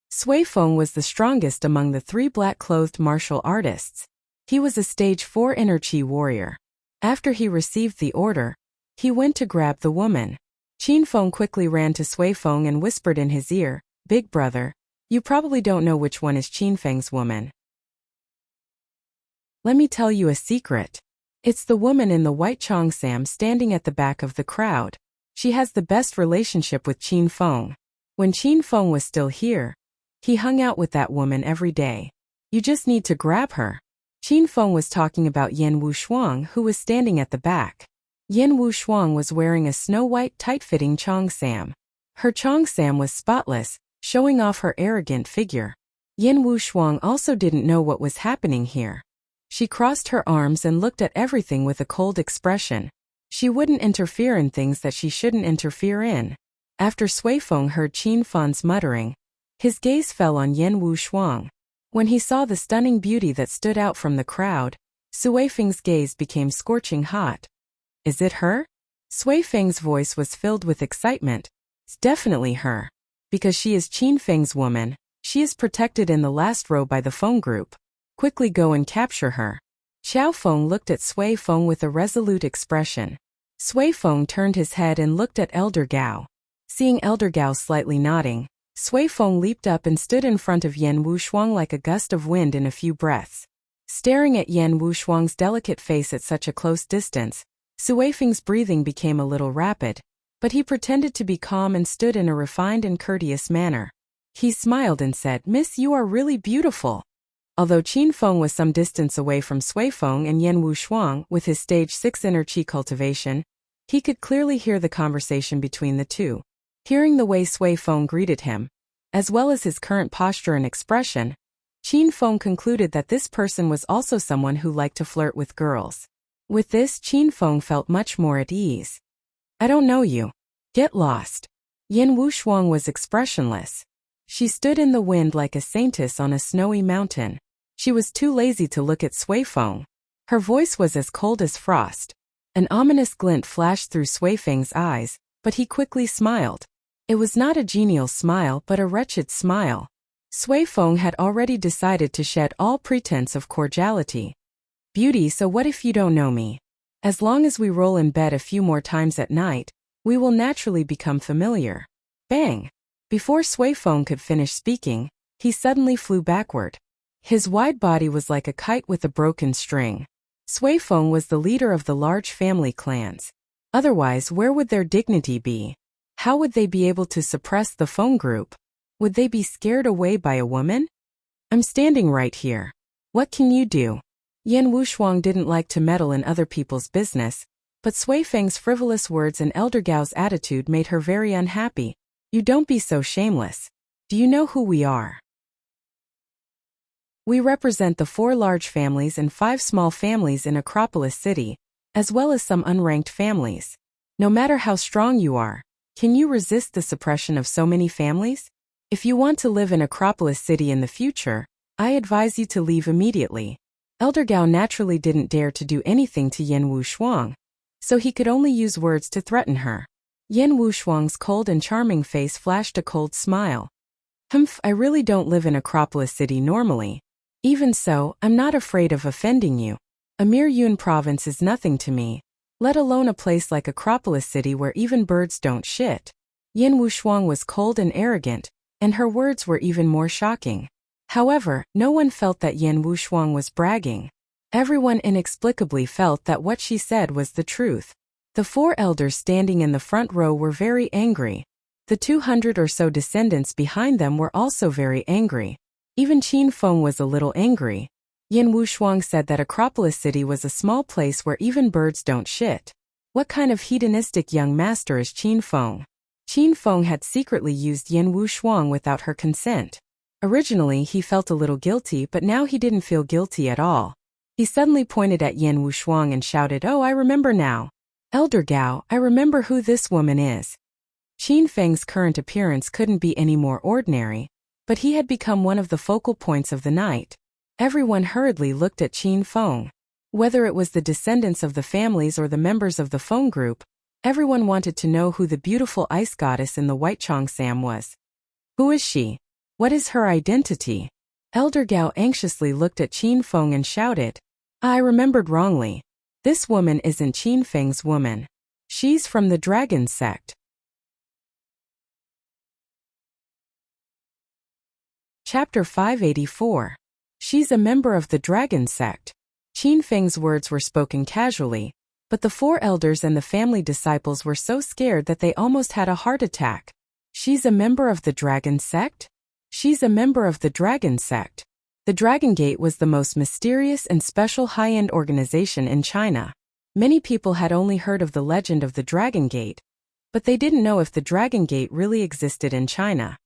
Sui Feng was the strongest among the 3 black-clothed martial artists. He was a stage 4 inner Qi warrior. After he received the order, he went to grab the woman. Qin Feng quickly ran to Sui Feng and whispered in his ear, Big brother, you probably don't know which one is Qin Feng's woman. Let me tell you a secret. It's the woman in the white cheongsam standing at the back of the crowd. She has the best relationship with Qin Feng. When Qin Feng was still here, he hung out with that woman every day. You just need to grab her. Qin Feng was talking about Yan Wushuang, who was standing at the back. Yan Wushuang was wearing a snow-white tight-fitting cheongsam. Her cheongsam was spotless, showing off her arrogant figure. Yan Wushuang also didn't know what was happening here. She crossed her arms and looked at everything with a cold expression. She wouldn't interfere in things that she shouldn't interfere in. After Sui Feng heard Qin Feng's muttering, his gaze fell on Yan Wushuang. When he saw the stunning beauty that stood out from the crowd, Sui Feng's gaze became scorching hot. Is it her? Sui Feng's voice was filled with excitement. It's definitely her. Because she is Qin Feng's woman, she is protected in the last row by the Feng group. Quickly go and capture her. Xiao Feng looked at Sui Feng with a resolute expression. Sui Feng turned his head and looked at Elder Gao. Seeing Elder Gao slightly nodding, Sui Feng leaped up and stood in front of Yan Wushuang like a gust of wind in a few breaths. Staring at Yan Wushuang's delicate face at such a close distance, Sui Feng's breathing became a little rapid, but he pretended to be calm and stood in a refined and courteous manner. He smiled and said, Miss, you are really beautiful. Although Qin Feng was some distance away from Sui Feng and Yan Wushuang with his stage 6 inner Qi cultivation, he could clearly hear the conversation between the two. Hearing the way Sui Feng greeted him, as well as his current posture and expression, Qin Feng concluded that this person was also someone who liked to flirt with girls. With this, Qin Feng felt much more at ease. I don't know you. Get lost. Yan Wushuang was expressionless. She stood in the wind like a saintess on a snowy mountain. She was too lazy to look at Sui Feng. Her voice was as cold as frost. An ominous glint flashed through Sui Feng's eyes, but he quickly smiled. It was not a genial smile but a wretched smile. Sui Feng had already decided to shed all pretense of cordiality. Beauty, so what if you don't know me? As long as we roll in bed a few more times at night, we will naturally become familiar. Bang! Before Sui Feng could finish speaking, he suddenly flew backward. His wide body was like a kite with a broken string. Sui Feng was the leader of the large family clans. Otherwise, where would their dignity be? How would they be able to suppress the Feng group? Would they be scared away by a woman? I'm standing right here. What can you do? Yan Wushuang didn't like to meddle in other people's business, but Sui Feng's frivolous words and Elder Gao's attitude made her very unhappy. You don't be so shameless. Do you know who we are? We represent the 4 large families and 5 small families in Acropolis City, as well as some unranked families. No matter how strong you are, can you resist the suppression of so many families? If you want to live in Acropolis City in the future, I advise you to leave immediately. Elder Gao naturally didn't dare to do anything to Yan Wushuang, so he could only use words to threaten her. Yan Wushuang's cold and charming face flashed a cold smile. I really don't live in Acropolis City normally. Even so, I'm not afraid of offending you. A mere Yun province is nothing to me, let alone a place like Acropolis City where even birds don't shit. Yan Wushuang was cold and arrogant, and her words were even more shocking. However, no one felt that Yan Wushuang was bragging. Everyone inexplicably felt that what she said was the truth. The 4 elders standing in the front row were very angry. The 200 or so descendants behind them were also very angry. Even Qin Feng was a little angry. Yin Wushuang said that Acropolis City was a small place where even birds don't shit. What kind of hedonistic young master is Qin Feng? Qin Feng had secretly used Yin Wushuang without her consent. Originally he felt a little guilty, but now he didn't feel guilty at all. He suddenly pointed at Yin Wushuang and shouted, "Oh, I remember now. Elder Gao, I remember who this woman is." Qin Feng's current appearance couldn't be any more ordinary, but he had become one of the focal points of the night. Everyone hurriedly looked at Qin Feng. Whether it was the descendants of the families or the members of the Feng group, everyone wanted to know who the beautiful ice goddess in the white cheongsam was. Who is she? What is her identity? Elder Gao anxiously looked at Qin Feng and shouted, "I remembered wrongly. This woman isn't Qin Feng's woman. She's from the dragon sect." Chapter 584. She's a member of the dragon sect. Qin Feng's words were spoken casually, but the four elders and the family disciples were so scared that they almost had a heart attack. She's a member of the dragon sect? She's a member of the dragon sect. The Dragon Gate was the most mysterious and special high-end organization in China. Many people had only heard of the legend of the Dragon Gate, but they didn't know if the Dragon Gate really existed in China.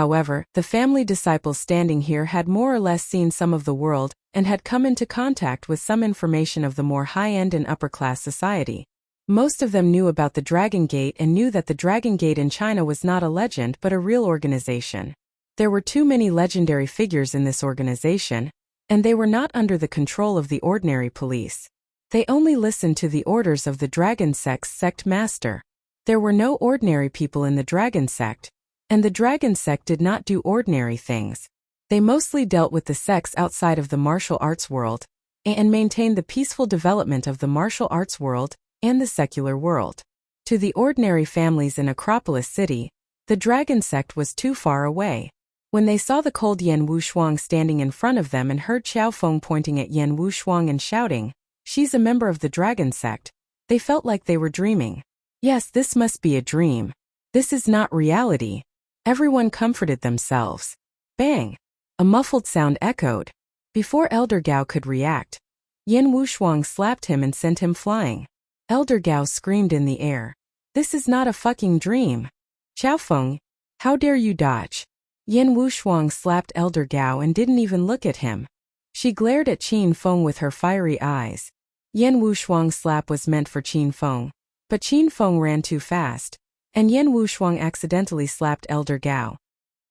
However, the family disciples standing here had more or less seen some of the world and had come into contact with some information of the more high-end and upper-class society. Most of them knew about the Dragon Gate and knew that the Dragon Gate in China was not a legend but a real organization. There were too many legendary figures in this organization, and they were not under the control of the ordinary police. They only listened to the orders of the Dragon Sect's sect master. There were no ordinary people in the Dragon Sect, and the Dragon Sect did not do ordinary things. They mostly dealt with the sects outside of the martial arts world, and maintained the peaceful development of the martial arts world and the secular world. To the ordinary families in Acropolis City, the Dragon Sect was too far away. When they saw the cold Yin Wushuang standing in front of them and heard Xiao Feng pointing at Yin Wushuang and shouting, "She's a member of the Dragon Sect," they felt like they were dreaming. Yes, this must be a dream. This is not reality. Everyone comforted themselves. Bang! A muffled sound echoed. Before Elder Gao could react, Yin Wushuang slapped him and sent him flying. Elder Gao screamed in the air, "This is not a fucking dream. Xiao Feng, how dare you dodge?" Yin Wushuang slapped Elder Gao and didn't even look at him. She glared at Qin Feng with her fiery eyes. Yin Wushuang's slap was meant for Qin Feng, but Qin Feng ran too fast, and Yin Wushuang accidentally slapped Elder Gao.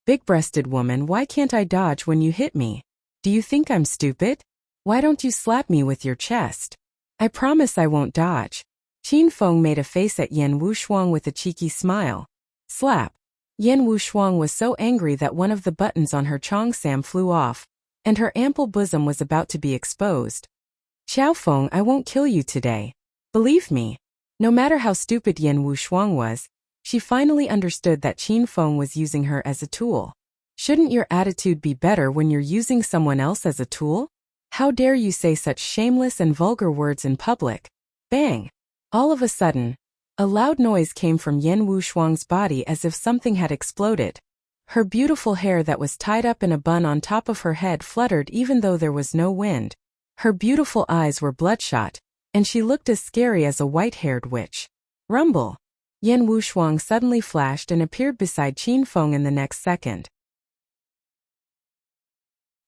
"Big-breasted woman, why can't I dodge when you hit me? Do you think I'm stupid? Why don't you slap me with your chest? I promise I won't dodge." Qin Feng made a face at Yin Wushuang with a cheeky smile. Slap. Yin Wushuang was so angry that one of the buttons on her cheongsam flew off, and her ample bosom was about to be exposed. "Xiao Feng, I won't kill you today. Believe me." No matter how stupid Yin Wushuang was, she finally understood that Qin Feng was using her as a tool. Shouldn't your attitude be better when you're using someone else as a tool? How dare you say such shameless and vulgar words in public? Bang! All of a sudden, a loud noise came from Yin Wushuang's body as if something had exploded. Her beautiful hair that was tied up in a bun on top of her head fluttered even though there was no wind. Her beautiful eyes were bloodshot, and she looked as scary as a white-haired witch. Rumble! Yin Wushuang suddenly flashed and appeared beside Qin Feng in the next second.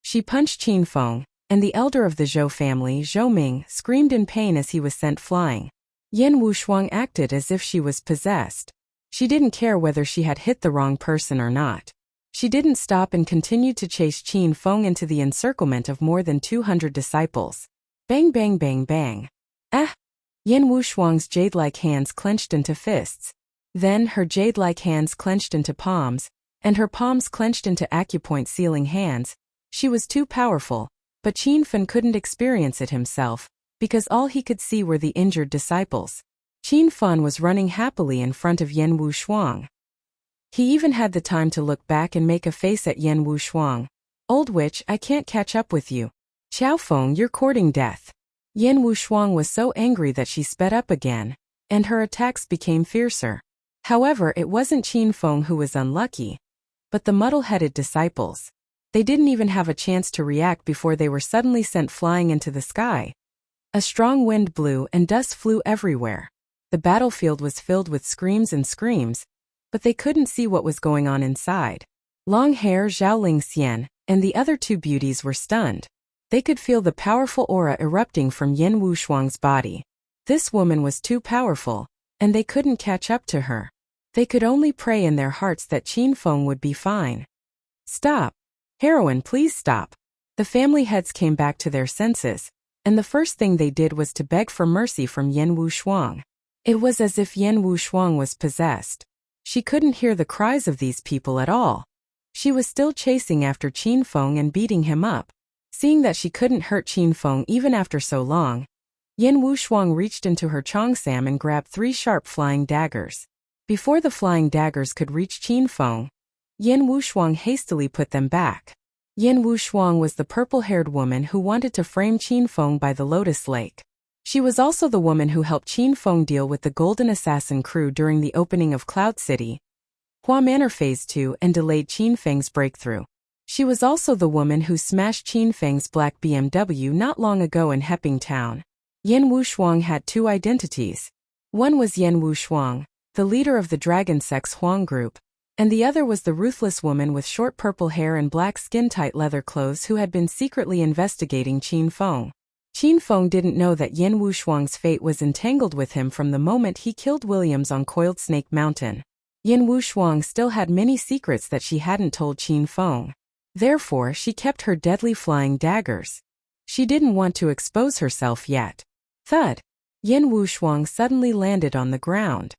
She punched Qin Feng, and the elder of the Zhou family, Zhou Ming, screamed in pain as he was sent flying. Yin Wushuang acted as if she was possessed. She didn't care whether she had hit the wrong person or not. She didn't stop and continued to chase Qin Feng into the encirclement of more than 200 disciples. Bang bang bang bang. Ah! Yin Wushuang's jade-like hands clenched into fists. Then her jade-like hands clenched into palms, and her palms clenched into acupoint sealing hands. She was too powerful, but Qin Feng couldn't experience it himself, because all he could see were the injured disciples. Qin Feng was running happily in front of Yin Wushuang. He even had the time to look back and make a face at Yin Wushuang. "Old witch, I can't catch up with you. Xiao Feng, you're courting death." Yin Wushuang was so angry that she sped up again, and her attacks became fiercer. However, it wasn't Qin Feng who was unlucky, but the muddle-headed disciples. They didn't even have a chance to react before they were suddenly sent flying into the sky. A strong wind blew and dust flew everywhere. The battlefield was filled with screams and screams, but they couldn't see what was going on inside. Long Hair, Zhao Lingxian, and the other two beauties were stunned. They could feel the powerful aura erupting from Yin Wushuang's body. This woman was too powerful, and they couldn't catch up to her. They could only pray in their hearts that Qin Feng would be fine. Stop! Heroine, please stop! The family heads came back to their senses, and the first thing they did was to beg for mercy from Yin Wushuang. It was as if Yin Wushuang was possessed. She couldn't hear the cries of these people at all. She was still chasing after Qin Feng and beating him up. Seeing that she couldn't hurt Qin Feng even after so long, Yin Wushuang reached into her cheongsam and grabbed 3 sharp flying daggers. Before the flying daggers could reach Qin Feng, Yin Wushuang hastily put them back. Yin Wushuang was the purple-haired woman who wanted to frame Qin Feng by the Lotus Lake. She was also the woman who helped Qin Feng deal with the Golden Assassin crew during the opening of Cloud City, Hua Manor Phase 2, and delayed Qin Feng's breakthrough. She was also the woman who smashed Qin Feng's black BMW not long ago in Hepping Town. Yin Wushuang had 2 identities. One was Yin Wushuang, the leader of the Dragon Sex Huang group, and the other was the ruthless woman with short purple hair and black skin-tight leather clothes who had been secretly investigating Qin Feng. Qin Feng didn't know that Yin Wushuang's fate was entangled with him from the moment he killed Williams on Coiled Snake Mountain. Yin Wushuang still had many secrets that she hadn't told Qin Feng. Therefore, she kept her deadly flying daggers. She didn't want to expose herself yet. Thud! Yin Wushuang suddenly landed on the ground.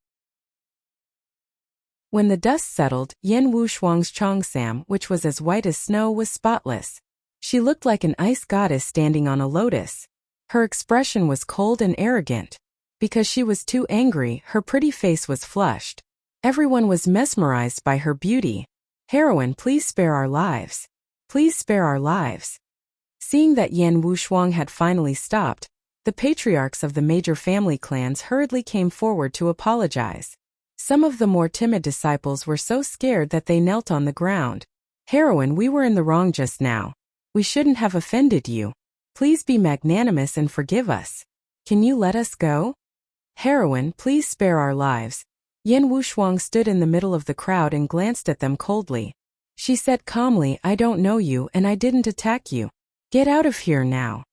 When the dust settled, Yin Wushuang's cheongsam, which was as white as snow, was spotless. She looked like an ice goddess standing on a lotus. Her expression was cold and arrogant. Because she was too angry, her pretty face was flushed. Everyone was mesmerized by her beauty. Heroine, please spare our lives. Please spare our lives. Seeing that Yin Wushuang had finally stopped, the patriarchs of the major family clans hurriedly came forward to apologize. Some of the more timid disciples were so scared that they knelt on the ground. Heroine, we were in the wrong just now. We shouldn't have offended you. Please be magnanimous and forgive us. Can you let us go? Heroine, please spare our lives. Yin Wushuang stood in the middle of the crowd and glanced at them coldly. She said calmly, I don't know you and I didn't attack you. Get out of here now.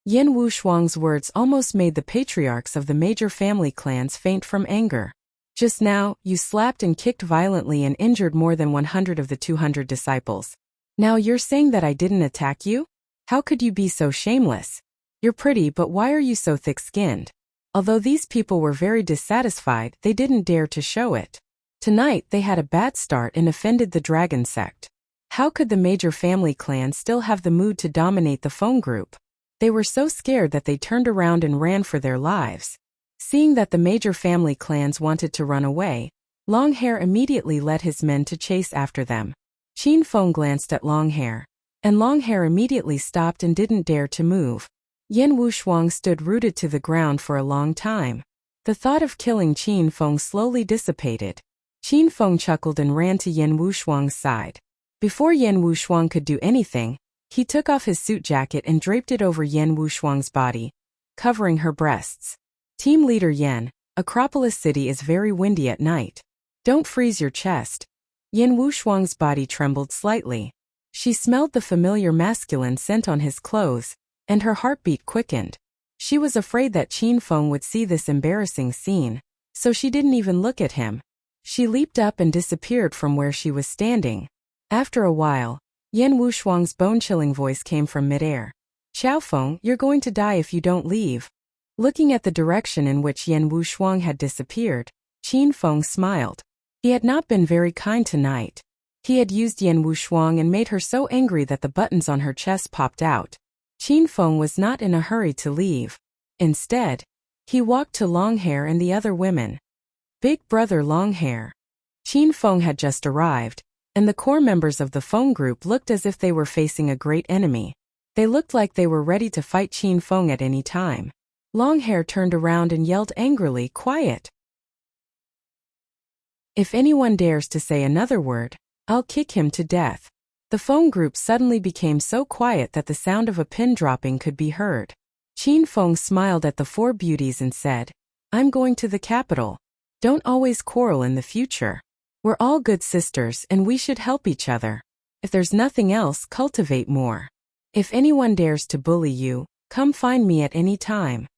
Yin Wushuang's words almost made the patriarchs of the major family clans faint from anger. Just now, you slapped and kicked violently and injured more than 100 of the 200 disciples. Now you're saying that I didn't attack you? How could you be so shameless? You're pretty, but why are you so thick-skinned? Although these people were very dissatisfied, they didn't dare to show it. Tonight they had a bad start and offended the Dragon Sect. How could the major family clan still have the mood to dominate the Feng group? They were so scared that they turned around and ran for their lives. Seeing that the major family clans wanted to run away, Long Hair immediately led his men to chase after them. Qin Feng glanced at Long Hair, and Long Hair immediately stopped and didn't dare to move. Yin Wushuang stood rooted to the ground for a long time. The thought of killing Qin Feng slowly dissipated. Qin Feng chuckled and ran to Yin Wushuang's side. Before Yin Wushuang could do anything, he took off his suit jacket and draped it over Yin Wushuang's body, covering her breasts. Team Leader Yin, Acropolis City is very windy at night. Don't freeze your chest. Yin Wushuang's body trembled slightly. She smelled the familiar masculine scent on his clothes, and her heartbeat quickened. She was afraid that Qin Feng would see this embarrassing scene, so she didn't even look at him. She leaped up and disappeared from where she was standing. After a while, Yin Wushuang's bone-chilling voice came from midair. Xiao Feng, you're going to die if you don't leave. Looking at the direction in which Yin Wushuang had disappeared, Qin Feng smiled. He had not been very kind tonight. He had used Yin Wushuang and made her so angry that the buttons on her chest popped out. Qin Feng was not in a hurry to leave. Instead, he walked to Long Hair and the other women. Big brother Long Hair. Qin Feng had just arrived, and the core members of the Feng group looked as if they were facing a great enemy. They looked like they were ready to fight Qin Feng at any time. Long Hair turned around and yelled angrily, quiet. If anyone dares to say another word, I'll kick him to death. The phone group suddenly became so quiet that the sound of a pin dropping could be heard. Qin Feng smiled at the four beauties and said, "I'm going to the capital. Don't always quarrel in the future. We're all good sisters and we should help each other. If there's nothing else, cultivate more. If anyone dares to bully you, come find me at any time."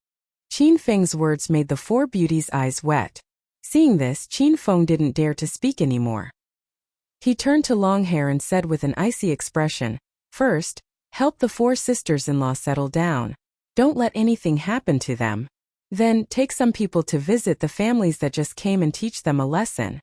Qin Feng's words made the four beauties' eyes wet. Seeing this, Qin Feng didn't dare to speak anymore. He turned to Longhair and said with an icy expression, "First, help the four sisters-in-law settle down. Don't let anything happen to them. Then, take some people to visit the families that just came and teach them a lesson."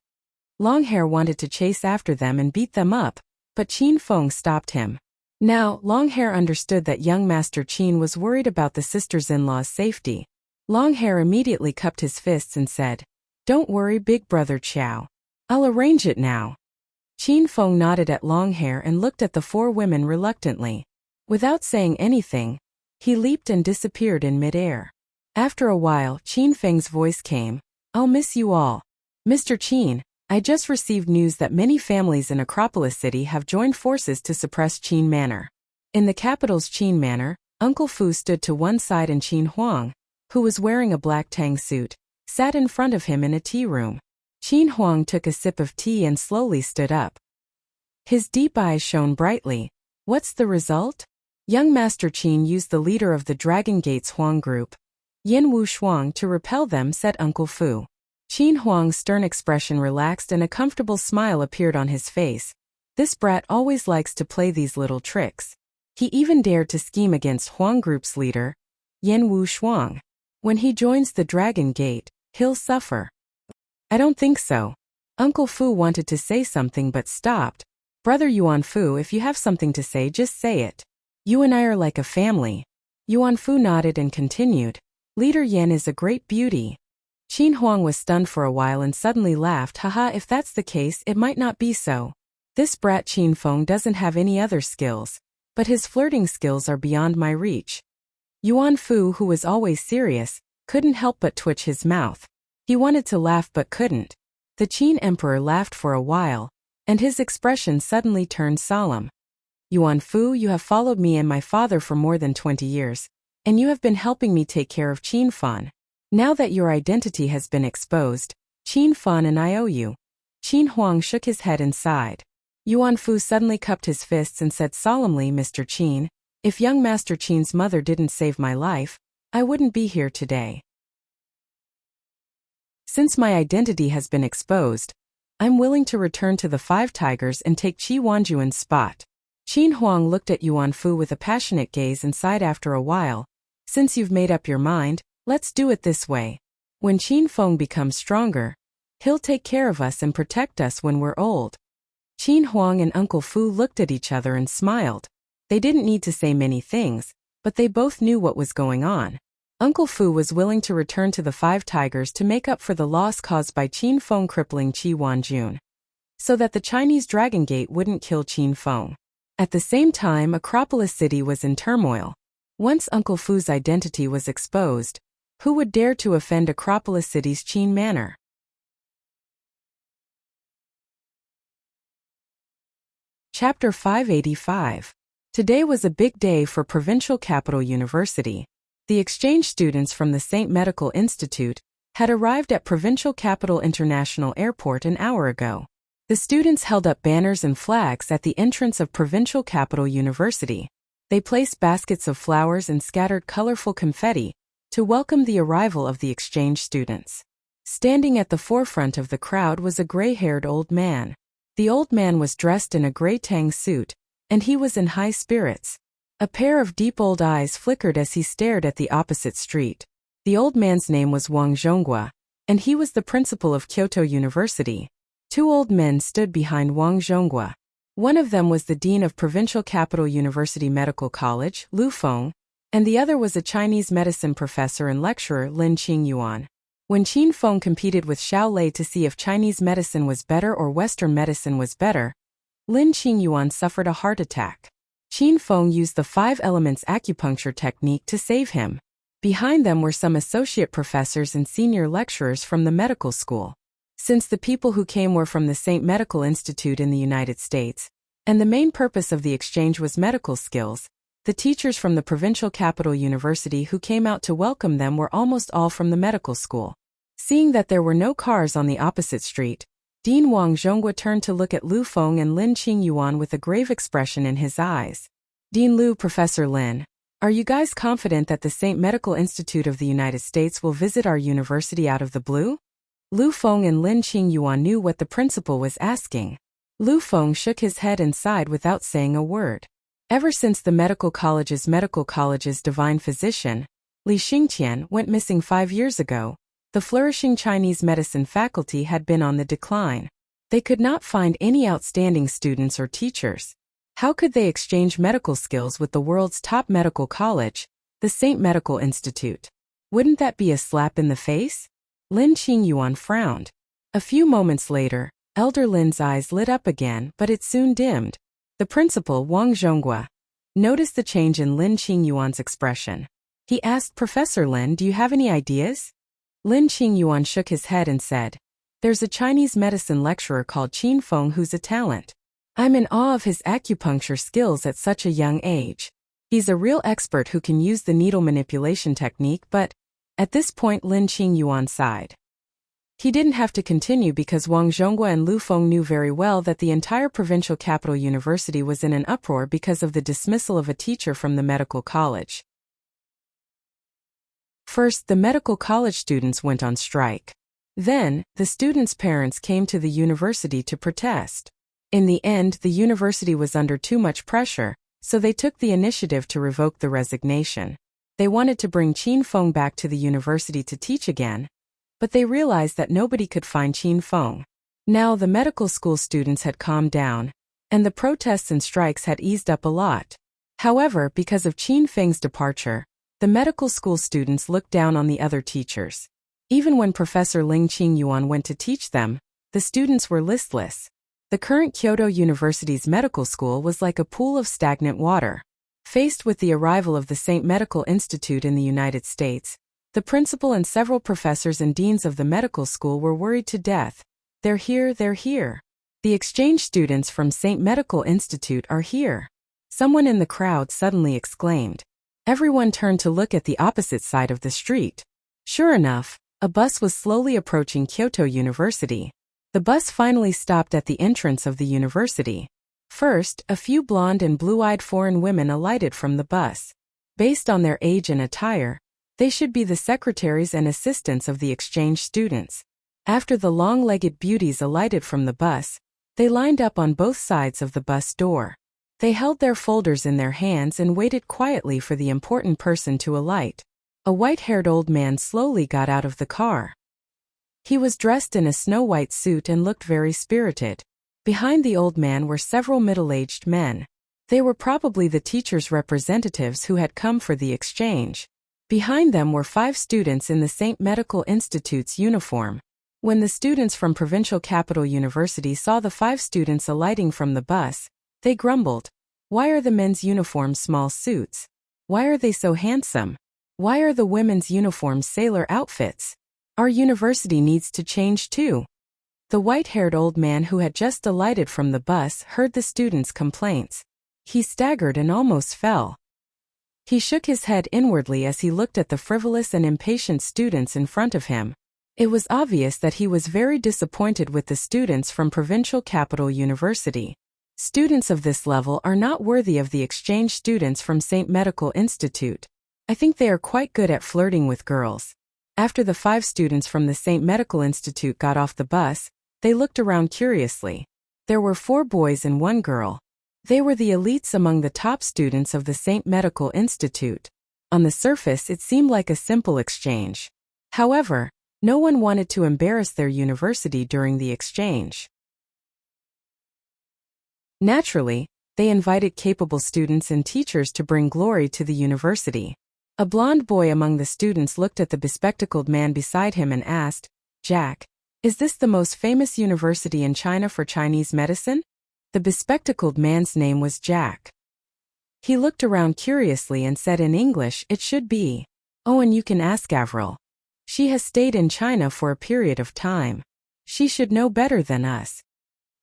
Longhair wanted to chase after them and beat them up, but Qin Feng stopped him. Now, Longhair understood that young Master Qin was worried about the sisters-in-law's safety. Longhair immediately cupped his fists and said, "Don't worry, big brother Chow. I'll arrange it now." Qin Feng nodded at Longhair and looked at the four women reluctantly. Without saying anything, he leaped and disappeared in midair. After a while, Qin Feng's voice came, "I'll miss you all. Mr. Qin, I just received news that many families in Acropolis City have joined forces to suppress Qin Manor." In the capital's Qin Manor, Uncle Fu stood to one side and Qin Huang, who was wearing a black tang suit, sat in front of him in a tea room. Qin Huang took a sip of tea and slowly stood up. His deep eyes shone brightly. "What's the result?" Young Master Qin used the leader of the Dragon Gate's Huang group, Yin Wu Shuang, to repel them, said Uncle Fu. Qin Huang's stern expression relaxed and a comfortable smile appeared on his face. This brat always likes to play these little tricks. He even dared to scheme against Huang group's leader, Yin Wu Shuang. When he joins the Dragon Gate, he'll suffer. "I don't think so." Uncle Fu wanted to say something but stopped. "Brother Yuan Fu, if you have something to say, just say it. You and I are like a family." Yuan Fu nodded and continued, "Leader Yan is a great beauty." Qin Huang was stunned for a while and suddenly laughed. "Haha, if that's the case, it might not be so. This brat Qin Feng doesn't have any other skills, but his flirting skills are beyond my reach." Yuan Fu, who was always serious, couldn't help but twitch his mouth. He wanted to laugh but couldn't. The Qin Emperor laughed for a while, and his expression suddenly turned solemn. "Yuan Fu, you have followed me and my father for more than 20 years, and you have been helping me take care of Qin Fan. Now that your identity has been exposed, Qin Fan and I owe you." Qin Huang shook his head and sighed. Yuan Fu suddenly cupped his fists and said solemnly, "Mr. Qin, if young Master Qin's mother didn't save my life, I wouldn't be here today. Since my identity has been exposed, I'm willing to return to the Five Tigers and take Qi Wanjuan's spot." Qin Huang looked at Yuan Fu with a passionate gaze and sighed after a while. "Since you've made up your mind, let's do it this way. When Qin Feng becomes stronger, he'll take care of us and protect us when we're old." Qin Huang and Uncle Fu looked at each other and smiled. They didn't need to say many things, but they both knew what was going on. Uncle Fu was willing to return to the Five Tigers to make up for the loss caused by Qin Feng crippling Qi Wanjun, so that the Chinese Dragon Gate wouldn't kill Qin Feng. At the same time, Acropolis City was in turmoil. Once Uncle Fu's identity was exposed, who would dare to offend Acropolis City's Qin Manor? Chapter 585. Today was a big day for Provincial Capital University. The exchange students from the St. Medical Institute had arrived at Provincial Capital International Airport an hour ago. The students held up banners and flags at the entrance of Provincial Capital University. They placed baskets of flowers and scattered colorful confetti to welcome the arrival of the exchange students. Standing at the forefront of the crowd was a gray-haired old man. The old man was dressed in a gray tang suit, and he was in high spirits. A pair of deep old eyes flickered as he stared at the opposite street. The old man's name was Wang Zhonghua, and he was the principal of Kyoto University. Two old men stood behind Wang Zhonghua. One of them was the dean of Provincial Capital University Medical College, Lu Feng, and the other was a Chinese medicine professor and lecturer, Lin Qingyuan. When Qin Feng competed with Xiao Lei to see if Chinese medicine was better or Western medicine was better, Lin Qingyuan suffered a heart attack. Qin Feng used the 5 elements acupuncture technique to save him. Behind them were some associate professors and senior lecturers from the medical school. Since the people who came were from the St. Medical Institute in the United States, And the main purpose of the exchange was medical skills. The teachers from the provincial capital university who came out to welcome them were almost all from the medical school. Seeing that there were no cars on the opposite street, Dean Wang Zhonghua turned to look at Lu Feng and Lin Qingyuan with a grave expression in his eyes. Dean Lu, Professor Lin, are you guys confident that the St. Medical Institute of the United States will visit our university out of the blue? Lu Feng and Lin Qingyuan knew what the principal was asking. Lu Feng shook his head and sighed without saying a word. Ever since the medical college's divine physician, Li Xingtian, went missing 5 years ago, the flourishing Chinese medicine faculty had been on the decline. They could not find any outstanding students or teachers. How could they exchange medical skills with the world's top medical college, the St. Medical Institute? Wouldn't that be a slap in the face? Lin Qingyuan frowned. A few moments later, Elder Lin's eyes lit up again, but it soon dimmed. The principal, Wang Zhonghua, noticed the change in Lin Qingyuan's expression. He asked, Professor Lin, do you have any ideas? Lin Qingyuan shook his head and said, there's a Chinese medicine lecturer called Qin Feng who's a talent. I'm in awe of his acupuncture skills at such a young age. He's a real expert who can use the needle manipulation technique, but at this point Lin Qingyuan sighed. He didn't have to continue because Wang Zhonghua and Lu Feng knew very well that the entire provincial capital university was in an uproar because of the dismissal of a teacher from the medical college. First, the medical college students went on strike. Then, the students' parents came to the university to protest. In the end, the university was under too much pressure, so they took the initiative to revoke the resignation. They wanted to bring Qin Feng back to the university to teach again, but they realized that nobody could find Qin Feng. Now the medical school students had calmed down, and the protests and strikes had eased up a lot. However, because of Qin Feng's departure, the medical school students looked down on the other teachers. Even when Professor Ling Qingyuan went to teach them, the students were listless. The current Kyoto University's medical school was like a pool of stagnant water. Faced with the arrival of the St. Medical Institute in the United States, the principal and several professors and deans of the medical school were worried to death. They're here, they're here. The exchange students from St. Medical Institute are here. Someone in the crowd suddenly exclaimed. Everyone turned to look at the opposite side of the street. Sure enough, a bus was slowly approaching Kyoto University. The bus finally stopped at the entrance of the university. First, a few blonde and blue-eyed foreign women alighted from the bus. Based on their age and attire, they should be the secretaries and assistants of the exchange students. After the long-legged beauties alighted from the bus, they lined up on both sides of the bus door. They held their folders in their hands and waited quietly for the important person to alight. A white-haired old man slowly got out of the car. He was dressed in a snow-white suit and looked very spirited. Behind the old man were several middle-aged men. They were probably the teachers' representatives who had come for the exchange. Behind them were 5 students in the St. Medical Institute's uniform. When the students from Provincial Capital University saw the 5 students alighting from the bus, they grumbled. Why are the men's uniforms small suits? Why are they so handsome? Why are the women's uniforms sailor outfits? Our university needs to change too. The white-haired old man who had just alighted from the bus heard the students' complaints. He staggered and almost fell. He shook his head inwardly as he looked at the frivolous and impatient students in front of him. It was obvious that he was very disappointed with the students from Provincial Capital University. Students of this level are not worthy of the exchange students from St. Medical Institute. I think they are quite good at flirting with girls. After the 5 students from the St. Medical Institute got off the bus, they looked around curiously. There were 4 boys and 1 girl. They were the elites among the top students of the St. Medical Institute. On the surface, it seemed like a simple exchange. However, no one wanted to embarrass their university during the exchange. Naturally, they invited capable students and teachers to bring glory to the university. A blond boy among the students looked at the bespectacled man beside him and asked, Jack, is this the most famous university in China for Chinese medicine? The bespectacled man's name was Jack. He looked around curiously and said in English, it should be. Oh, and you can ask Avril. She has stayed in China for a period of time. She should know better than us.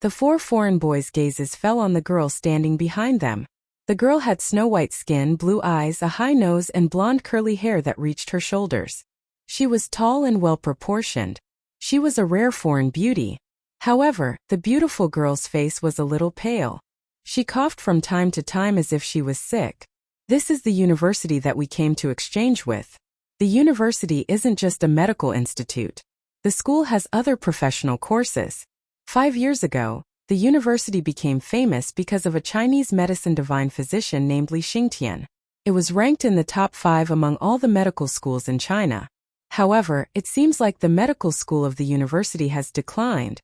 The four foreign boys' gazes fell on the girl standing behind them. The girl had snow-white skin, blue eyes, a high nose, and blonde curly hair that reached her shoulders. She was tall and well-proportioned. She was a rare foreign beauty. However, the beautiful girl's face was a little pale. She coughed from time to time as if she was sick. This is the university that we came to exchange with. The university isn't just a medical institute. The school has other professional courses. 5 years ago, the university became famous because of a Chinese medicine divine physician named Li Xingtian. It was ranked in the top 5 among all the medical schools in China. However, it seems like the medical school of the university has declined.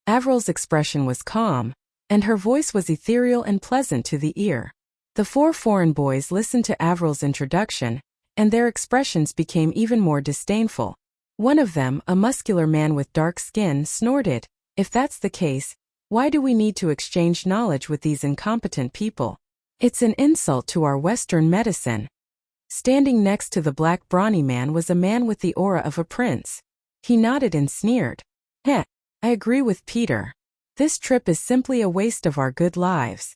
Avril's expression was calm, and her voice was ethereal and pleasant to the ear. The four foreign boys listened to Avril's introduction, and their expressions became even more disdainful. One of them, a muscular man with dark skin, snorted, "If that's the case, why do we need to exchange knowledge with these incompetent people? It's an insult to our Western medicine." Standing next to the black brawny man was a man with the aura of a prince. He nodded and sneered. "Heh, I agree with Peter. This trip is simply a waste of our good lives.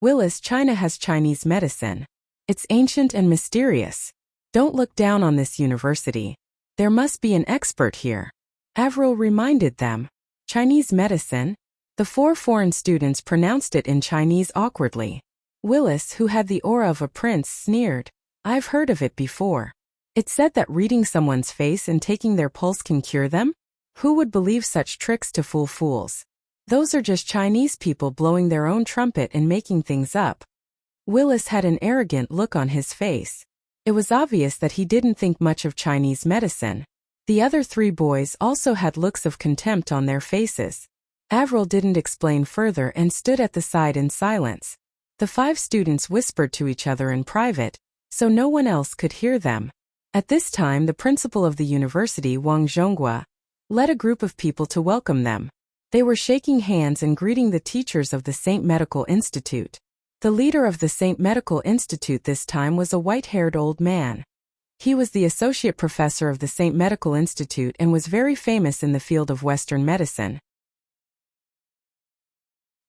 Willis, China has Chinese medicine. It's ancient and mysterious. Don't look down on this university. There must be an expert here." Avril reminded them. Chinese medicine? The four foreign students pronounced it in Chinese awkwardly. Willis, who had the aura of a prince, sneered. "I've heard of it before. It's said that reading someone's face and taking their pulse can cure them? Who would believe such tricks to fool fools? Those are just Chinese people blowing their own trumpet and making things up." Willis had an arrogant look on his face. It was obvious that he didn't think much of Chinese medicine. The other 3 boys also had looks of contempt on their faces. Avril didn't explain further and stood at the side in silence. The 5 students whispered to each other in private, so no one else could hear them. At this time, the principal of the university, Wang Zhonghua, led a group of people to welcome them. They were shaking hands and greeting the teachers of the St. Medical Institute. The leader of the St. Medical Institute this time was a white-haired old man. He was the associate professor of the St. Medical Institute and was very famous in the field of Western medicine.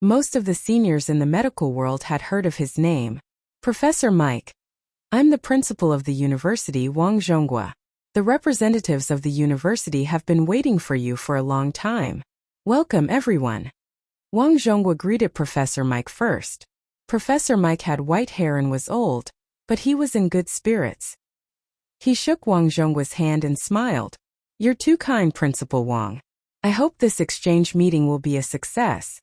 Most of the seniors in the medical world had heard of his name. Professor Mike. "I'm the principal of the university, Wang Zhonghua. The representatives of the university have been waiting for you for a long time. Welcome, everyone." Wang Zhonghua greeted Professor Mike first. Professor Mike had white hair and was old, but he was in good spirits. He shook Wang Zhonghua's hand and smiled. "You're too kind, Principal Wang. I hope this exchange meeting will be a success."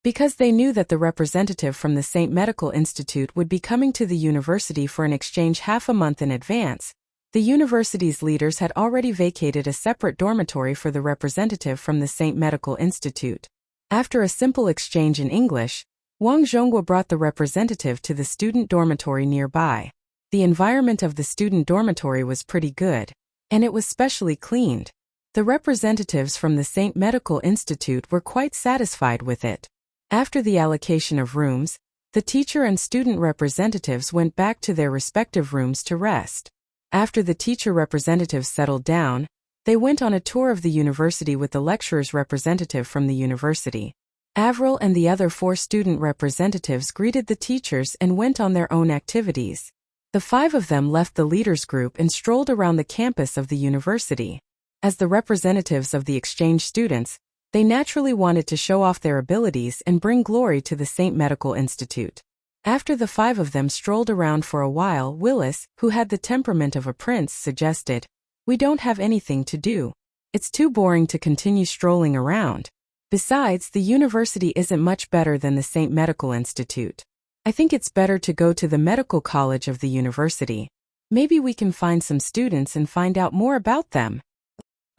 Because they knew that the representative from the St. Medical Institute would be coming to the university for an exchange half a month in advance, the university's leaders had already vacated a separate dormitory for the representative from the St. Medical Institute. After a simple exchange in English, Wang Zhonghua brought the representative to the student dormitory nearby. The environment of the student dormitory was pretty good, and it was specially cleaned. The representatives from the St. Medical Institute were quite satisfied with it. After the allocation of rooms, the teacher and student representatives went back to their respective rooms to rest. After the teacher representatives settled down, they went on a tour of the university with the lecturer's representative from the university. Avril and the other 4 student representatives greeted the teachers and went on their own activities. The 5 of them left the leaders group and strolled around the campus of the university. As the representatives of the exchange students, they naturally wanted to show off their abilities and bring glory to the St. Medical Institute. After the 5 of them strolled around for a while, Willis, who had the temperament of a prince, suggested, "We don't have anything to do. It's too boring to continue strolling around. Besides, the university isn't much better than the St. Medical Institute. I think it's better to go to the medical college of the university. Maybe we can find some students and find out more about them."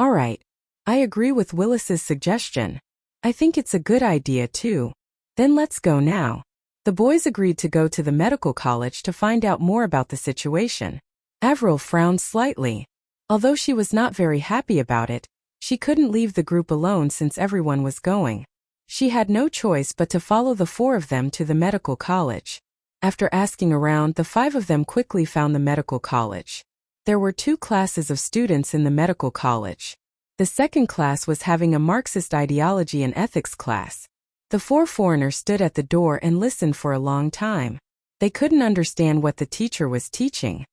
"All right. I agree with Willis's suggestion. I think it's a good idea too. Then let's go now." The boys agreed to go to the medical college to find out more about the situation. Avril frowned slightly. Although she was not very happy about it, she couldn't leave the group alone since everyone was going. She had no choice but to follow the 4 of them to the medical college. After asking around, the 5 of them quickly found the medical college. There were 2 classes of students in the medical college. The second class was having a Marxist ideology and ethics class. The four foreigners stood at the door and listened for a long time. They couldn't understand what the teacher was teaching.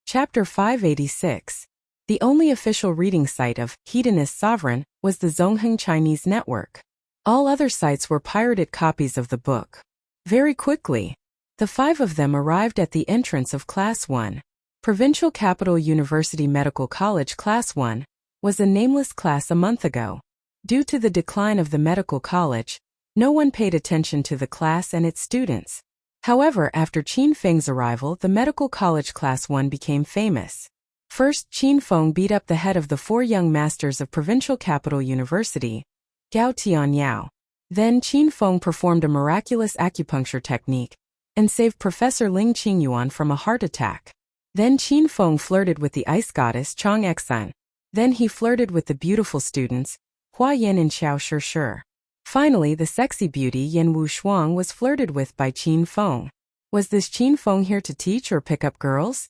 Chapter 586. The only official reading site of Hedonist Sovereign was the Zhongheng Chinese network. All other sites were pirated copies of the book. Very quickly, the five of them arrived at the entrance of Class 1. Provincial Capital University Medical College Class 1 was a nameless class a month ago. Due to the decline of the medical college, no one paid attention to the class and its students. However, after Qin Feng's arrival, the medical college Class 1 became famous. First, Qin Feng beat up the head of the four young masters of Provincial Capital University, Gao Tianyao. Then Qin Feng performed a miraculous acupuncture technique and saved Professor Ling Qingyuan from a heart attack. Then Qin Feng flirted with the ice goddess Chang Exan. Then he flirted with the beautiful students, Hua Yin and Xiao Shi. Finally, the sexy beauty Yin Wu Shuang was flirted with by Qin Feng. Was this Qin Feng here to teach or pick up girls?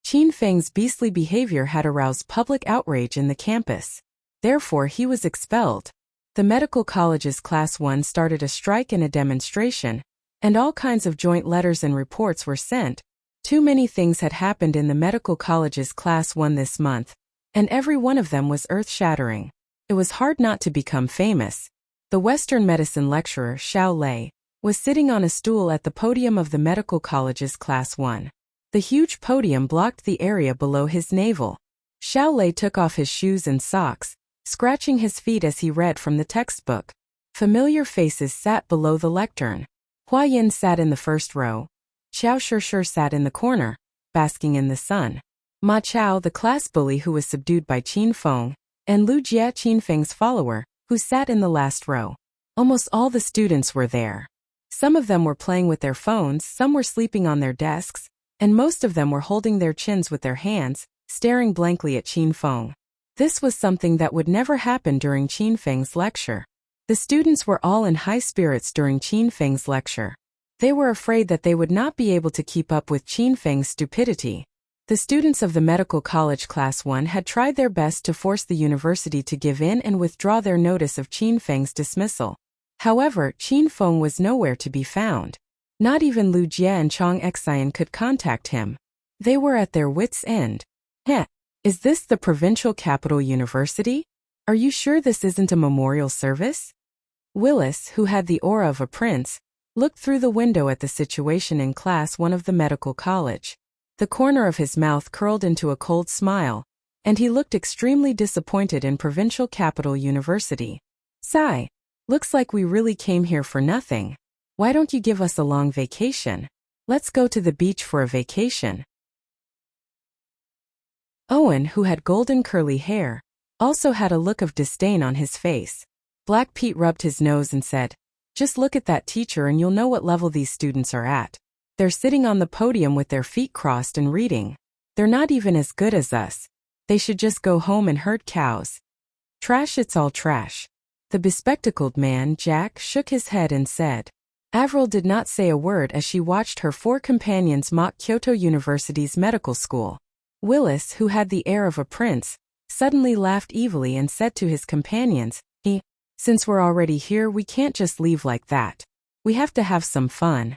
Qin Feng's beastly behavior had aroused public outrage in the campus. Therefore, he was expelled. The medical college's Class 1 started a strike and a demonstration, and all kinds of joint letters and reports were sent. Too many things had happened in the medical college's Class 1 this month, and every one of them was earth-shattering. It was hard not to become famous. The Western medicine lecturer, Xiao Lei, was sitting on a stool at the podium of the medical college's Class 1. The huge podium blocked the area below his navel. Xiao Lei took off his shoes and socks, scratching his feet as he read from the textbook. Familiar faces sat below the lectern. Hua Yin sat in the first row. Xiao Shi sat in the corner, basking in the sun. Ma Chao, the class bully who was subdued by Qin Feng, and Lu Jie, Qin Feng's follower, who sat in the last row. Almost all the students were there. Some of them were playing with their phones, some were sleeping on their desks, and most of them were holding their chins with their hands, staring blankly at Qin Feng. This was something that would never happen during Qin Feng's lecture. The students were all in high spirits during Qin Feng's lecture. They were afraid that they would not be able to keep up with Qin Feng's stupidity. The students of the medical college Class 1 had tried their best to force the university to give in and withdraw their notice of Qin Feng's dismissal. However, Qin Feng was nowhere to be found. Not even Lu Jie and Chang Exan could contact him. They were at their wits' end. Heh, is this the Provincial Capital University? Are you sure this isn't a memorial service? Willis, who had the aura of a prince, looked through the window at the situation in Class 1 of the medical college. The corner of his mouth curled into a cold smile, and he looked extremely disappointed in Provincial Capital University. Sigh, looks like we really came here for nothing. Why don't you give us a long vacation? Let's go to the beach for a vacation. Owen, who had golden curly hair, also had a look of disdain on his face. Black Pete rubbed his nose and said, "Just look at that teacher and you'll know what level these students are at. They're sitting on the podium with their feet crossed and reading. They're not even as good as us. They should just go home and herd cows. Trash, it's all trash." The bespectacled man, Jack, shook his head and said. Avril did not say a word as she watched her four companions mock Kyoto University's medical school. Willis, who had the air of a prince, suddenly laughed evilly and said to his companions, "Since we're already here, we can't just leave like that. We have to have some fun."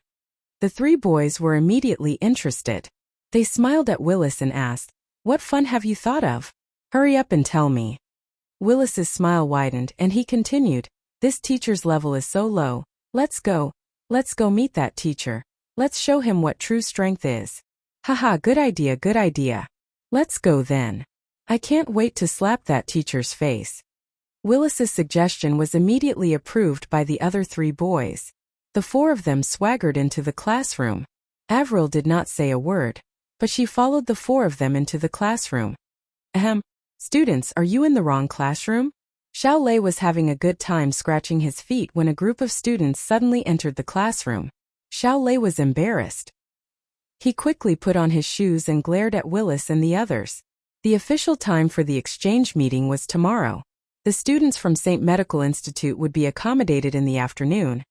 The three boys were immediately interested. They smiled at Willis and asked, "What fun have you thought of? Hurry up and tell me." Willis's smile widened and he continued, "This teacher's level is so low. Let's go meet that teacher. Let's show him what true strength is. Haha, good idea, good idea. Let's go then. I can't wait to slap that teacher's face." Willis's suggestion was immediately approved by the other three boys. The four of them swaggered into the classroom. Avril did not say a word, but she followed the four of them into the classroom. Students, are you in the wrong classroom?" Xiao Lei was having a good time scratching his feet when a group of students suddenly entered the classroom. Xiao Lei was embarrassed. He quickly put on his shoes and glared at Willis and the others. The official time for the exchange meeting was tomorrow. The students from St. Medical Institute would be accommodated in the afternoon,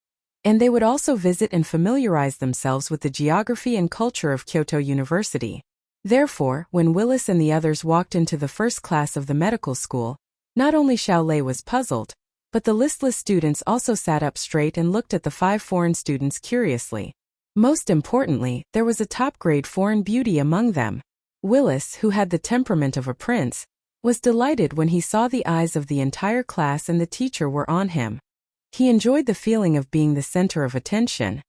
and they would also visit and familiarize themselves with the geography and culture of Kyoto University. Therefore, when Willis and the others walked into the first class of the medical school, Not only Xiao Lei was puzzled, but the listless students also sat up straight and looked at the 5 foreign students curiously. Most importantly, there was a top-grade foreign beauty among them. Willis, who had the temperament of a prince, was delighted when he saw the eyes of the entire class and the teacher were on him. He enjoyed the feeling of being the center of attention.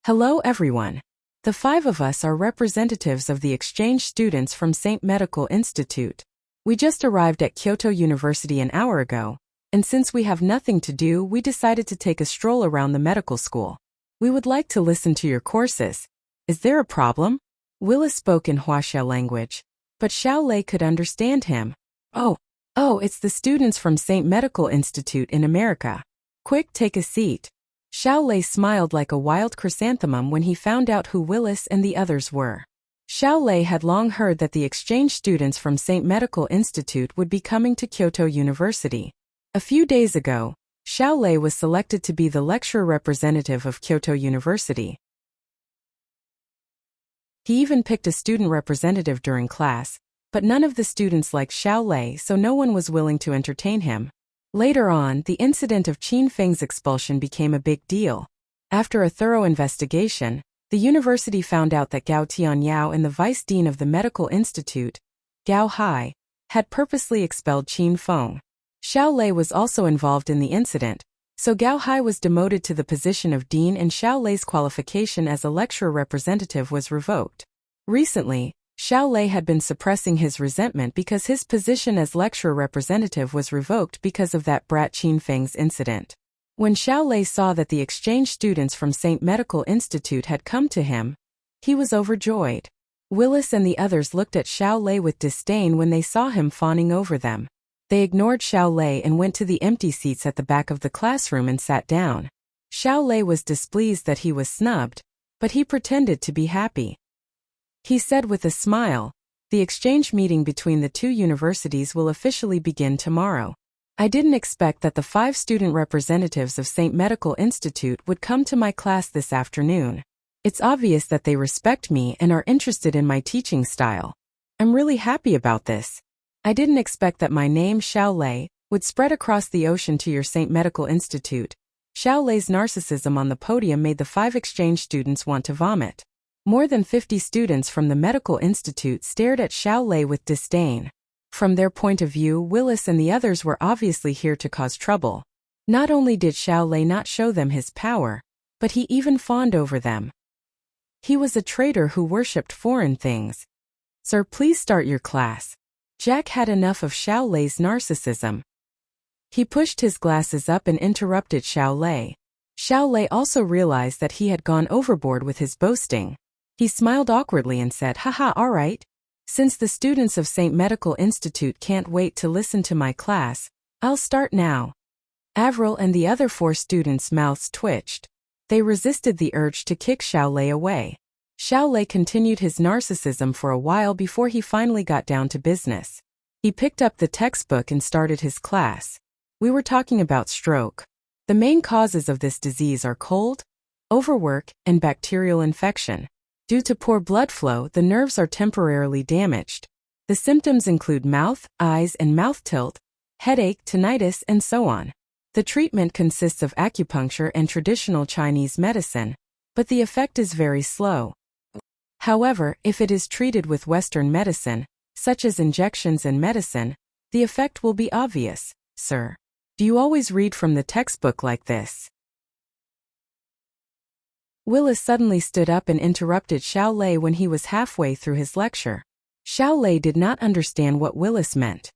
Hello everyone. The 5 of us are representatives of the exchange students from St. Medical Institute. We just arrived at Kyoto University an hour ago, and since we have nothing to do, we decided to take a stroll around the medical school. We would like to listen to your courses. Is there a problem? Willis spoke in Wuxia language, but Xiao Lei could understand him. Oh, it's the students from St. Medical Institute in America. Quick, take a seat. Xiao Lei smiled like a wild chrysanthemum when he found out who Willis and the others were. Xiao Lei had long heard that the exchange students from St. Medical Institute would be coming to Kyoto University. A few days ago, Xiao Lei was selected to be the lecturer representative of Kyoto University. He even picked a student representative during class, but none of the students liked Xiao Lei, so no one was willing to entertain him. Later on, the incident of Qin Feng's expulsion became a big deal. After a thorough investigation, the university found out that Gao Tianyao and the vice dean of the medical institute, Gao Hai, had purposely expelled Qin Feng. Xiao Lei was also involved in the incident, so Gao Hai was demoted to the position of dean and Xiao Lei's qualification as a lecturer representative was revoked. Recently, Xiao Lei had been suppressing his resentment because his position as lecturer representative was revoked because of that brat Qin Feng's incident. When Xiao Lei saw that the exchange students from St. Medical Institute had come to him, he was overjoyed. Willis and the others looked at Xiao Lei with disdain when they saw him fawning over them. They ignored Xiao Lei and went to the empty seats at the back of the classroom and sat down. Xiao Lei was displeased that he was snubbed, but he pretended to be happy. He said with a smile, "The exchange meeting between the 2 universities will officially begin tomorrow. I didn't expect that the 5 student representatives of St. Medical Institute would come to my class this afternoon. It's obvious that they respect me and are interested in my teaching style. I'm really happy about this. I didn't expect that my name, Xiao Lei, would spread across the ocean to your St. Medical Institute." Xiao Lei's narcissism on the podium made the 5 exchange students want to vomit. More than 50 students from the medical institute stared at Xiao Lei with disdain. From their point of view, Willis and the others were obviously here to cause trouble. Not only did Xiao Lei not show them his power, but he even fawned over them. He was a traitor who worshipped foreign things. "Sir, please start your class." Jack had enough of Xiao Lei's narcissism. He pushed his glasses up and interrupted Xiao Lei. Xiao Lei also realized that he had gone overboard with his boasting. He smiled awkwardly and said, "Haha, all right. Since the students of St. Medical Institute can't wait to listen to my class, I'll start now." Avril and the other 4 students' mouths twitched. They resisted the urge to kick Xiao Lei away. Xiao Lei continued his narcissism for a while before he finally got down to business. He picked up the textbook and started his class. We were talking about stroke. The main causes of this disease are cold, overwork, and bacterial infection. Due to poor blood flow, the nerves are temporarily damaged. The symptoms include mouth, eyes, and mouth tilt, headache, tinnitus, and so on. The treatment consists of acupuncture and traditional Chinese medicine, but the effect is very slow. However, if it is treated with Western medicine, such as injections and medicine, the effect will be obvious. "Sir, do you always read from the textbook like this?" Willis suddenly stood up and interrupted Xiao Lei when he was halfway through his lecture. Xiao Lei did not understand what Willis meant.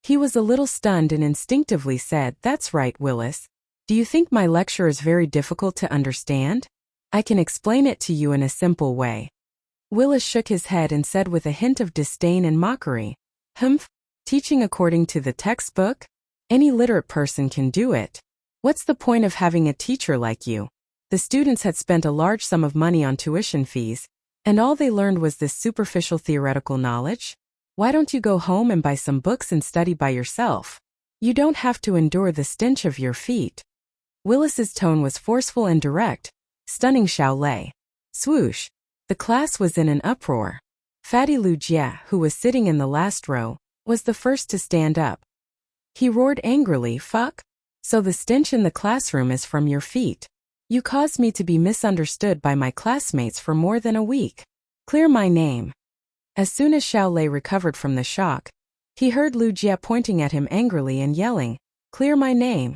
He was a little stunned and instinctively said, "That's right, Willis. Do you think my lecture is very difficult to understand? I can explain it to you in a simple way." Willis shook his head and said with a hint of disdain and mockery, "Humph, teaching according to the textbook? Any literate person can do it. What's the point of having a teacher like you?" The students had spent a large sum of money on tuition fees, and all they learned was this superficial theoretical knowledge. Why don't you go home and buy some books and study by yourself? You don't have to endure the stench of your feet. Willis's tone was forceful and direct, stunning Xiao Lei. Swoosh! The class was in an uproar. Fatty Lu Jie, who was sitting in the last row, was the first to stand up. He roared angrily, "Fuck! So the stench in the classroom is from your feet. You caused me to be misunderstood by my classmates for more than a week. Clear my name." As soon as Xiao Lei recovered from the shock, he heard Lu Jie pointing at him angrily and yelling, "Clear my name."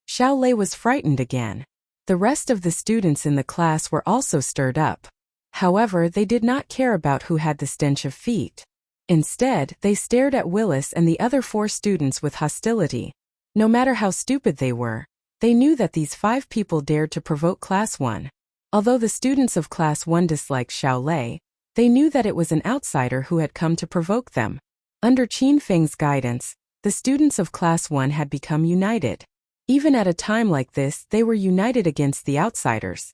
Xiao Lei was frightened again. The rest of the students in the class were also stirred up. However, they did not care about who had the stench of feet. Instead, they stared at Willis and the other 4 students with hostility. No matter how stupid they were, they knew that these 5 people dared to provoke Class 1. Although the students of Class 1 disliked Xiao Lei, they knew that it was an outsider who had come to provoke them. Under Qin Feng's guidance, the students of Class 1 had become united. Even at a time like this, they were united against the outsiders.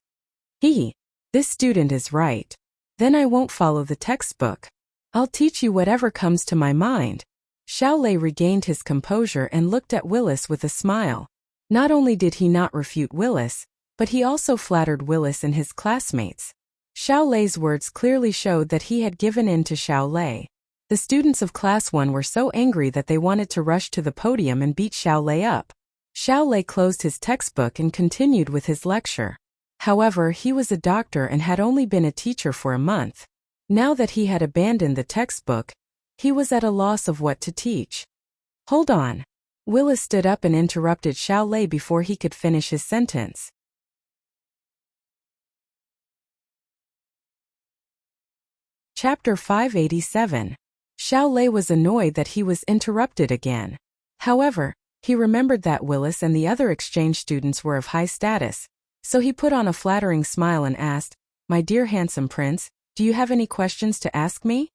This student is right. Then I won't follow the textbook. I'll teach you whatever comes to my mind. Xiao Lei regained his composure and looked at Willis with a smile. Not only did he not refute Willis, but he also flattered Willis and his classmates. Xiao Lei's words clearly showed that he had given in to Xiao Lei. The students of Class 1 were so angry that they wanted to rush to the podium and beat Xiao Lei up. Xiao Lei closed his textbook and continued with his lecture. However, he was a doctor and had only been a teacher for a month. Now that he had abandoned the textbook, he was at a loss of what to teach. Hold on. Willis stood up and interrupted Xiao Lei before he could finish his sentence. Chapter 587. Xiao Lei was annoyed that he was interrupted again. However, he remembered that Willis and the other exchange students were of high status, so he put on a flattering smile and asked, "My dear handsome prince, do you have any questions to ask me?"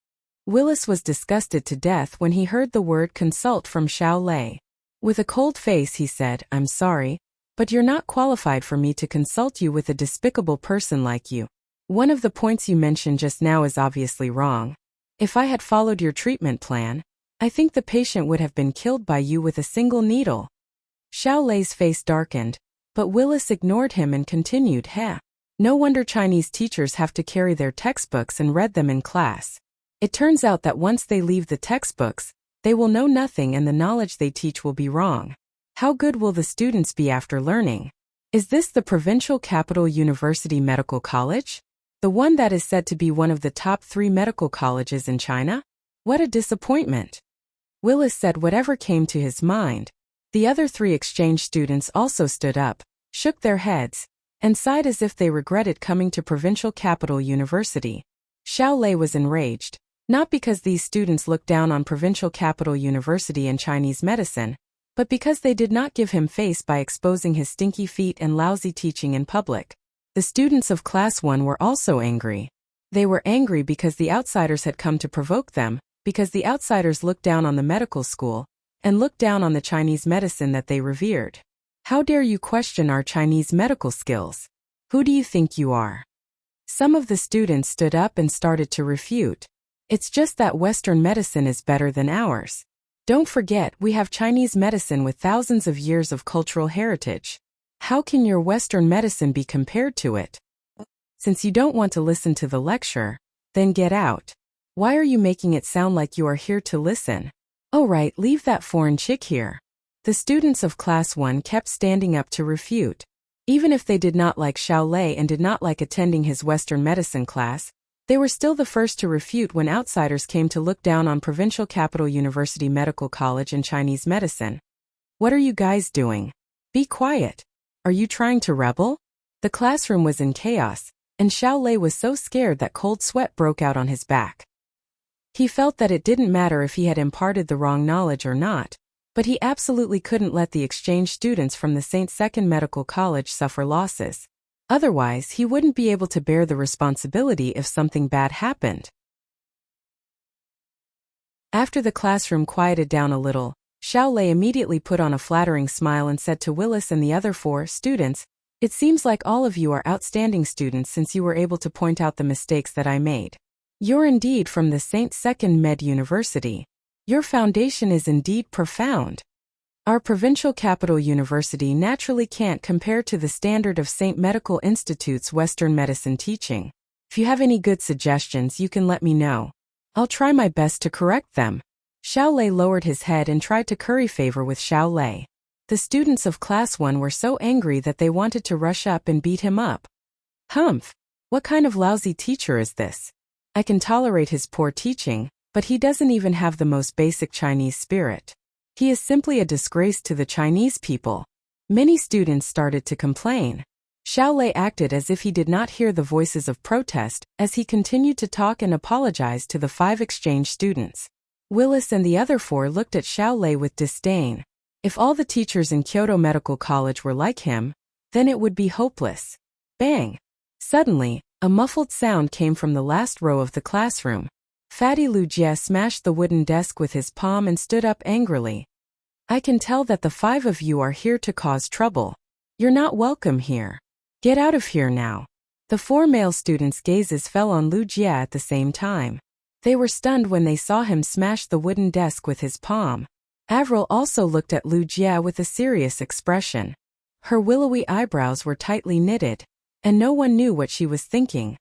Willis was disgusted to death when he heard the word consult from Xiao Lei. With a cold face he said, "I'm sorry, but you're not qualified for me to consult you with a despicable person like you. One of the points you mentioned just now is obviously wrong. If I had followed your treatment plan, I think the patient would have been killed by you with a single needle." Xiao Lei's face darkened, but Willis ignored him and continued, No wonder Chinese teachers have to carry their textbooks and read them in class. It turns out that once they leave the textbooks, they will know nothing and the knowledge they teach will be wrong. How good will the students be after learning? Is this the Provincial Capital University Medical College? The one that is said to be one of the top 3 medical colleges in China? What a disappointment. Willis said whatever came to his mind. The other 3 exchange students also stood up, shook their heads, and sighed as if they regretted coming to Provincial Capital University. Xiao Lei was enraged, not because these students looked down on Provincial Capital University and Chinese medicine, but because they did not give him face by exposing his stinky feet and lousy teaching in public. The students of Class 1 were also angry. They were angry because the outsiders had come to provoke them, because the outsiders looked down on the medical school, and looked down on the Chinese medicine that they revered. How dare you question our Chinese medical skills? Who do you think you are? Some of the students stood up and started to refute. It's just that Western medicine is better than ours. Don't forget, we have Chinese medicine with thousands of years of cultural heritage. How can your Western medicine be compared to it? Since you don't want to listen to the lecture, then get out. Why are you making it sound like you are here to listen? Oh right, leave that foreign chick here. The students of Class 1 kept standing up to refute. Even if they did not like Xiao Lei and did not like attending his Western medicine class, they were still the first to refute when outsiders came to look down on Provincial Capital University Medical College and Chinese medicine. What are you guys doing? Be quiet. Are you trying to rebel? The classroom was in chaos, and Xiao Lei was so scared that cold sweat broke out on his back. He felt that it didn't matter if he had imparted the wrong knowledge or not, but he absolutely couldn't let the exchange students from the St. Second Medical College suffer losses. Otherwise, he wouldn't be able to bear the responsibility if something bad happened. After the classroom quieted down a little, Xiao Lei immediately put on a flattering smile and said to Willis and the other 4 students, "It seems like all of you are outstanding students since you were able to point out the mistakes that I made. You're indeed from the St. Second Med University. Your foundation is indeed profound. Our Provincial Capital University naturally can't compare to the standard of St. Medical Institute's Western medicine teaching. If you have any good suggestions, you can let me know. I'll try my best to correct them." Xiao Lei lowered his head and tried to curry favor with Xiao Lei. The students of Class 1 were so angry that they wanted to rush up and beat him up. Humph! What kind of lousy teacher is this? I can tolerate his poor teaching, but he doesn't even have the most basic Chinese spirit. He is simply a disgrace to the Chinese people. Many students started to complain. Xiao Lei acted as if he did not hear the voices of protest as he continued to talk and apologize to the 5 exchange students. Willis and the other 4 looked at Xiao Lei with disdain. If all the teachers in Kyoto Medical College were like him, then it would be hopeless. Bang! Suddenly, a muffled sound came from the last row of the classroom. Fatty Wuxia smashed the wooden desk with his palm and stood up angrily. I can tell that the 5 of you are here to cause trouble. You're not welcome here. Get out of here now. The 4 male students' gazes fell on Wuxia at the same time. They were stunned when they saw him smash the wooden desk with his palm. Avril also looked at Wuxia with a serious expression. Her willowy eyebrows were tightly knitted, and no one knew what she was thinking.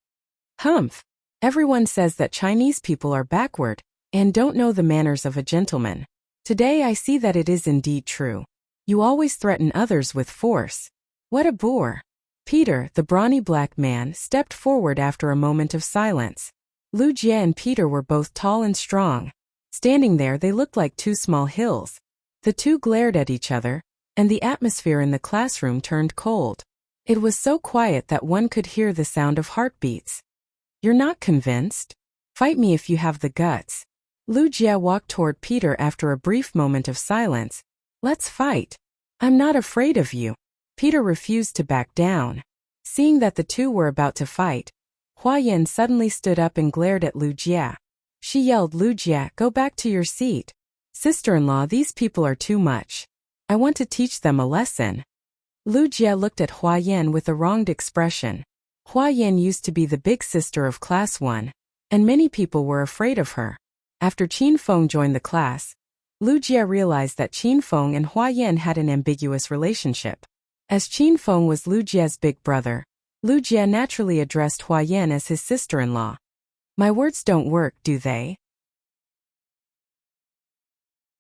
Humph! Everyone says that Chinese people are backward and don't know the manners of a gentleman. Today I see that it is indeed true. You always threaten others with force. What a bore! Peter, the brawny black man, stepped forward after a moment of silence. Wuxia and Peter were both tall and strong. Standing there, they looked like 2 small hills. The 2 glared at each other, and the atmosphere in the classroom turned cold. It was so quiet that one could hear the sound of heartbeats. You're not convinced? Fight me if you have the guts. Wuxia walked toward Peter after a brief moment of silence. Let's fight. I'm not afraid of you. Peter refused to back down. Seeing that the 2 were about to fight, Huayan suddenly stood up and glared at Wuxia. She yelled, Wuxia, go back to your seat. Sister-in-law, these people are too much. I want to teach them a lesson. Wuxia looked at Huayan with a wronged expression. Huayan used to be the big sister of Class 1, and many people were afraid of her. After Qin Feng joined the class, Wuxia realized that Qin Feng and Huayan had an ambiguous relationship. As Qin Feng was Wuxia's big brother, Wuxia naturally addressed Huayan as his sister-in-law. My words don't work, do they?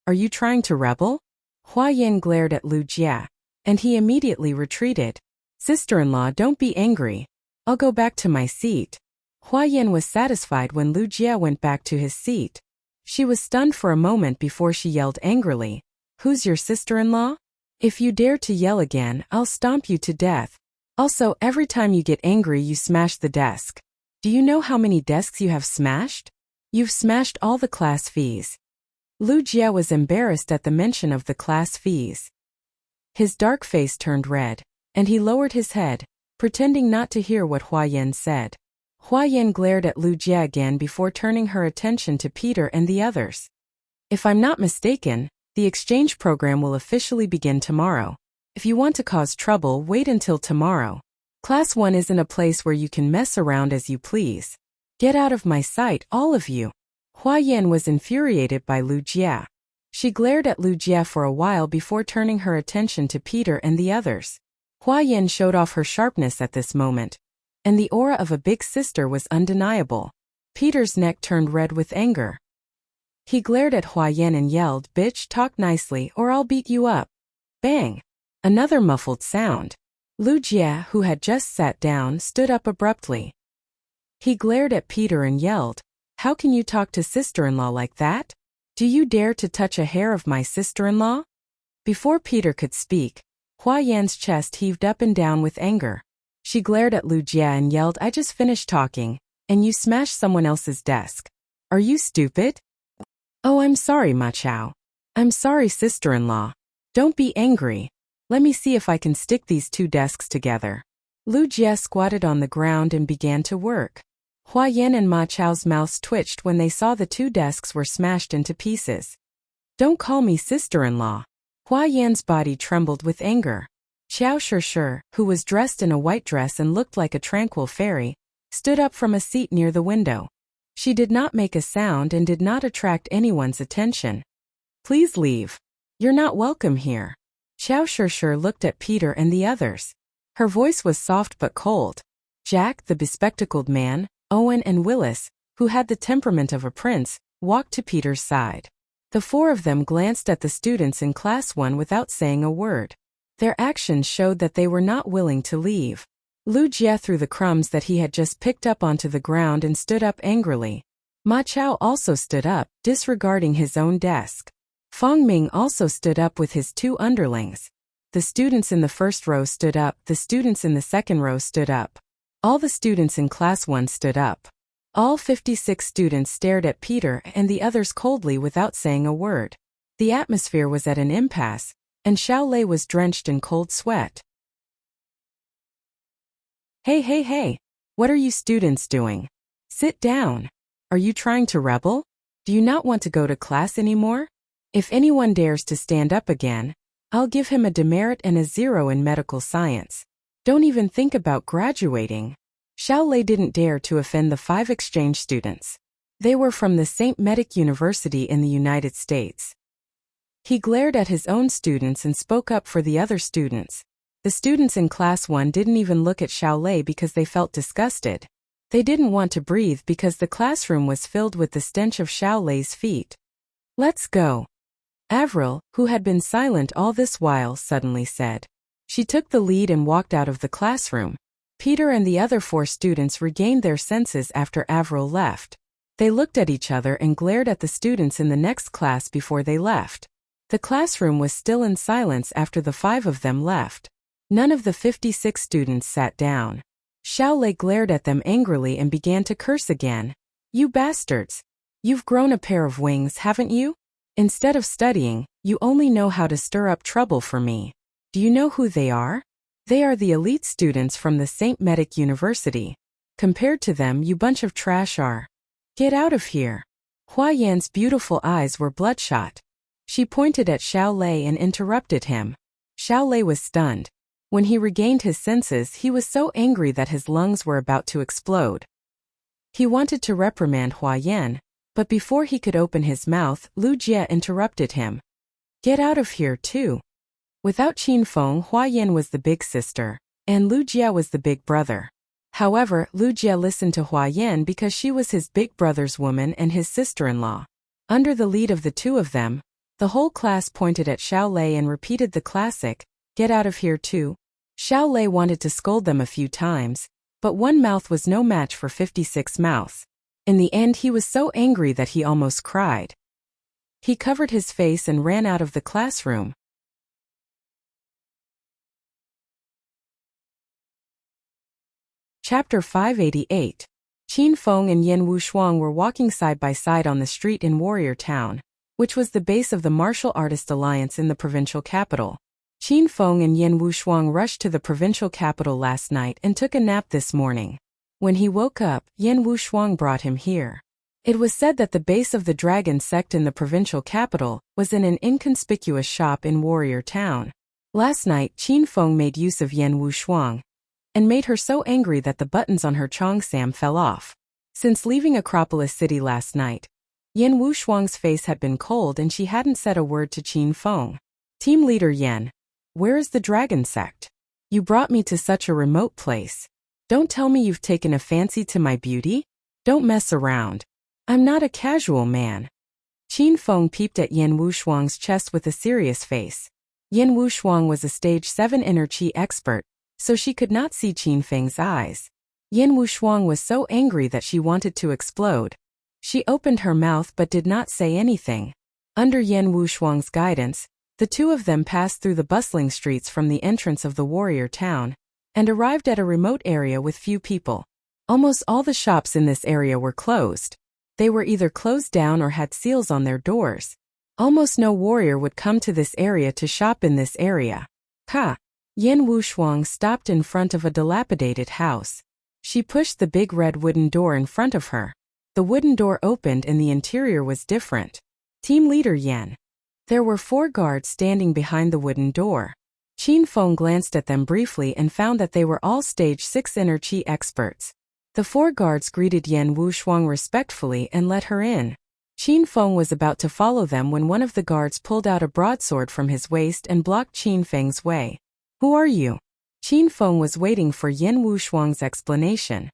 Are you trying to rebel? Huayan glared at Wuxia, and he immediately retreated. Sister-in-law, don't be angry. I'll go back to my seat. Huayan was satisfied when Wuxia went back to his seat. She was stunned for a moment before she yelled angrily, Who's your sister-in-law? If you dare to yell again, I'll stomp you to death. Also, every time you get angry you smash the desk. Do you know how many desks you have smashed? You've smashed all the class fees. Wuxia was embarrassed at the mention of the class fees. His dark face turned red, and he lowered his head, pretending not to hear what Huayan said. Huayan glared at Wuxia again before turning her attention to Peter and the others. If I'm not mistaken, the exchange program will officially begin tomorrow. If you want to cause trouble, wait until tomorrow. Class 1 isn't a place where you can mess around as you please. Get out of my sight, all of you. Huayan was infuriated by Wuxia. She glared at Wuxia for a while before turning her attention to Peter and the others. Huayan showed off her sharpness at this moment, and the aura of a big sister was undeniable. Peter's neck turned red with anger. He glared at Huayan and yelled, Bitch, talk nicely or I'll beat you up. Bang! Another muffled sound. Wuxia, who had just sat down, stood up abruptly. He glared at Peter and yelled, How can you talk to sister-in-law like that? Do you dare to touch a hair of my sister-in-law? Before Peter could speak, Huayan's chest heaved up and down with anger. She glared at Wuxia and yelled, I just finished talking, and you smashed someone else's desk. Are you stupid? Oh, I'm sorry, Ma Chao. I'm sorry, sister-in-law. Don't be angry. Let me see if I can stick these 2 desks together. Wuxia squatted on the ground and began to work. Huayan and Ma Chao's mouths twitched when they saw the 2 desks were smashed into pieces. Don't call me sister-in-law. Huayan's body trembled with anger. Xiao Shishir, who was dressed in a white dress and looked like a tranquil fairy, stood up from a seat near the window. She did not make a sound and did not attract anyone's attention. Please leave. You're not welcome here. Xiao Shishir looked at Peter and the others. Her voice was soft but cold. Jack, the bespectacled man, Owen and Willis, who had the temperament of a prince, walked to Peter's side. The four of them glanced at the students in Class 1 without saying a word. Their actions showed that they were not willing to leave. Wuxia threw the crumbs that he had just picked up onto the ground and stood up angrily. Ma Chao also stood up, disregarding his own desk. Feng Ming also stood up with his two underlings. The students in the first row stood up, the students in the second row stood up. All the students in Class 1 stood up. All 56 students stared at Peter and the others coldly without saying a word. The atmosphere was at an impasse, and Xiao Lei was drenched in cold sweat. Hey, what are you students doing? Sit down. Are you trying to rebel? Do you not want to go to class anymore? If anyone dares to stand up again, I'll give him a demerit and a 0 in medical science. Don't even think about graduating. Xiao Lei didn't dare to offend the 5 exchange students. They were from the St. Medic University in the United States. He glared at his own students and spoke up for the other students. The students in Class 1 didn't even look at Xiao Lei because they felt disgusted. They didn't want to breathe because the classroom was filled with the stench of Xiao Lei's feet. Let's go. Avril, who had been silent all this while, suddenly said. She took the lead and walked out of the classroom. Peter and the other 4 students regained their senses after Avril left. They looked at each other and glared at the students in the next class before they left. The classroom was still in silence after the 5 of them left. None of the 56 students sat down. Xiao Lei glared at them angrily and began to curse again. You bastards! You've grown a pair of wings, haven't you? Instead of studying, you only know how to stir up trouble for me. Do you know who they are? They are the elite students from the St. Medic University. Compared to them, you bunch of trash are. Get out of here. Hua Yan's beautiful eyes were bloodshot. She pointed at Xiao Lei and interrupted him. Xiao Lei was stunned. When he regained his senses, he was so angry that his lungs were about to explode. He wanted to reprimand Hua Yan, but before he could open his mouth, Wuxia interrupted him. Get out of here too. Without Qin Feng, Hua Yan was the big sister, and Wuxia was the big brother. However, Wuxia listened to Hua Yan because she was his big brother's woman and his sister-in-law. Under the lead of the 2 of them, the whole class pointed at Xiao Lei and repeated the classic, get out of here too. Xiao Lei wanted to scold them a few times, but one mouth was no match for 56 mouths. In the end, he was so angry that he almost cried. He covered his face and ran out of the classroom. Chapter 588. Qin Feng and Yan Wushuang were walking side by side on the street in Warrior Town, which was the base of the Martial Artist Alliance in the provincial capital. Qin Feng and Yan Wushuang rushed to the provincial capital last night and took a nap this morning. When he woke up, Yan Wushuang brought him here. It was said that the base of the dragon sect in the provincial capital was in an inconspicuous shop in Warrior Town. Last night, Qin Feng made use of Yan Wushuang and made her so angry that the buttons on her cheongsam fell off. Since leaving Acropolis City last night, Yan Wushuang's face had been cold and she hadn't said a word to Qin Feng. Team leader Yan, where is the dragon sect? You brought me to such a remote place. Don't tell me you've taken a fancy to my beauty? Don't mess around. I'm not a casual man. Qin Feng peeped at Yan Wushuang's chest with a serious face. Yan Wushuang was a stage 7 inner qi expert, so she could not see Qin Feng's eyes. Yan Wushuang was so angry that she wanted to explode. She opened her mouth but did not say anything. Under Yan Wushuang's guidance, the 2 of them passed through the bustling streets from the entrance of the warrior town and arrived at a remote area with few people. Almost all the shops in this area were closed. They were either closed down or had seals on their doors. Almost no warrior would come to this area to shop in this area. Yan Wushuang stopped in front of a dilapidated house. She pushed the big red wooden door in front of her. The wooden door opened and the interior was different. Team leader Yan. There were 4 guards standing behind the wooden door. Qin Feng glanced at them briefly and found that they were all stage 6 inner qi experts. The 4 guards greeted Yan Wushuang respectfully and let her in. Qin Feng was about to follow them when one of the guards pulled out a broadsword from his waist and blocked Qin Feng's way. Who are you? Qin Feng was waiting for Yan Wushuang's explanation.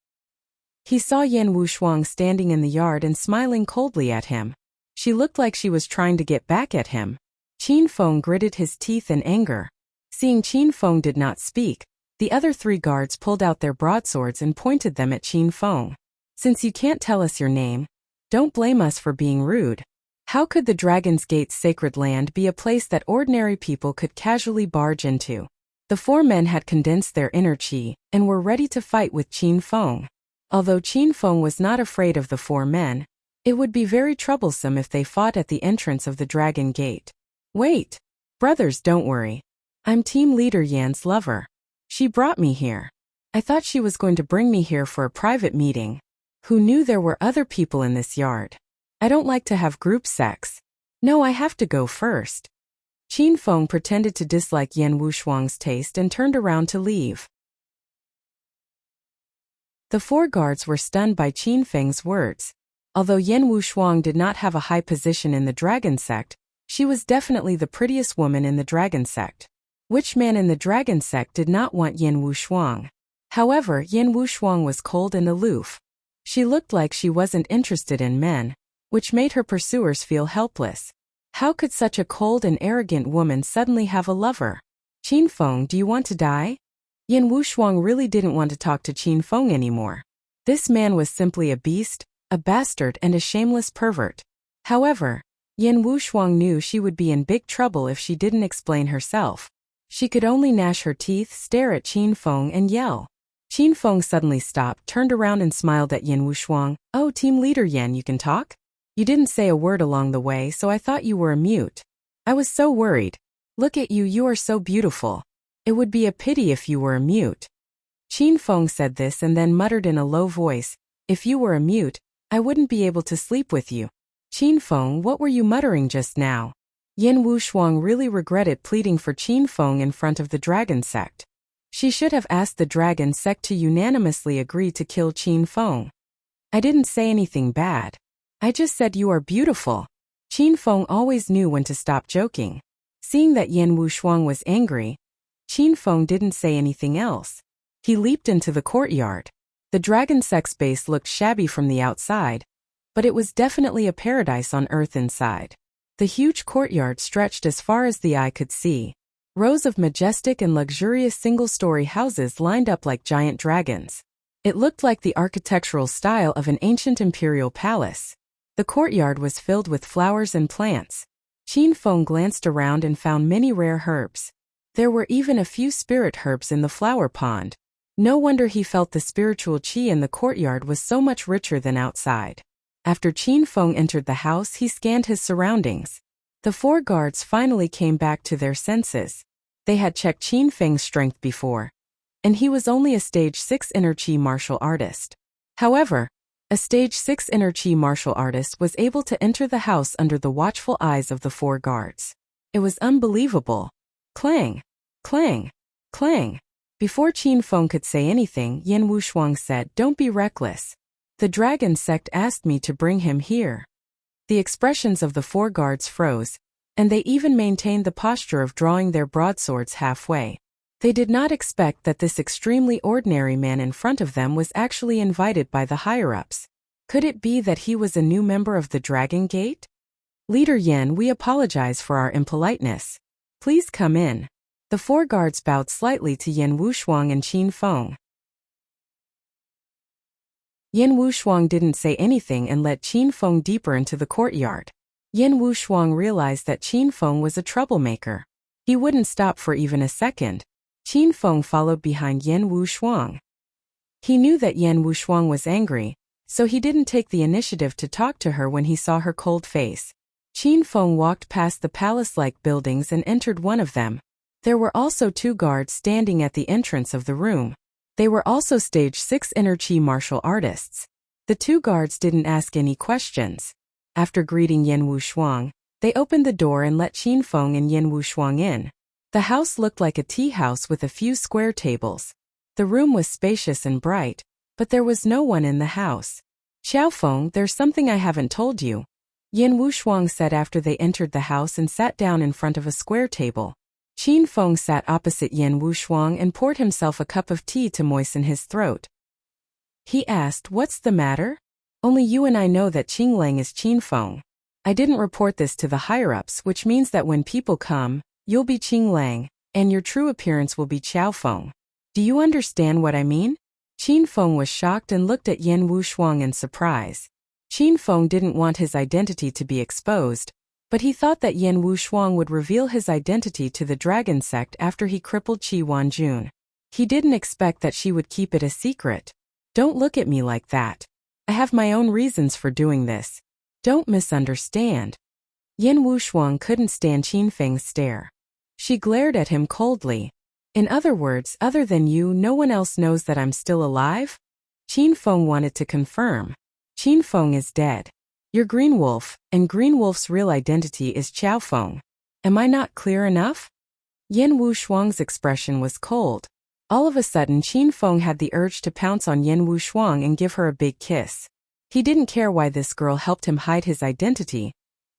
He saw Yan Wushuang standing in the yard and smiling coldly at him. She looked like she was trying to get back at him. Qin Feng gritted his teeth in anger. Seeing Qin Feng did not speak, the other 3 guards pulled out their broadswords and pointed them at Qin Feng. Since you can't tell us your name, don't blame us for being rude. How could the Dragon's Gate's sacred land be a place that ordinary people could casually barge into? The 4 men had condensed their inner qi and were ready to fight with Qin Feng. Although Qin Feng was not afraid of the 4 men, it would be very troublesome if they fought at the entrance of the Dragon Gate. Wait! Brothers, don't worry. I'm team leader Yan's lover. She brought me here. I thought she was going to bring me here for a private meeting. Who knew there were other people in this yard? I don't like to have group sex. No, I have to go first. Qin Feng pretended to dislike Yan Wushuang's taste and turned around to leave. The 4 guards were stunned by Qin Feng's words. Although Yan Wushuang did not have a high position in the dragon sect, she was definitely the prettiest woman in the dragon sect. Which man in the dragon sect did not want Yan Wushuang? However, Yan Wushuang was cold and aloof. She looked like she wasn't interested in men, which made her pursuers feel helpless. How could such a cold and arrogant woman suddenly have a lover? Qin Feng, do you want to die? Yan Wushuang really didn't want to talk to Qin Feng anymore. This man was simply a beast, a bastard and a shameless pervert. However, Yan Wushuang knew she would be in big trouble if she didn't explain herself. She could only gnash her teeth, stare at Qin Feng and yell. Qin Feng suddenly stopped, turned around and smiled at Yan Wushuang. Oh, team leader Yan, you can talk? You didn't say a word along the way, so I thought you were a mute. I was so worried. Look at you, you are so beautiful. It would be a pity if you were a mute. Qin Feng said this and then muttered in a low voice, if you were a mute, I wouldn't be able to sleep with you. Qin Feng, what were you muttering just now? Yan Wushuang really regretted pleading for Qin Feng in front of the dragon sect. She should have asked the dragon sect to unanimously agree to kill Qin Feng. I didn't say anything bad. I just said you are beautiful. Qin Feng always knew when to stop joking. Seeing that Yan Wushuang was angry, Qin Feng didn't say anything else. He leaped into the courtyard. The dragon sect's base looked shabby from the outside, but it was definitely a paradise on earth inside. The huge courtyard stretched as far as the eye could see. Rows of majestic and luxurious single-story houses lined up like giant dragons. It looked like the architectural style of an ancient imperial palace. The courtyard was filled with flowers and plants. Qin Feng glanced around and found many rare herbs. There were even a few spirit herbs in the flower pond. No wonder he felt the spiritual qi in the courtyard was so much richer than outside. After Qin Feng entered the house, he scanned his surroundings. The 4 guards finally came back to their senses. They had checked Qin Feng's strength before, and he was only a stage 6 inner qi martial artist. However, a stage 6 inner qi martial artist was able to enter the house under the watchful eyes of the 4 guards. It was unbelievable. Clang! Clang! Clang! Before Qin Feng could say anything, Yan Wushuang said, "Don't be reckless. The dragon sect asked me to bring him here." The expressions of the 4 guards froze, and they even maintained the posture of drawing their broadswords halfway. They did not expect that this extremely ordinary man in front of them was actually invited by the higher-ups. Could it be that he was a new member of the Dragon Gate? Leader Yan, we apologize for our impoliteness. Please come in. The 4 guards bowed slightly to Yan Wushuang and Qin Feng. Yan Wushuang didn't say anything and led Qin Feng deeper into the courtyard. Yan Wushuang realized that Qin Feng was a troublemaker. He wouldn't stop for even a second. Qin Feng followed behind Yan Wushuang. He knew that Yan Wushuang was angry, so he didn't take the initiative to talk to her when he saw her cold face. Qin Feng walked past the palace-like buildings and entered one of them. There were also 2 guards standing at the entrance of the room. They were also stage 6 inner qi martial artists. The 2 guards didn't ask any questions. After greeting Yan Wushuang, they opened the door and let Qin Feng and Yan Wushuang in. The house looked like a tea house with a few square tables. The room was spacious and bright, but there was no one in the house. "Xiao Feng, there's something I haven't told you," Yan Wushuang said after they entered the house and sat down in front of a square table. Qin Feng sat opposite Yan Wushuang and poured himself a cup of tea to moisten his throat. He asked, "What's the matter? Only you and I know that Qinglang is Qin Feng. I didn't report this to the higher-ups, which means that when people come, you'll be Qing Lang, and your true appearance will be Qiao Feng. Do you understand what I mean? Qin Feng was shocked and looked at Yan Wushuang in surprise. Qin Feng didn't want his identity to be exposed, but he thought that Yan Wushuang would reveal his identity to the dragon sect after he crippled Qi Wanjun. He didn't expect that she would keep it a secret. Don't look at me like that. I have my own reasons for doing this. Don't misunderstand. Yan Wushuang couldn't stand Qin Feng's stare. She glared at him coldly. In other words, other than you, no one else knows that I'm still alive? Qin Feng wanted to confirm. Qin Feng is dead. You're Green Wolf, and Green Wolf's real identity is Qiao Feng. Am I not clear enough? Yan Wushuang's expression was cold. All of a sudden, Qin Feng had the urge to pounce on Yan Wushuang and give her a big kiss. He didn't care why this girl helped him hide his identity,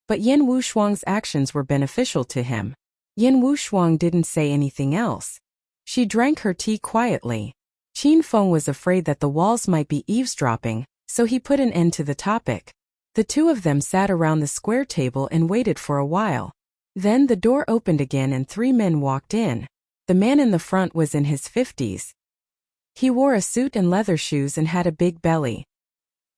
but Yan Wushuang's actions were beneficial to him. Yan Wushuang didn't say anything else. She drank her tea quietly. Qin Feng was afraid that the walls might be eavesdropping, so he put an end to the topic. The two of them sat around the square table and waited for a while. Then the door opened again and 3 men walked in. The man in the front was in his 50s. He wore a suit and leather shoes and had a big belly.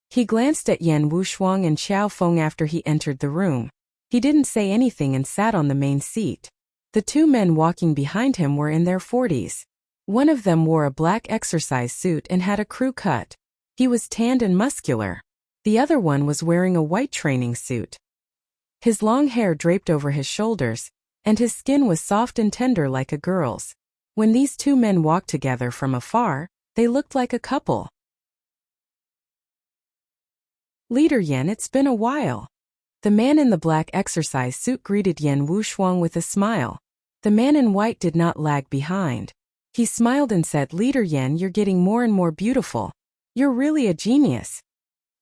He glanced at Yan Wushuang and Qiao Feng after he entered the room. He didn't say anything and sat on the main seat. The 2 men walking behind him were in their 40s. One of them wore a black exercise suit and had a crew cut. He was tanned and muscular. The other one was wearing a white training suit. His long hair draped over his shoulders, and his skin was soft and tender like a girl's. When these 2 men walked together from afar, they looked like a couple. Leader Yan, it's been a while. The man in the black exercise suit greeted Yan Wushuang with a smile. The man in white did not lag behind. He smiled and said, Leader Yan, you're getting more and more beautiful. You're really a genius.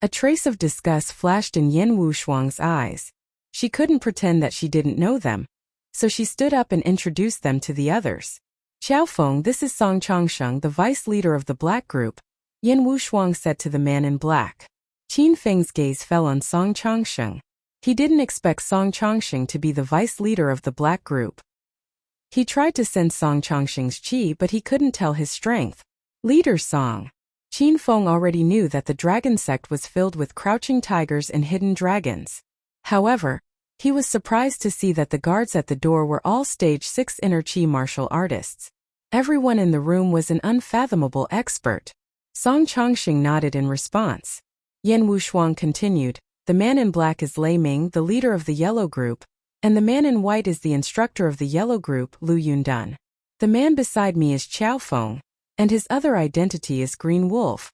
A trace of disgust flashed in Yan Wushuang's eyes. She couldn't pretend that she didn't know them, so she stood up and introduced them to the others. Qiao Feng, this is Song Changsheng, the vice leader of the black group, Yan Wushuang said to the man in black. Qin Feng's gaze fell on Song Changsheng. He didn't expect Song Changsheng to be the vice leader of the black group. He tried to sense Song Changsheng's qi, but he couldn't tell his strength. Leader Song. Qin Feng already knew that the dragon sect was filled with crouching tigers and hidden dragons. However, he was surprised to see that the guards at the door were all stage 6 inner qi martial artists. Everyone in the room was an unfathomable expert. Song Changsheng nodded in response. Yan Wushuang continued, the man in black is Lei Ming, the leader of the yellow group, and the man in white is the instructor of the yellow group, Lu Yundan. The man beside me is Qiao Feng, and his other identity is Green Wolf.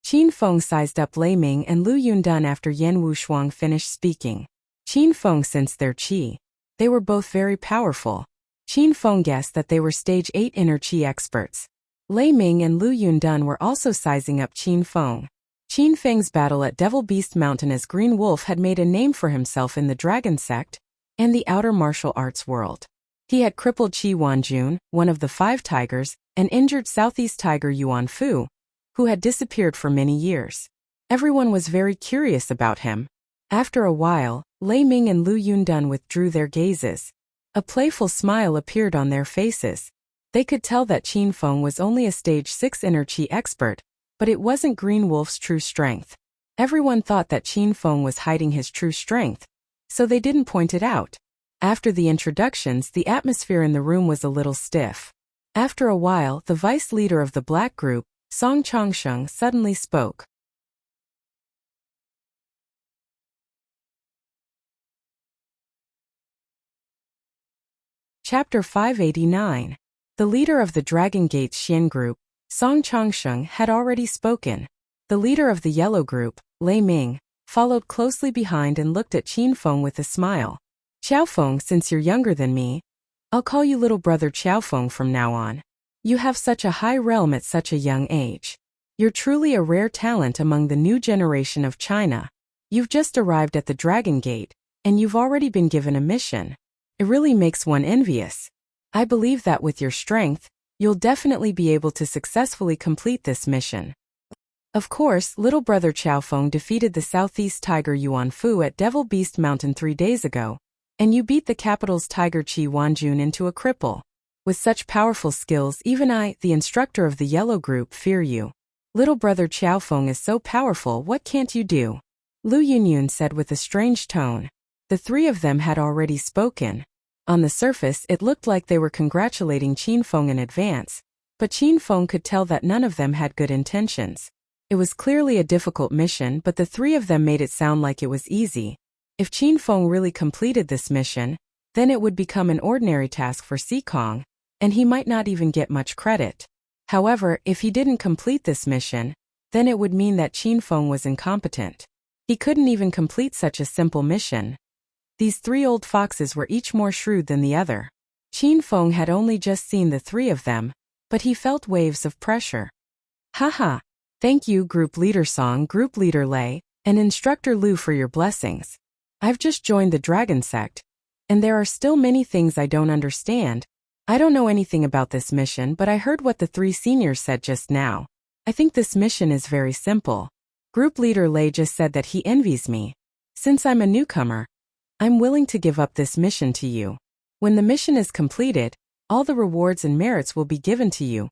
Qin Feng sized up Lei Ming and Lu Yundan after Yan Wushuang finished speaking. Qin Feng sensed their qi. They were both very powerful. Qin Feng guessed that they were stage 8 inner qi experts. Lei Ming and Lu Yundan were also sizing up Qin Feng. Qin Feng's battle at Devil Beast Mountain as Green Wolf had made a name for himself in the dragon sect and the outer martial arts world. He had crippled Qi Wanjun, one of the 5 tigers, and injured Southeast Tiger Yuan Fu, who had disappeared for many years. Everyone was very curious about him. After a while, Lei Ming and Lu Yundan withdrew their gazes. A playful smile appeared on their faces. They could tell that Qin Feng was only a stage 6 inner qi expert, but it wasn't Green Wolf's true strength. Everyone thought that Qin Feng was hiding his true strength, so they didn't point it out. After the introductions, the atmosphere in the room was a little stiff. After a while, the vice leader of the black group, Song Changsheng, suddenly spoke. Chapter 589. The leader of the Dragon Gate Xian group, Song Changsheng, had already spoken. The leader of the yellow group, Lei Ming, followed closely behind and looked at Qin Feng with a smile. Qiao Feng, since you're younger than me, I'll call you little brother Qiao Feng from now on. You have such a high realm at such a young age. You're truly a rare talent among the new generation of China. You've just arrived at the Dragon Gate, and you've already been given a mission. It really makes one envious. I believe that with your strength, you'll definitely be able to successfully complete this mission. Of course, little brother Qiao Feng defeated the Southeast Tiger Yuan Fu at Devil Beast Mountain 3 days ago, and you beat the capital's Tiger Qi Wanjun into a cripple. With such powerful skills, even I, the instructor of the yellow group, fear you. Little brother Qiao Feng is so powerful, what can't you do? Lu Yunyun said with a strange tone. The three of them had already spoken. On the surface, it looked like they were congratulating Qin Feng in advance, but Qin Feng could tell that none of them had good intentions. It was clearly a difficult mission, but the three of them made it sound like it was easy. If Qin Feng really completed this mission, then it would become an ordinary task for Sikong, and he might not even get much credit. However, if he didn't complete this mission, then it would mean that Qin Feng was incompetent. He couldn't even complete such a simple mission. These three old foxes were each more shrewd than the other. Qin Feng had only just seen the three of them, but he felt waves of pressure. Haha. Thank you, Group Leader Song, Group Leader Lei, and Instructor Lu for your blessings. I've just joined the Dragon Sect, and there are still many things I don't understand. I don't know anything about this mission, but I heard what the three seniors said just now. I think this mission is very simple. Group Leader Lei just said that he envies me. Since I'm a newcomer, I'm willing to give up this mission to you. When the mission is completed, all the rewards and merits will be given to you.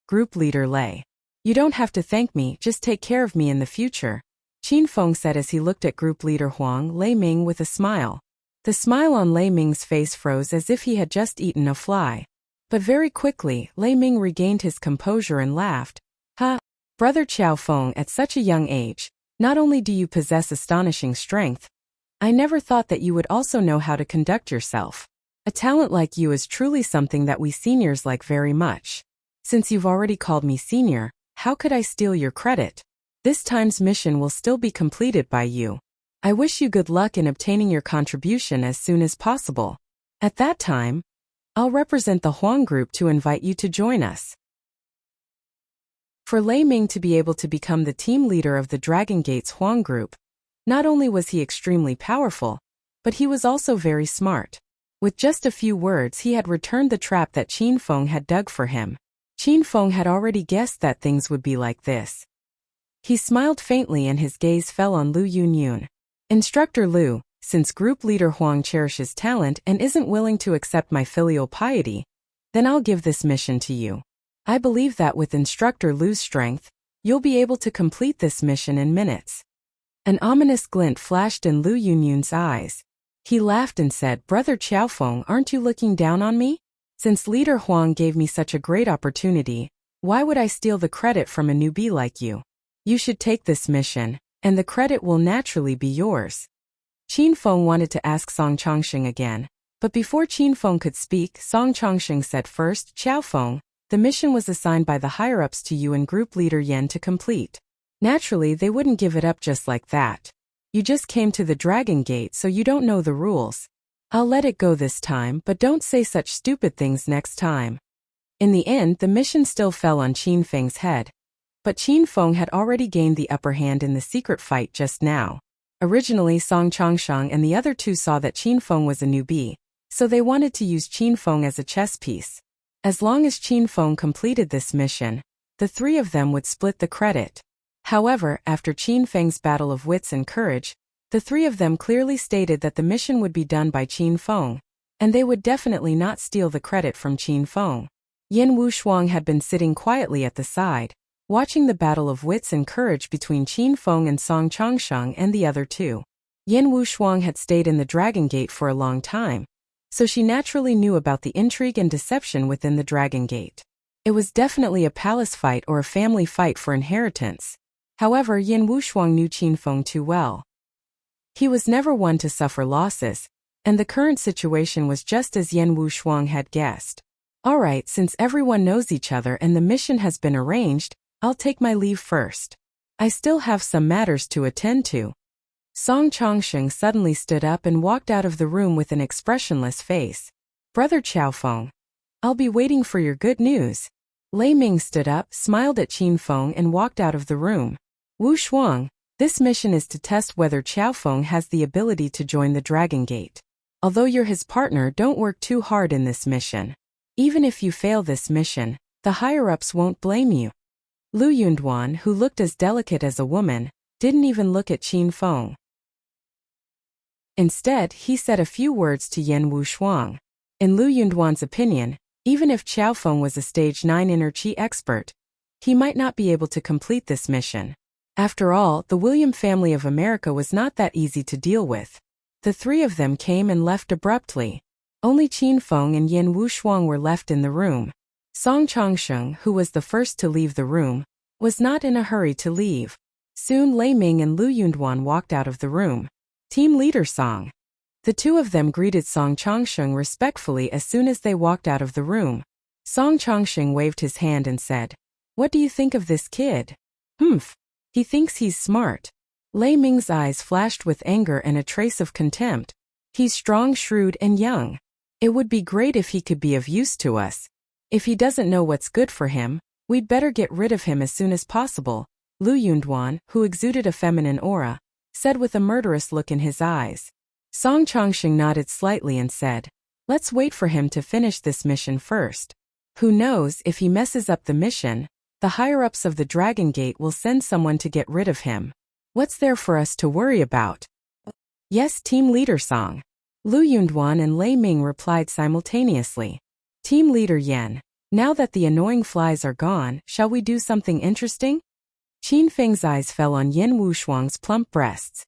Group Leader Lei. You don't have to thank me, just take care of me in the future, Qin Feng said as he looked at Group Leader Huang Lei Ming with a smile. The smile on Lei Ming's face froze as if he had just eaten a fly. But very quickly, Lei Ming regained his composure and laughed. Ha! Brother Qiao Feng, at such a young age, not only do you possess astonishing strength, I never thought that you would also know how to conduct yourself. A talent like you is truly something that we seniors like very much. Since you've already called me senior, how could I steal your credit? This time's mission will still be completed by you. I wish you good luck in obtaining your contribution as soon as possible. At that time, I'll represent the Huang group to invite you to join us. For Lei Ming to be able to become the team leader of the Dragon Gate's Huang group, not only was he extremely powerful, but he was also very smart. With just a few words, he had returned the trap that Qin Feng had dug for him. Qin Feng had already guessed that things would be like this. He smiled faintly and his gaze fell on Lu Yunyun. Instructor Lu, since Group Leader Huang cherishes talent and isn't willing to accept my filial piety, then I'll give this mission to you. I believe that with Instructor Lu's strength, you'll be able to complete this mission in minutes. An ominous glint flashed in Lu Yunyun's eyes. He laughed and said, Brother Qiao Feng, aren't you looking down on me? Since Leader Huang gave me such a great opportunity, why would I steal the credit from a newbie like you? You should take this mission, and the credit will naturally be yours. Qin Feng wanted to ask Song Chongsheng again, but before Qin Feng could speak, Song Chongsheng said first, Qiao Feng, the mission was assigned by the higher-ups to you and Group Leader Yen to complete. Naturally, they wouldn't give it up just like that. You just came to the Dragon Gate, so you don't know the rules. I'll let it go this time, but don't say such stupid things next time. In the end, the mission still fell on Qin Feng's head. But Qin Feng had already gained the upper hand in the secret fight just now. Originally, Song Chongsheng and the other two saw that Qin Feng was a newbie, so they wanted to use Qin Feng as a chess piece. As long as Qin Feng completed this mission, the three of them would split the credit. However, after Qin Feng's battle of wits and courage, the three of them clearly stated that the mission would be done by Qin Feng, and they would definitely not steal the credit from Qin Feng. Yin Wushuang had been sitting quietly at the side, watching the battle of wits and courage between Qin Feng and Song Chongsheng and the other two. Yin Wushuang had stayed in the Dragon Gate for a long time, so she naturally knew about the intrigue and deception within the Dragon Gate. It was definitely a palace fight or a family fight for inheritance. However, Yin Wushuang knew Qin Feng too well. He was never one to suffer losses, and the current situation was just as Yin Wushuang had guessed. Alright, since everyone knows each other and the mission has been arranged, I'll take my leave first. I still have some matters to attend to. Song Chongsheng suddenly stood up and walked out of the room with an expressionless face. Brother Qiao Feng, I'll be waiting for your good news. Lei Ming stood up, smiled at Qin Feng and walked out of the room. Wu Shuang, this mission is to test whether Qiao Feng has the ability to join the Dragon Gate. Although you're his partner, don't work too hard in this mission. Even if you fail this mission, the higher-ups won't blame you. Lu Yunduan, who looked as delicate as a woman, didn't even look at Qin Feng. Instead, he said a few words to Yan Wushuang. In Lu Yunduan's opinion, even if Qiao Feng was a stage 9 inner qi expert, he might not be able to complete this mission. After all, the William family of America was not that easy to deal with. The three of them came and left abruptly. Only Qin Feng and Yan Wushuang were left in the room. Song Chongsheng, who was the first to leave the room, was not in a hurry to leave. Soon Lei Ming and Lu Yunduan walked out of the room. Team leader Song. The two of them greeted Song Chongsheng respectfully as soon as they walked out of the room. Song Chongsheng waved his hand and said, "What do you think of this kid?" "Humph. He thinks he's smart." Lei Ming's eyes flashed with anger and a trace of contempt. "He's strong, shrewd, and young. It would be great if he could be of use to us. If he doesn't know what's good for him, we'd better get rid of him as soon as possible," Lu Yunduan, who exuded a feminine aura, said with a murderous look in his eyes. Song Chongsheng nodded slightly and said, "Let's wait for him to finish this mission first. Who knows, if he messes up the mission, the higher-ups of the Dragon Gate will send someone to get rid of him. What's there for us to worry about?" "Yes, team leader Song." Lu Yunduan and Lei Ming replied simultaneously. "Team leader Yan, now that the annoying flies are gone, shall we do something interesting?" Qin Feng's eyes fell on Yan Wushuang's plump breasts.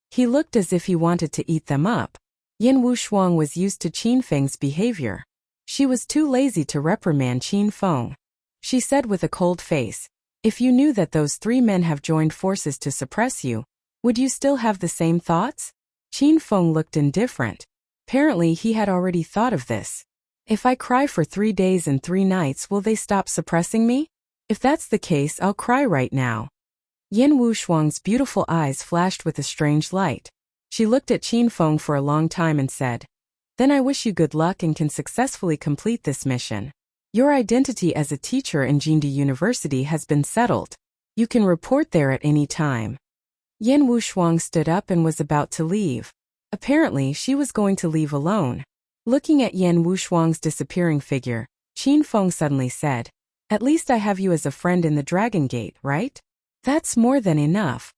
He looked as if he wanted to eat them up. Yan Wushuang was used to Qin Feng's behavior. She was too lazy to reprimand Qin Feng. She said with a cold face, "If you knew that those three men have joined forces to suppress you, would you still have the same thoughts?" Qin Feng looked indifferent. Apparently he had already thought of this. "If I cry for 3 days and 3 nights, will they stop suppressing me? If that's the case, I'll cry right now." Yan Wushuang's beautiful eyes flashed with a strange light. She looked at Qin Feng for a long time and said, "Then I wish you good luck and can successfully complete this mission. Your identity as a teacher in Jindu University has been settled. You can report there at any time." Yan Wushuang stood up and was about to leave. Apparently, she was going to leave alone. Looking at Yan Wushuang's disappearing figure, Qin Feng suddenly said, "At least I have you as a friend in the Dragon Gate, right? That's more than enough."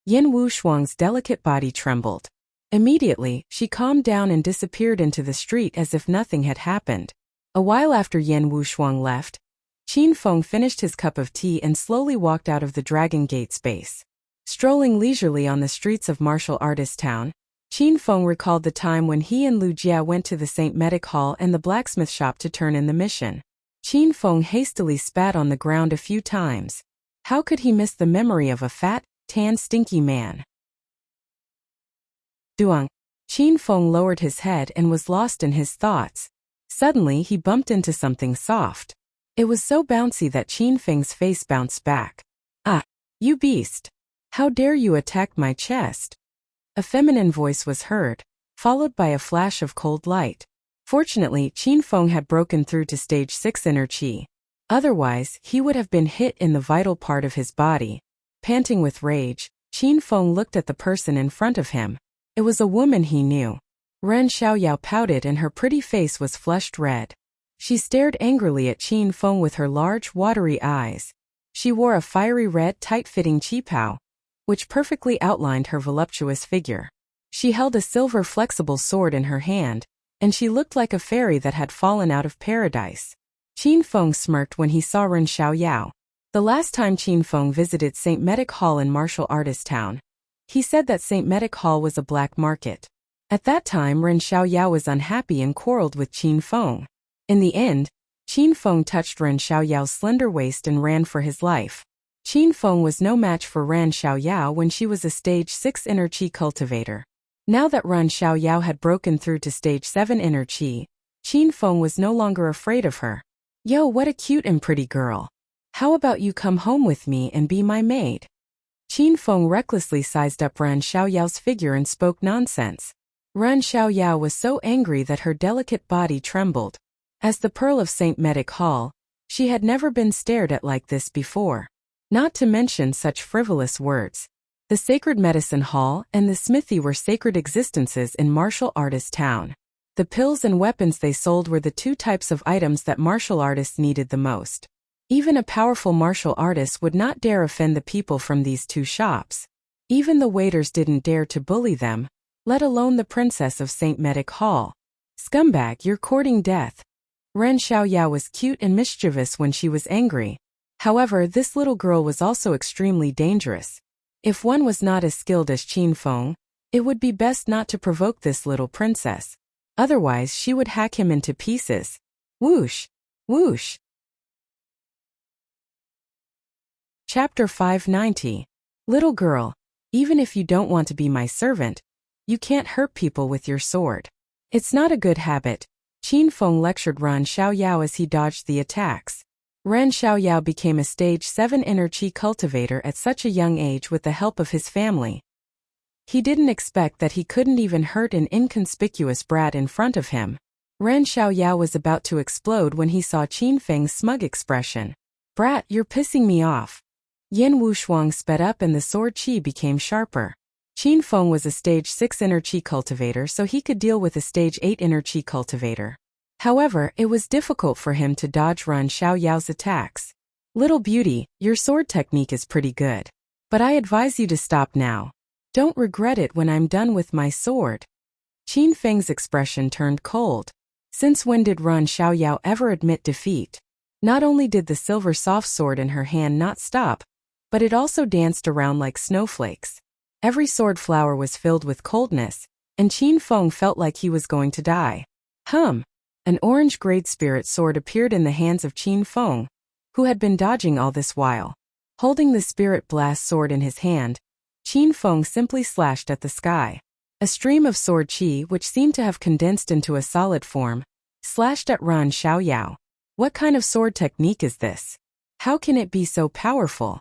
Yan Wushuang's delicate body trembled. Immediately, she calmed down and disappeared into the street as if nothing had happened. A while after Yan Wushuang left, Qin Feng finished his cup of tea and slowly walked out of the Dragon Gate space. Strolling leisurely on the streets of martial artist town, Qin Feng recalled the time when he and Lu Jia went to the St. Medic Hall and the blacksmith shop to turn in the mission. Qin Feng hastily spat on the ground a few times. How could he miss the memory of a fat, tan, stinky man? Duang. Qin Feng lowered his head and was lost in his thoughts. Suddenly he bumped into something soft. It was so bouncy that Qin Feng's face bounced back. "Ah, you beast! How dare you attack my chest?" A feminine voice was heard, followed by a flash of cold light. Fortunately, Qin Feng had broken through to stage 6 inner qi. Otherwise, he would have been hit in the vital part of his body. Panting with rage, Qin Feng looked at the person in front of him. It was a woman he knew. Ren Xiaoyao pouted and her pretty face was flushed red. She stared angrily at Qin Feng with her large, watery eyes. She wore a fiery red, tight-fitting qipao, which perfectly outlined her voluptuous figure. She held a silver flexible sword in her hand, and she looked like a fairy that had fallen out of paradise. Qin Feng smirked when he saw Ren Xiaoyao. The last time Qin Feng visited St. Medic Hall in martial artist town, he said that St. Medic Hall was a black market. At that time, Ren Xiaoyao was unhappy and quarreled with Qin Feng. In the end, Qin Feng touched Ren Xiaoyao's slender waist and ran for his life. Qin Feng was no match for Ren Xiaoyao when she was a stage 6 inner qi cultivator. Now that Ren Xiaoyao had broken through to stage 7 inner qi, Qin Feng was no longer afraid of her. "Yo, what a cute and pretty girl. How about you come home with me and be my maid?" Qin Feng recklessly sized up Ren Xiaoyao's figure and spoke nonsense. Ren Xiaoyao was so angry that her delicate body trembled. As the Pearl of St. Medic Hall, she had never been stared at like this before. Not to mention such frivolous words. The Sacred Medicine Hall and the Smithy were sacred existences in martial artist town. The pills and weapons they sold were the two types of items that martial artists needed the most. Even a powerful martial artist would not dare offend the people from these two shops. Even the waiters didn't dare to bully them, let alone the princess of St. Medic Hall. Scumbag, you're courting death. Ren Xiaoyao was cute and mischievous when she was angry. However, this little girl was also extremely dangerous. If one was not as skilled as Qin Feng, it would be best not to provoke this little princess. Otherwise, she would hack him into pieces. Whoosh! Whoosh! Chapter 590. Little girl, even if you don't want to be my servant, you can't hurt people with your sword. It's not a good habit. Qin Feng lectured Ren Xiaoyao as he dodged the attacks. Ren Xiaoyao became a stage 7 inner qi cultivator at such a young age with the help of his family. He didn't expect that he couldn't even hurt an inconspicuous brat in front of him. Ren Xiaoyao was about to explode when he saw Qin Feng's smug expression. Brat, you're pissing me off. Yin Wushuang sped up and the sword qi became sharper. Qin Feng was a stage 6 inner qi cultivator, so he could deal with a stage 8 inner qi cultivator. However, it was difficult for him to dodge Ren Xiaoyao's attacks. Little beauty, your sword technique is pretty good. But I advise you to stop now. Don't regret it when I'm done with my sword. Qin Feng's expression turned cold. Since when did Ren Xiaoyao ever admit defeat? Not only did the silver soft sword in her hand not stop, but it also danced around like snowflakes. Every sword flower was filled with coldness, and Qin Feng felt like he was going to die. An orange Great Spirit sword appeared in the hands of Qin Feng, who had been dodging all this while. Holding the Spirit Blast sword in his hand, Qin Feng simply slashed at the sky. A stream of sword qi, which seemed to have condensed into a solid form, slashed at Ren Xiaoyao. What kind of sword technique is this? How can it be so powerful?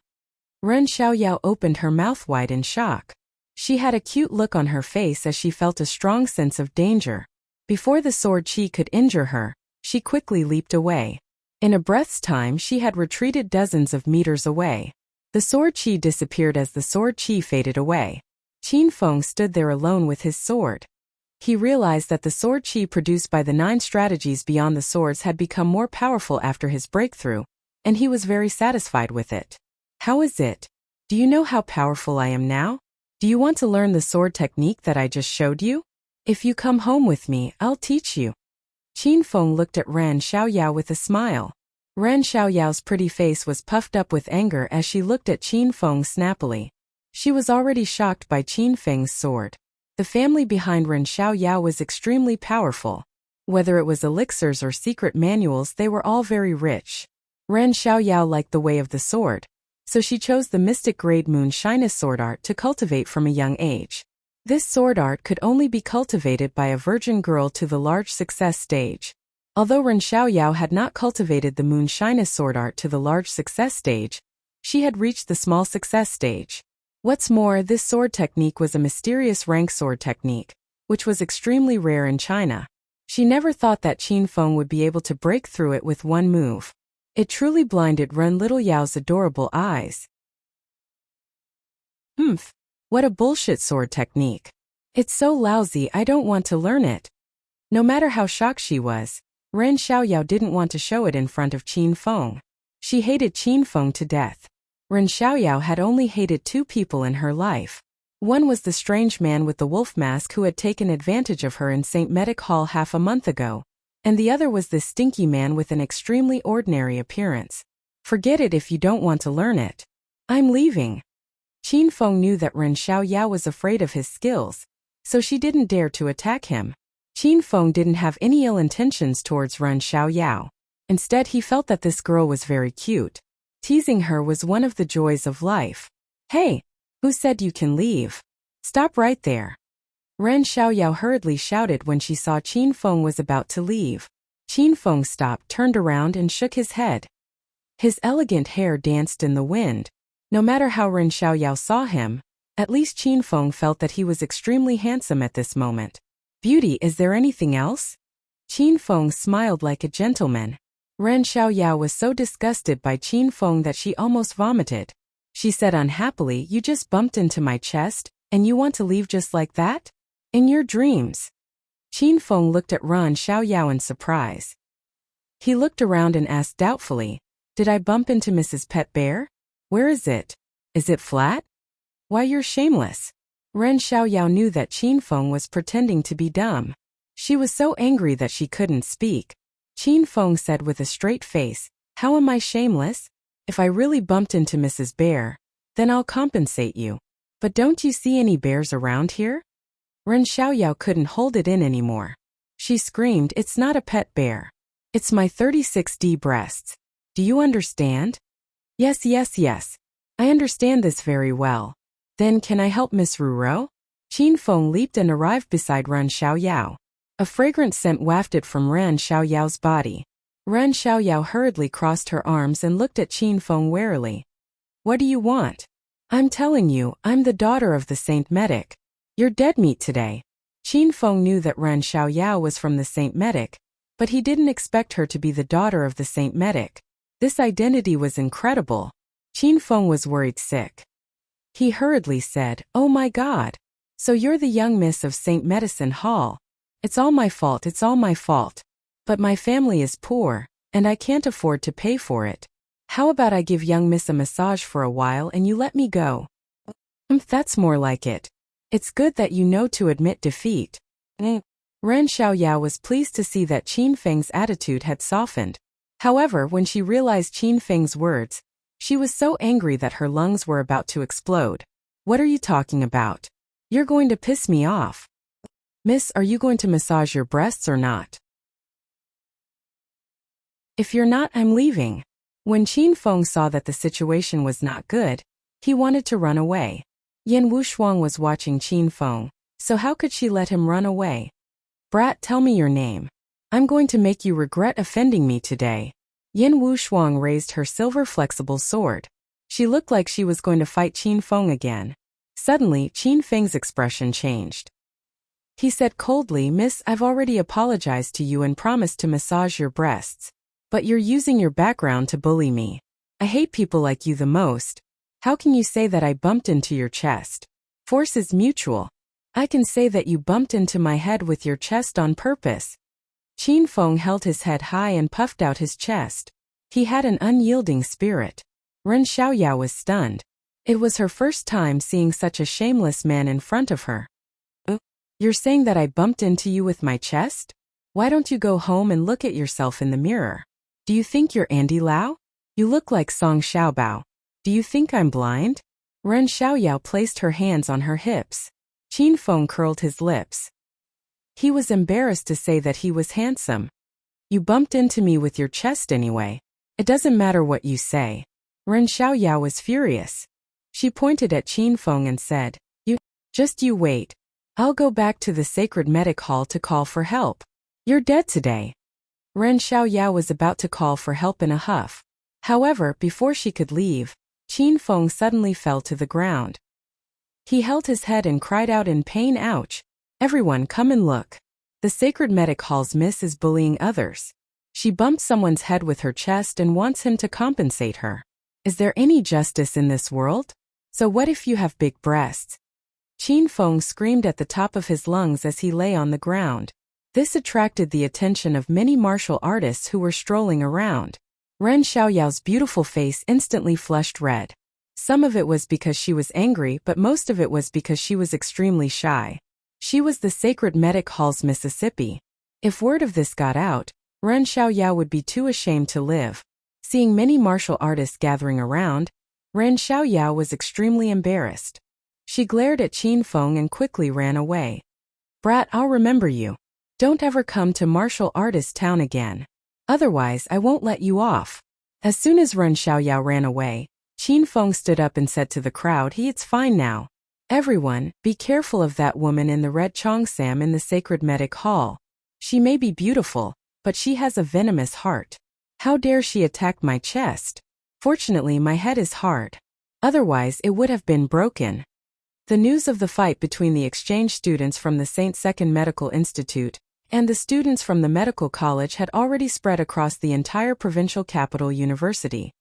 Ren Xiaoyao opened her mouth wide in shock. She had a cute look on her face as she felt a strong sense of danger. Before the sword qi could injure her, she quickly leaped away. In a breath's time, she had retreated dozens of meters away. The sword qi disappeared as the sword qi faded away. Qin Feng stood there alone with his sword. He realized that the sword qi produced by the 9 strategies beyond the swords had become more powerful after his breakthrough, and he was very satisfied with it. How is it? Do you know how powerful I am now? Do you want to learn the sword technique that I just showed you? If you come home with me, I'll teach you. Qin Feng looked at Ren Xiaoyao with a smile. Ren Xiaoyao's pretty face was puffed up with anger as she looked at Qin Feng snappily. She was already shocked by Qin Feng's sword. The family behind Ren Xiaoyao was extremely powerful. Whether it was elixirs or secret manuals, they were all very rich. Ren Xiaoyao liked the way of the sword, so she chose the mystic grade moon shyness sword art to cultivate from a young age. This sword art could only be cultivated by a virgin girl to the large success stage. Although Ren Xiaoyao had not cultivated the moon shyness sword art to the large success stage, she had reached the small success stage. What's more, this sword technique was a mysterious rank sword technique, which was extremely rare in China. She never thought that Qin Feng would be able to break through it with one move. It truly blinded Ren Little Yao's adorable eyes. What a bullshit sword technique. It's so lousy, I don't want to learn it. No matter how shocked she was, Ren Xiaoyao didn't want to show it in front of Qin Feng. She hated Qin Feng to death. Ren Xiaoyao had only hated 2 people in her life. One was the strange man with the wolf mask who had taken advantage of her in St. Medic Hall half a month ago, and the other was this stinky man with an extremely ordinary appearance. Forget it if you don't want to learn it. I'm leaving. Qin Feng knew that Ren Xiaoyao was afraid of his skills, so she didn't dare to attack him. Qin Feng didn't have any ill intentions towards Ren Xiaoyao. Instead, he felt that this girl was very cute. Teasing her was one of the joys of life. Hey, who said you can leave? Stop right there. Ren Xiaoyao hurriedly shouted when she saw Qin Feng was about to leave. Qin Feng stopped, turned around and shook his head. His elegant hair danced in the wind. No matter how Ren Xiaoyao saw him, at least Qin Feng felt that he was extremely handsome at this moment. Beauty, is there anything else? Qin Feng smiled like a gentleman. Ren Xiaoyao was so disgusted by Qin Feng that she almost vomited. She said unhappily, you just bumped into my chest, and you want to leave just like that? In your dreams. Qin Feng looked at Ren Xiaoyao in surprise. He looked around and asked doubtfully, Did I bump into Mrs. Pet Bear? Where is it? Is it flat? Why, you're shameless. Ren Xiaoyao knew that Qin Feng was pretending to be dumb. She was so angry that she couldn't speak. Qin Feng said with a straight face, "How am I shameless? If I really bumped into Mrs. Bear, then I'll compensate you. But don't you see any bears around here?" Ren Xiaoyao couldn't hold it in anymore. She screamed, "It's not a pet bear. It's my 36D breasts. Do you understand?" Yes, yes, yes. I understand this very well. Then can I help Miss Ruro? Qin Feng leaped and arrived beside Ren Xiaoyao. A fragrant scent wafted from Ren Xiaoyao's body. Ren Xiaoyao hurriedly crossed her arms and looked at Qin Feng warily. What do you want? I'm telling you, I'm the daughter of the Saint Medic. You're dead meat today. Qin Feng knew that Ren Xiaoyao was from the Saint Medic, but he didn't expect her to be the daughter of the Saint Medic. This identity was incredible. Qin Feng was worried sick. He hurriedly said, "Oh my God. So you're the young miss of St. Medicine Hall. It's all my fault, it's all my fault. But my family is poor, and I can't afford to pay for it. How about I give young miss a massage for a while and you let me go?" That's more like it. It's good that you know to admit defeat. Ren Xiaoyao was pleased to see that Qin Feng's attitude had softened. However, when she realized Qin Feng's words, she was so angry that her lungs were about to explode. What are you talking about? You're going to piss me off. Miss, are you going to massage your breasts or not? If you're not, I'm leaving. When Qin Feng saw that the situation was not good, he wanted to run away. Yan Wushuang was watching Qin Feng, so how could she let him run away? Brat, tell me your name. I'm going to make you regret offending me today. Yan Wushuang raised her silver flexible sword. She looked like she was going to fight Qin Feng again. Suddenly, Qin Feng's expression changed. He said coldly, "Miss, I've already apologized to you and promised to massage your breasts. But you're using your background to bully me. I hate people like you the most. How can you say that I bumped into your chest? Force is mutual. I can say that you bumped into my head with your chest on purpose." Qin Feng held his head high and puffed out his chest. He had an unyielding spirit. Ren Xiaoyao was stunned. It was her first time seeing such a shameless man in front of her. You're saying that I bumped into you with my chest? Why don't you go home and look at yourself in the mirror? Do you think you're Andy Lau? You look like Song Xiaobao. Do you think I'm blind? Ren Xiaoyao placed her hands on her hips. Qin Feng curled his lips. He was embarrassed to say that he was handsome. You bumped into me with your chest anyway. It doesn't matter what you say. Ren Xiaoyao was furious. She pointed at Qin Feng and said, you wait. I'll go back to the sacred medic hall to call for help. You're dead today." Ren Xiaoyao was about to call for help in a huff. However, before she could leave, Qin Feng suddenly fell to the ground. He held his head and cried out in pain, "Ouch! Everyone come and look. The sacred medic hall's miss is bullying others. She bumped someone's head with her chest and wants him to compensate her. Is there any justice in this world? So what if you have big breasts?" Qin Feng screamed at the top of his lungs as he lay on the ground. This attracted the attention of many martial artists who were strolling around. Ren Xiaoyao's beautiful face instantly flushed red. Some of it was because she was angry, but most of it was because she was extremely shy. She was the sacred medic hall's Mississippi. If word of this got out, Ren Xiaoyao would be too ashamed to live. Seeing many martial artists gathering around, Ren Xiaoyao was extremely embarrassed. She glared at Qin Feng and quickly ran away. "Brat, I'll remember you. Don't ever come to martial artist town again. Otherwise, I won't let you off." As soon as Ren Xiaoyao ran away, Qin Feng stood up and said to the crowd, "It's fine now. Everyone, be careful of that woman in the red cheongsam in the sacred medic hall. She may be beautiful, but she has a venomous heart. How dare she attack my chest? Fortunately, my head is hard. Otherwise, it would have been broken." The news of the fight between the exchange students from the St. Second Medical Institute and the students from the medical college had already spread across the entire provincial capital university.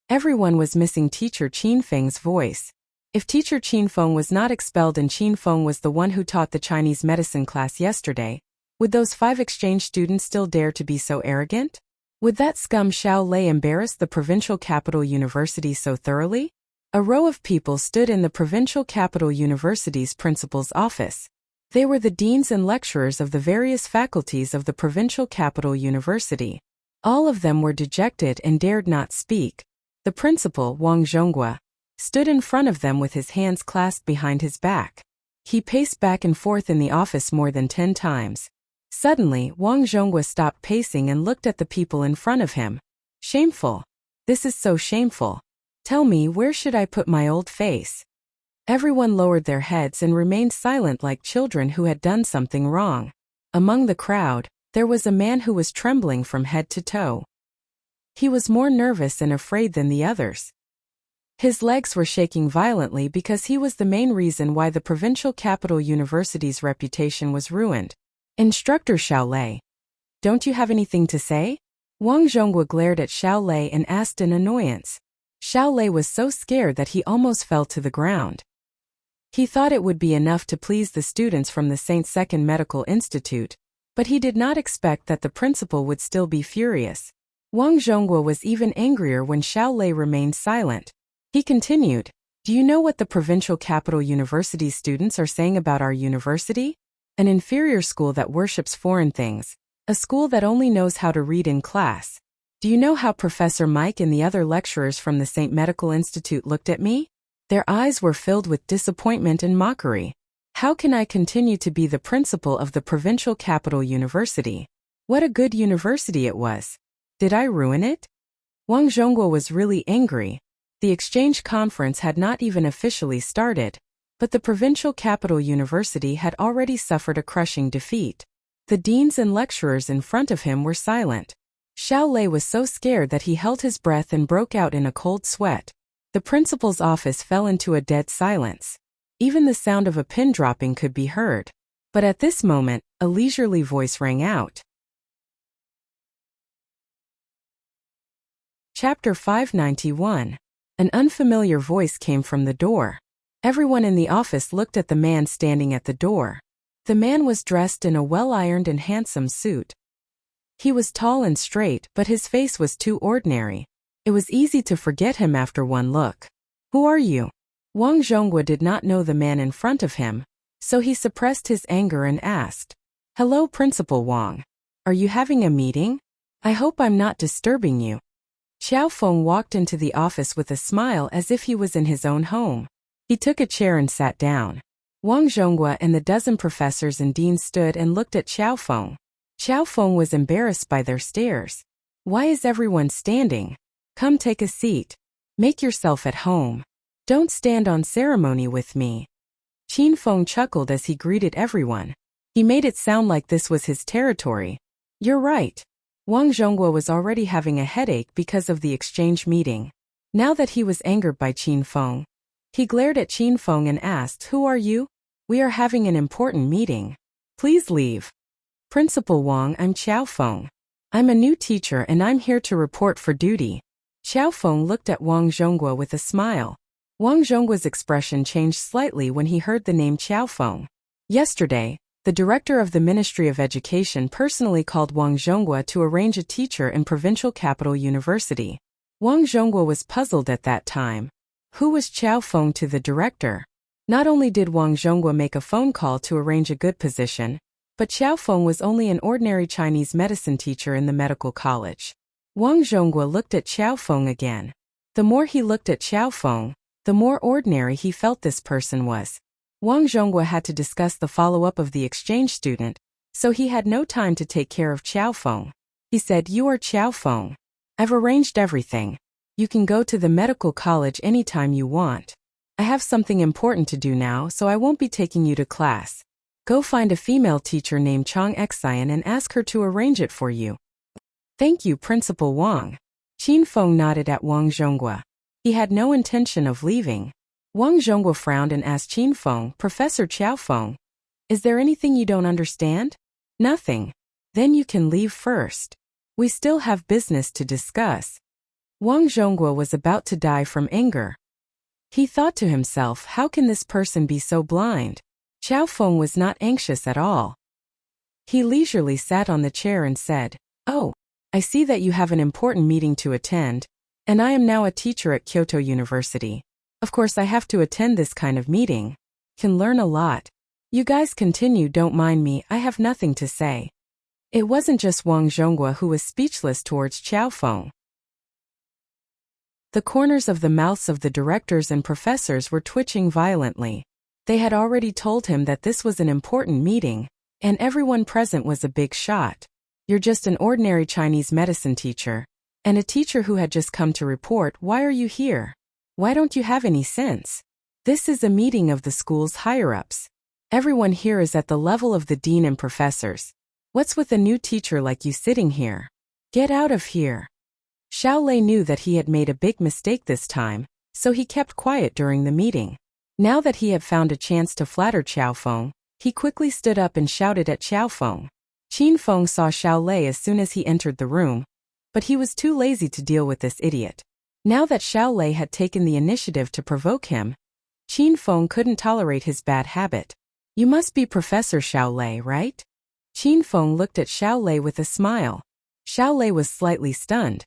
Everyone was missing Teacher Qin Feng's voice. If Teacher Qin Feng was not expelled and Qin Feng was the one who taught the Chinese medicine class yesterday, would those 5 exchange students still dare to be so arrogant? Would that scum Xiao Lei embarrass the provincial capital university so thoroughly? A row of people stood in the provincial capital university's principal's office. They were the deans and lecturers of the various faculties of the provincial capital university. All of them were dejected and dared not speak. The principal, Wang Zhonghua, stood in front of them with his hands clasped behind his back. He paced back and forth in the office more than 10 times. Suddenly, Wang Zhonghua stopped pacing and looked at the people in front of him. Shameful. This is so shameful. Tell me, where should I put my old face? Everyone lowered their heads and remained silent like children who had done something wrong. Among the crowd, there was a man who was trembling from head to toe. He was more nervous and afraid than the others. His legs were shaking violently because he was the main reason why the provincial capital university's reputation was ruined. Instructor Xiao Lei. Don't you have anything to say? Wang Zhonghua glared at Xiao Lei and asked in annoyance. Xiao Lei was so scared that he almost fell to the ground. He thought it would be enough to please the students from the St. Second Medical Institute, but he did not expect that the principal would still be furious. Wang Zhonghua was even angrier when Xiao Lei remained silent. He continued, "Do you know what the provincial capital university students are saying about our university? An inferior school that worships foreign things. A school that only knows how to read in class. Do you know how Professor Mike and the other lecturers from the St. Medical Institute looked at me? Their eyes were filled with disappointment and mockery. How can I continue to be the principal of the provincial capital university? What a good university it was. Did I ruin it?" Wang Zhonghua was really angry. The exchange conference had not even officially started, but the provincial capital university had already suffered a crushing defeat. The deans and lecturers in front of him were silent. Xiao Lei was so scared that he held his breath and broke out in a cold sweat. The principal's office fell into a dead silence. Even the sound of a pin dropping could be heard. But at this moment, a leisurely voice rang out. Chapter 591. An unfamiliar voice came from the door. Everyone in the office looked at the man standing at the door. The man was dressed in a well-ironed and handsome suit. He was tall and straight, but his face was too ordinary. It was easy to forget him after one look. "Who are you?" Wang Zhonghua did not know the man in front of him, so he suppressed his anger and asked, "Hello, Principal Wang. Are you having a meeting? I hope I'm not disturbing you." Xiao Feng walked into the office with a smile as if he was in his own home. He took a chair and sat down. Wang Zhonghua and the dozen professors and deans stood and looked at Xiao Feng. Xiao Feng was embarrassed by their stares. "Why is everyone standing? Come take a seat. Make yourself at home. Don't stand on ceremony with me." Qin Feng chuckled as he greeted everyone. He made it sound like this was his territory. "You're right." Wang Zhonghua was already having a headache because of the exchange meeting. Now that he was angered by Qin Feng, he glared at Qin Feng and asked, "Who are you?" "We are having an important meeting. Please leave." "Principal Wang, I'm Xiao Feng. I'm a new teacher and I'm here to report for duty." Xiao Feng looked at Wang Zhonghua with a smile. Wang Zhonghua's expression changed slightly when he heard the name Xiao Feng. Yesterday, the director of the Ministry of Education personally called Wang Zhonghua to arrange a teacher in provincial capital university. Wang Zhonghua was puzzled at that time. Who was Xiao Feng to the director? Not only did Wang Zhonghua make a phone call to arrange a good position, but Xiao Feng was only an ordinary Chinese medicine teacher in the medical college. Wang Zhonghua looked at Xiao Feng again. The more he looked at Xiao Feng, the more ordinary he felt this person was. Wang Zhonghua had to discuss the follow-up of the exchange student, so he had no time to take care of Xiao Feng. He said, "You are Xiao Feng. I've arranged everything. You can go to the medical college anytime you want. I have something important to do now, so I won't be taking you to class. Go find a female teacher named Chang Xian and ask her to arrange it for you." "Thank you, Principal Wang." Qin Feng nodded at Wang Zhonghua. He had no intention of leaving. Wang Zhonghua frowned and asked Qin Feng, "Professor Xiao Feng, is there anything you don't understand?" "Nothing." "Then you can leave first. We still have business to discuss." Wang Zhonghua was about to die from anger. He thought to himself, how can this person be so blind? Xiao Feng was not anxious at all. He leisurely sat on the chair and said, "Oh, I see that you have an important meeting to attend, and I am now a teacher at Kyoto University. Of course I have to attend this kind of meeting. Can learn a lot. You guys continue, don't mind me, I have nothing to say. It wasn't just Wang Zhonghua who was speechless towards Qiao Feng. The corners of the mouths of the directors and professors were twitching violently. They had already told him that this was an important meeting, and everyone present was a big shot. You're just an ordinary Chinese medicine teacher, and a teacher who had just come to report. Why are you here? Why don't you have any sense? This is a meeting of the school's higher-ups. Everyone here is at the level of the dean and professors. What's with a new teacher like you sitting here? Get out of here. Xiao Lei knew that he had made a big mistake this time, so he kept quiet during the meeting. Now that he had found a chance to flatter Qiao Feng, he quickly stood up and shouted at Qiao Feng. Qin Feng saw Xiao Lei as soon as he entered the room, but he was too lazy to deal with this idiot. Now that Xiao Lei had taken the initiative to provoke him, Qin Feng couldn't tolerate his bad habit. You must be Professor Xiao Lei, right? Qin Feng looked at Xiao Lei with a smile. Xiao Lei was slightly stunned.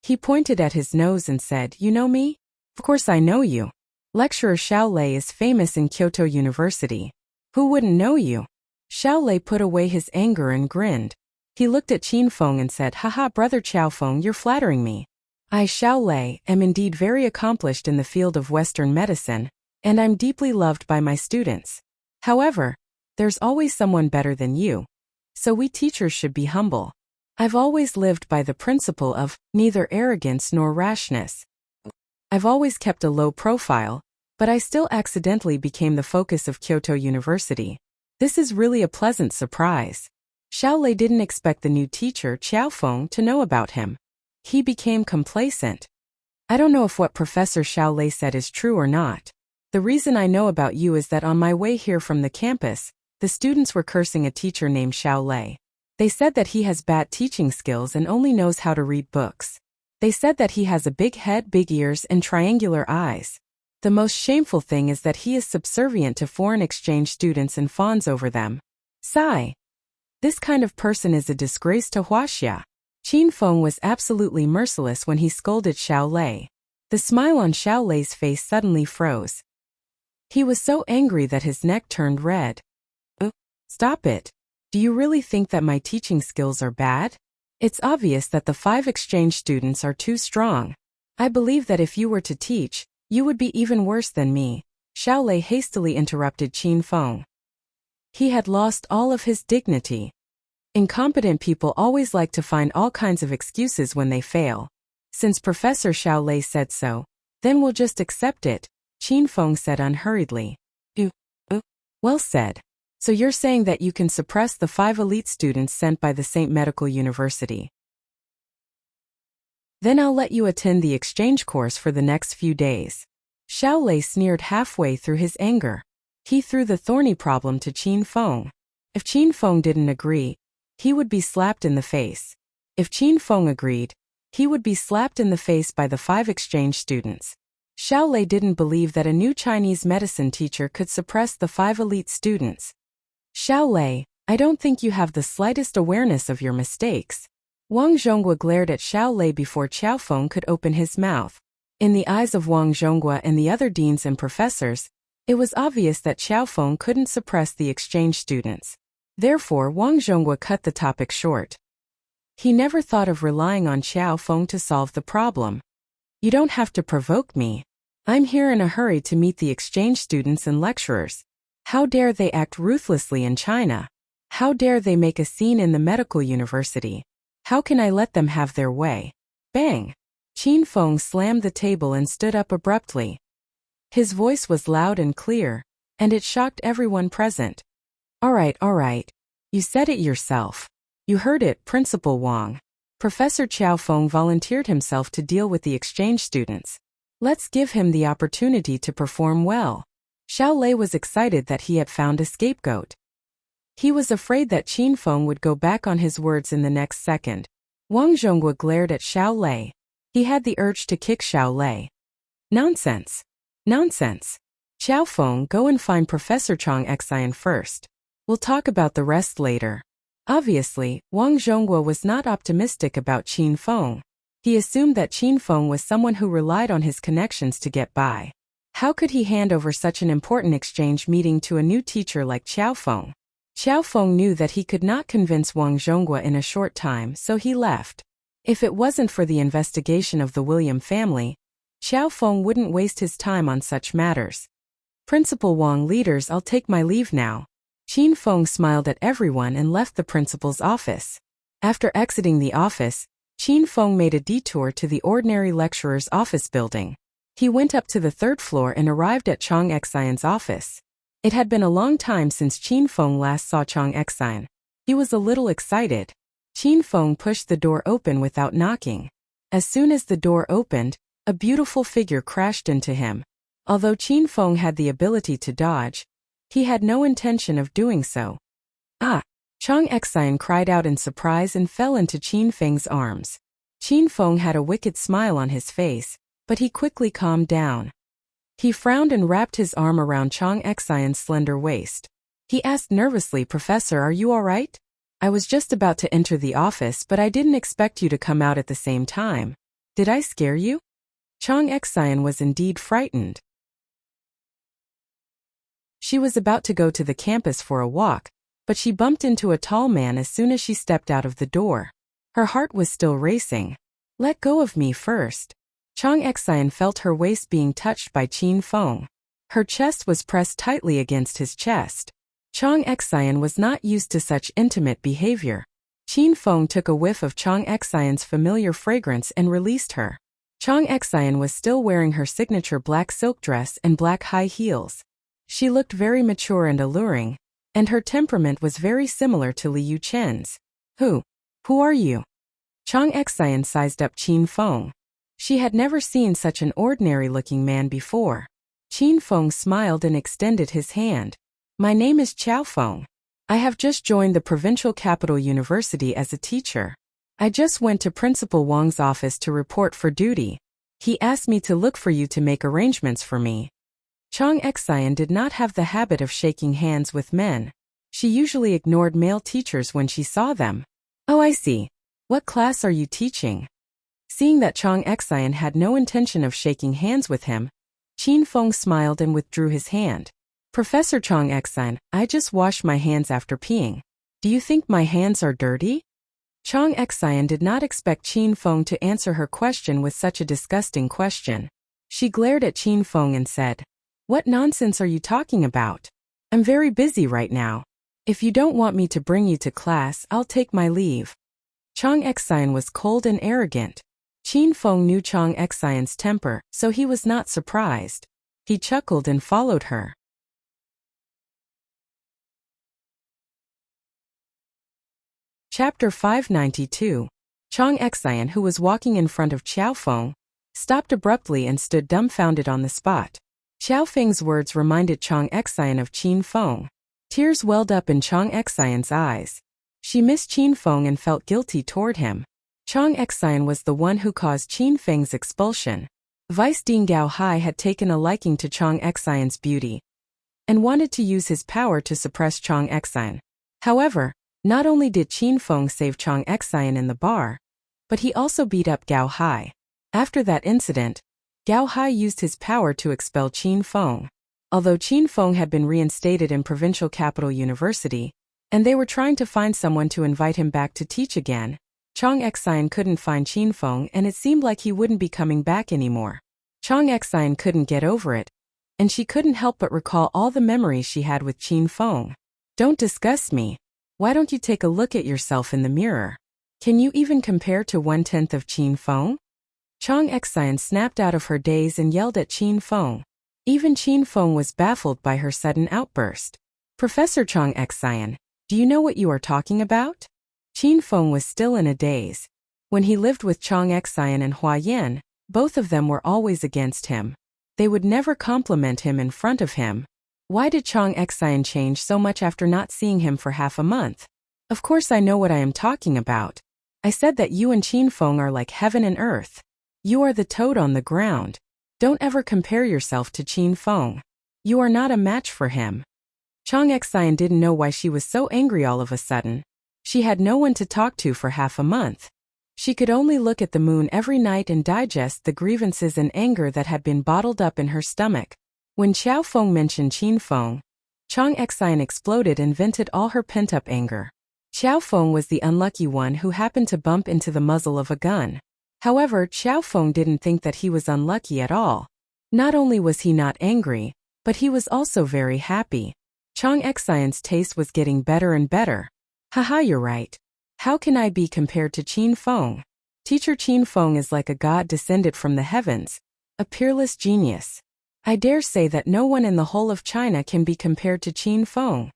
He pointed at his nose and said, You know me? Of course I know you. Lecturer Xiao Lei is famous in Kyoto University. Who wouldn't know you? Xiao Lei put away his anger and grinned. He looked at Qin Feng and said, Haha, brother Qiao Feng, you're flattering me. I, Xiao Lei, am indeed very accomplished in the field of Western medicine, and I'm deeply loved by my students. However, there's always someone better than you. So we teachers should be humble. I've always lived by the principle of neither arrogance nor rashness. I've always kept a low profile, but I still accidentally became the focus of Kyoto University. This is really a pleasant surprise. Xiao Lei didn't expect the new teacher, Qiao Feng, to know about him. He became complacent. I don't know if what Professor Xiao Lei said is true or not. The reason I know about you is that on my way here from the campus, the students were cursing a teacher named Xiao Lei. They said that he has bad teaching skills and only knows how to read books. They said that he has a big head, big ears, and triangular eyes. The most shameful thing is that he is subservient to foreign exchange students and fawns over them. Sigh. This kind of person is a disgrace to Wuxia. Qin Feng was absolutely merciless when he scolded Xiao Lei. The smile on Xiao Lei's face suddenly froze. He was so angry that his neck turned red. Stop it. Do you really think that my teaching skills are bad? It's obvious that the 5 exchange students are too strong. I believe that if you were to teach, you would be even worse than me. Xiao Lei hastily interrupted Qin Feng. He had lost all of his dignity. Incompetent people always like to find all kinds of excuses when they fail. Since Professor Xiao Lei said so, then we'll just accept it, Qin Feng said unhurriedly. Well said. So you're saying that you can suppress the 5 elite students sent by the St. Medical University. Then I'll let you attend the exchange course for the next few days. Xiao Lei sneered halfway through his anger. He threw the thorny problem to Qin Feng. If Qin Feng didn't agree, he would be slapped in the face. If Qin Feng agreed, he would be slapped in the face by the 5 exchange students. Xiao Lei didn't believe that a new Chinese medicine teacher could suppress the 5 elite students. Xiao Lei, I don't think you have the slightest awareness of your mistakes. Wang Zhonghua glared at Xiao Lei before Qiao Feng could open his mouth. In the eyes of Wang Zhonghua and the other deans and professors, it was obvious that Qiao Feng couldn't suppress the exchange students. Therefore, Wang Zhonghua cut the topic short. He never thought of relying on Qiao Feng to solve the problem. You don't have to provoke me. I'm here in a hurry to meet the exchange students and lecturers. How dare they act ruthlessly in China? How dare they make a scene in the medical university? How can I let them have their way? Bang! Qin Feng slammed the table and stood up abruptly. His voice was loud and clear, and it shocked everyone present. All right. You said it yourself. You heard it, Principal Wang. Professor Qiao Feng volunteered himself to deal with the exchange students. Let's give him the opportunity to perform well. Xiao Lei was excited that he had found a scapegoat. He was afraid that Qin Feng would go back on his words in the next second. Wang Zhonghua glared at Xiao Lei. He had the urge to kick Xiao Lei. Nonsense. Qiao Feng, go and find Professor Chang Xian first. We'll talk about the rest later. Obviously, Wang Zhonghua was not optimistic about Qin Feng. He assumed that Qin Feng was someone who relied on his connections to get by. How could he hand over such an important exchange meeting to a new teacher like Qiao Feng? Qiao Feng knew that he could not convince Wang Zhonghua in a short time, so he left. If it wasn't for the investigation of the William family, Qiao Feng wouldn't waste his time on such matters. Principal Wang, leaders, I'll take my leave now. Qin Feng smiled at everyone and left the principal's office. After exiting the office, Qin Feng made a detour to the ordinary lecturer's office building. He went up to the third floor and arrived at Chang Xian's office. It had been a long time since Qin Feng last saw Chang Xian. He was a little excited. Qin Feng pushed the door open without knocking. As soon as the door opened, a beautiful figure crashed into him. Although Qin Feng had the ability to dodge, he had no intention of doing so. Ah! Chang Xian cried out in surprise and fell into Qin Feng's arms. Qin Feng had a wicked smile on his face, but he quickly calmed down. He frowned and wrapped his arm around Chang Xian's slender waist. He asked nervously, "Professor, are you all right? I was just about to enter the office, but I didn't expect you to come out at the same time. Did I scare you?" Chang Xian was indeed frightened. She was about to go to the campus for a walk, but she bumped into a tall man as soon as she stepped out of the door. Her heart was still racing. "Let go of me first." Chang Xian felt her waist being touched by Qin Feng. Her chest was pressed tightly against his chest. Chang Xian was not used to such intimate behavior. Qin Feng took a whiff of Chang Xian's familiar fragrance and released her. Chang Xian was still wearing her signature black silk dress and black high heels. She looked very mature and alluring, and her temperament was very similar to Li Yuchen's. Who are you?" Chang Xian sized up Qin Feng. She had never seen such an ordinary-looking man before. Qin Feng smiled and extended his hand. "My name is Qiao Feng. I have just joined the provincial capital university as a teacher. I just went to Principal Wang's office to report for duty. He asked me to look for you to make arrangements for me." Chang Xian did not have the habit of shaking hands with men. She usually ignored male teachers when she saw them. "Oh, I see. What class are you teaching?" Seeing that Chang Xian had no intention of shaking hands with him, Qin Feng smiled and withdrew his hand. "Professor Chang Xian, I just washed my hands after peeing. Do you think my hands are dirty?" Chang Xian did not expect Qin Feng to answer her question with such a disgusting question. She glared at Qin Feng and said, "What nonsense are you talking about? I'm very busy right now. If you don't want me to bring you to class, I'll take my leave." Chang Xian was cold and arrogant. Qin Feng knew Chang Xian's temper, so he was not surprised. He chuckled and followed her. Chapter 592. Chang Xian, who was walking in front of Qiao Feng, stopped abruptly and stood dumbfounded on the spot. Qiao Feng's words reminded Chang Xian of Qin Feng. Tears welled up in Chang Xian's eyes. She missed Qin Feng and felt guilty toward him. Chang Xian was the one who caused Qin Feng's expulsion. Vice Dean Gao Hai had taken a liking to Chang Xian's beauty and wanted to use his power to suppress Chang Xian. However, not only did Qin Feng save Chang Xian in the bar, but he also beat up Gao Hai. After that incident, Gao Hai used his power to expel Qin Feng. Although Qin Feng had been reinstated in Provincial Capital University, and they were trying to find someone to invite him back to teach again, Chang Xian couldn't find Qin Feng and it seemed like he wouldn't be coming back anymore. Chang Xian couldn't get over it, and she couldn't help but recall all the memories she had with Qin Feng. "Don't disgust me. Why don't you take a look at yourself in the mirror? Can you even compare to 1/10 of Qin Feng?" Chang Xian snapped out of her daze and yelled at Qin Feng. Even Qin Feng was baffled by her sudden outburst. "Professor Chang Xian, do you know what you are talking about?" Qin Feng was still in a daze. When he lived with Chang Xian and Hua Yan, both of them were always against him. They would never compliment him in front of him. Why did Chang Xian change so much after not seeing him for half a month? "Of course I know what I am talking about. I said that you and Qin Feng are like heaven and earth. You are the toad on the ground. Don't ever compare yourself to Qin Feng. You are not a match for him." Chang Xian didn't know why she was so angry all of a sudden. She had no one to talk to for half a month. She could only look at the moon every night and digest the grievances and anger that had been bottled up in her stomach. When Xiao Feng mentioned Qin Feng, Chang Xian exploded and vented all her pent-up anger. Xiao Feng was the unlucky one who happened to bump into the muzzle of a gun. However, Xiao Feng didn't think that he was unlucky at all. Not only was he not angry, but he was also very happy. Chang Xian's taste was getting better and better. Haha, you're right. How can I be compared to Qin Feng? Teacher Qin Feng is like a god descended from the heavens, a peerless genius. I dare say that no one in the whole of China can be compared to Qin Feng.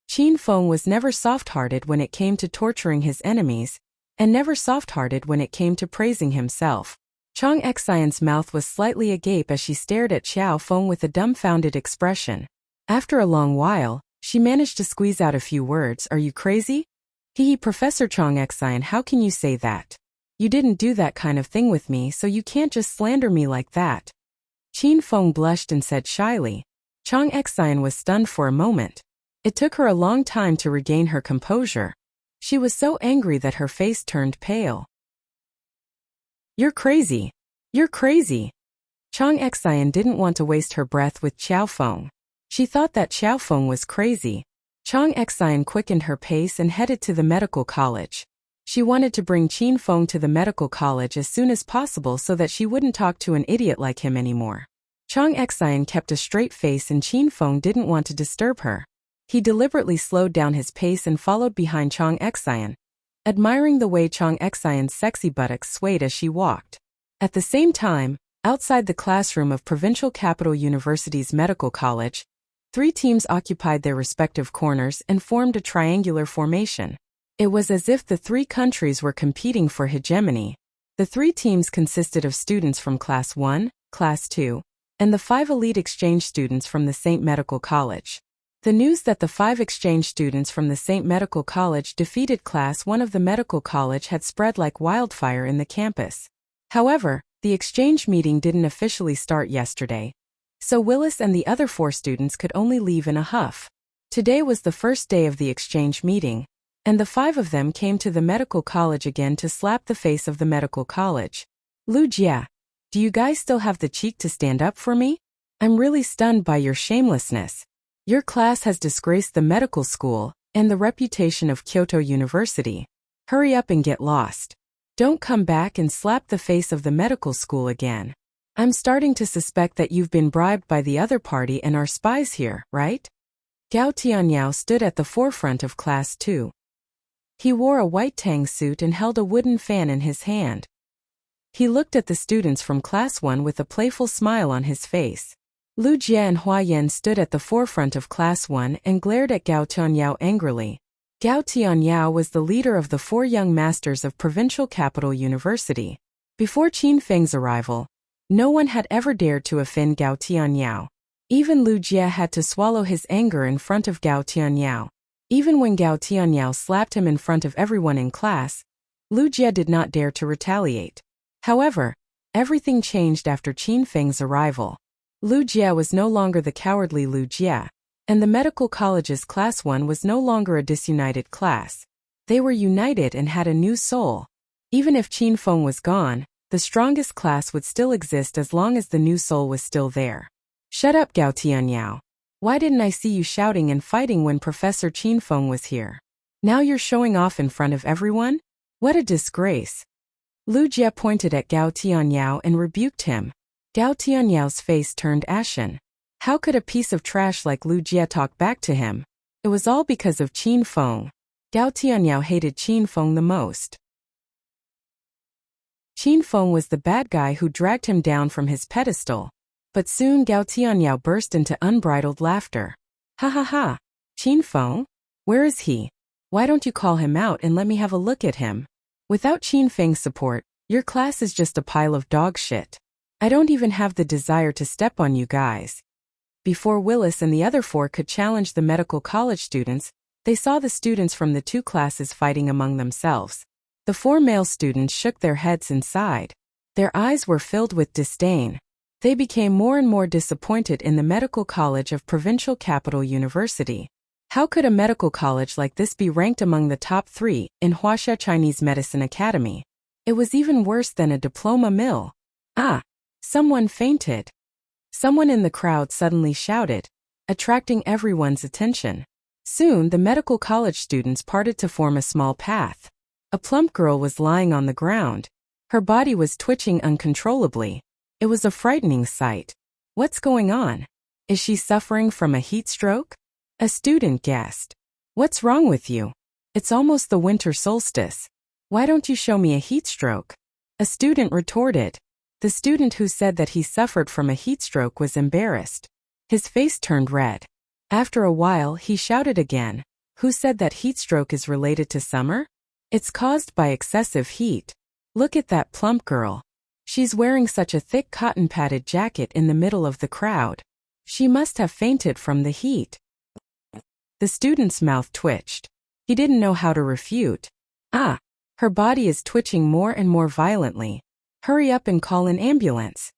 Qin Feng was never soft-hearted when it came to torturing his enemies, and never soft-hearted when it came to praising himself. Chang Xian's mouth was slightly agape as she stared at Xiao Feng with a dumbfounded expression. After a long while, she managed to squeeze out a few words. Are you crazy? Hee, Professor Chang Xian, how can you say that? You didn't do that kind of thing with me, so you can't just slander me like that. Qin Feng blushed and said shyly. Chang Xian was stunned for a moment. It took her a long time to regain her composure. She was so angry that her face turned pale. You're crazy. You're crazy. Chang Xian didn't want to waste her breath with Xiao Feng. She thought that Xiao Feng was crazy. Chang Xian quickened her pace and headed to the medical college. She wanted to bring Qin Feng to the medical college as soon as possible so that she wouldn't talk to an idiot like him anymore. Chang Xian kept a straight face and Qin Feng didn't want to disturb her. He deliberately slowed down his pace and followed behind Chang Xian, admiring the way Chang Xian's sexy buttocks swayed as she walked. At the same time, outside the classroom of Provincial Capital University's medical college, 3 teams occupied their respective corners and formed a triangular formation. It was as if the 3 countries were competing for hegemony. The 3 teams consisted of students from Class 1, Class 2, and the 5 elite exchange students from the St. Medical College. The news that the 5 exchange students from the St. Medical College defeated Class 1 of the medical college had spread like wildfire in the campus. However, the exchange meeting didn't officially start yesterday, so Willis and the other 4 students could only leave in a huff. Today was the first day of the exchange meeting, and the 5 of them came to the medical college again to slap the face of the medical college. Wuxia, do you guys still have the cheek to stand up for me? I'm really stunned by your shamelessness. Your class has disgraced the medical school and the reputation of Kyoto University. Hurry up and get lost. Don't come back and slap the face of the medical school again. I'm starting to suspect that you've been bribed by the other party and are spies here, right? Gao Tianyao stood at the forefront of Class 2. He wore a white tang suit and held a wooden fan in his hand. He looked at the students from Class 1 with a playful smile on his face. Lu Jie and Hua Yan stood at the forefront of Class 1 and glared at Gao Tianyao angrily. Gao Tianyao was the leader of the 4 young masters of Provincial Capital University. Before Qin Feng's arrival, no one had ever dared to offend Gao Tianyao. Even Lu Jie had to swallow his anger in front of Gao Tianyao. Even when Gao Tianyao slapped him in front of everyone in class, Lu Jie did not dare to retaliate. However, everything changed after Qin Feng's arrival. Lu Jie was no longer the cowardly Lu Jie, and the medical college's Class 1 was no longer a disunited class. They were united and had a new soul. Even if Qin Feng was gone, the strongest class would still exist as long as the new soul was still there. Shut up, Gao Tianyao. Why didn't I see you shouting and fighting when Professor Qin Feng was here? Now you're showing off in front of everyone? What a disgrace. Lu Jie pointed at Gao Tianyao and rebuked him. Gao Tianyao's face turned ashen. How could a piece of trash like Lu Jie talk back to him? It was all because of Qin Feng. Gao Tianyao hated Qin Feng the most. Qin Feng was the bad guy who dragged him down from his pedestal. But soon Gao Tianyao burst into unbridled laughter. Ha ha ha! Qin Feng? Where is he? Why don't you call him out and let me have a look at him? Without Qin Feng's support, your class is just a pile of dog shit. I don't even have the desire to step on you guys. Before Willis and the other 4 could challenge the medical college students, they saw the students from the 2 classes fighting among themselves. The 4 male students shook their heads and sighed. Their eyes were filled with disdain. They became more and more disappointed in the medical college of Provincial Capital University. How could a medical college like this be ranked among the top 3 in Wuxia Chinese Medicine Academy? It was even worse than a diploma mill. Ah! Someone fainted. Someone in the crowd suddenly shouted, attracting everyone's attention. Soon the medical college students parted to form a small path. A plump girl was lying on the ground. Her body was twitching uncontrollably. It was a frightening sight. What's going on? Is she suffering from a heat stroke? A student guessed. What's wrong with you? It's almost the winter solstice. Why don't you show me a heat stroke? A student retorted. The student who said that he suffered from a heat stroke was embarrassed. His face turned red. After a while he shouted again. Who said that heat stroke is related to summer? It's caused by excessive heat. Look at that plump girl. She's wearing such a thick cotton-padded jacket in the middle of the crowd. She must have fainted from the heat. The student's mouth twitched. He didn't know how to refute. Ah! Her body is twitching more and more violently. Hurry up and call an ambulance.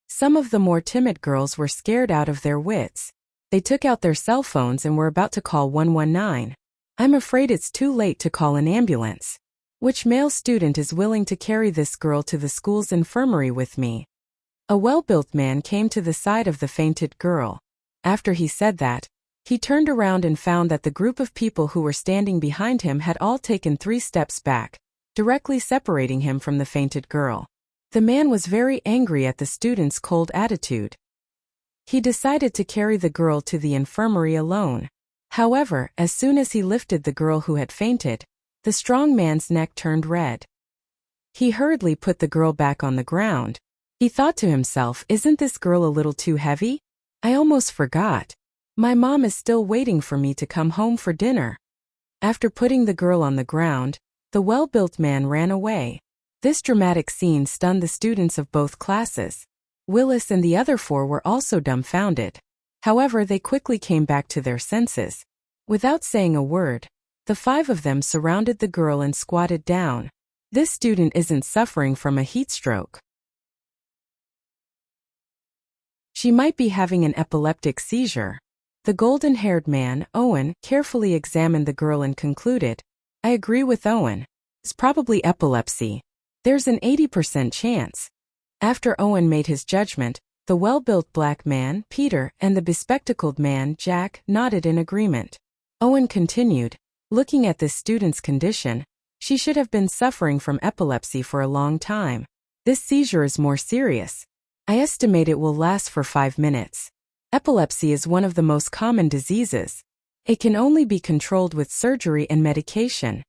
Some of the more timid girls were scared out of their wits. They took out their cell phones and were about to call 119. I'm afraid it's too late to call an ambulance. Which male student is willing to carry this girl to the school's infirmary with me? A well-built man came to the side of the fainted girl. After he said that, he turned around and found that the group of people who were standing behind him had all taken 3 steps back, directly separating him from the fainted girl. The man was very angry at the student's cold attitude. He decided to carry the girl to the infirmary alone. However, as soon as he lifted the girl who had fainted, the strong man's neck turned red. He hurriedly put the girl back on the ground. He thought to himself, isn't this girl a little too heavy? I almost forgot. My mom is still waiting for me to come home for dinner. After putting the girl on the ground, the well-built man ran away. This dramatic scene stunned the students of both classes. Willis and the other 4 were also dumbfounded. However, they quickly came back to their senses. Without saying a word, the 5 of them surrounded the girl and squatted down. This student isn't suffering from a heat stroke. She might be having an epileptic seizure. The golden-haired man, Owen, carefully examined the girl and concluded, I agree with Owen. It's probably epilepsy. There's an 80% chance. After Owen made his judgment, the well-built black man, Peter, and the bespectacled man, Jack, nodded in agreement. Owen continued, looking at this student's condition, she should have been suffering from epilepsy for a long time. This seizure is more serious. I estimate it will last for 5 minutes. Epilepsy is one of the most common diseases. It can only be controlled with surgery and medication.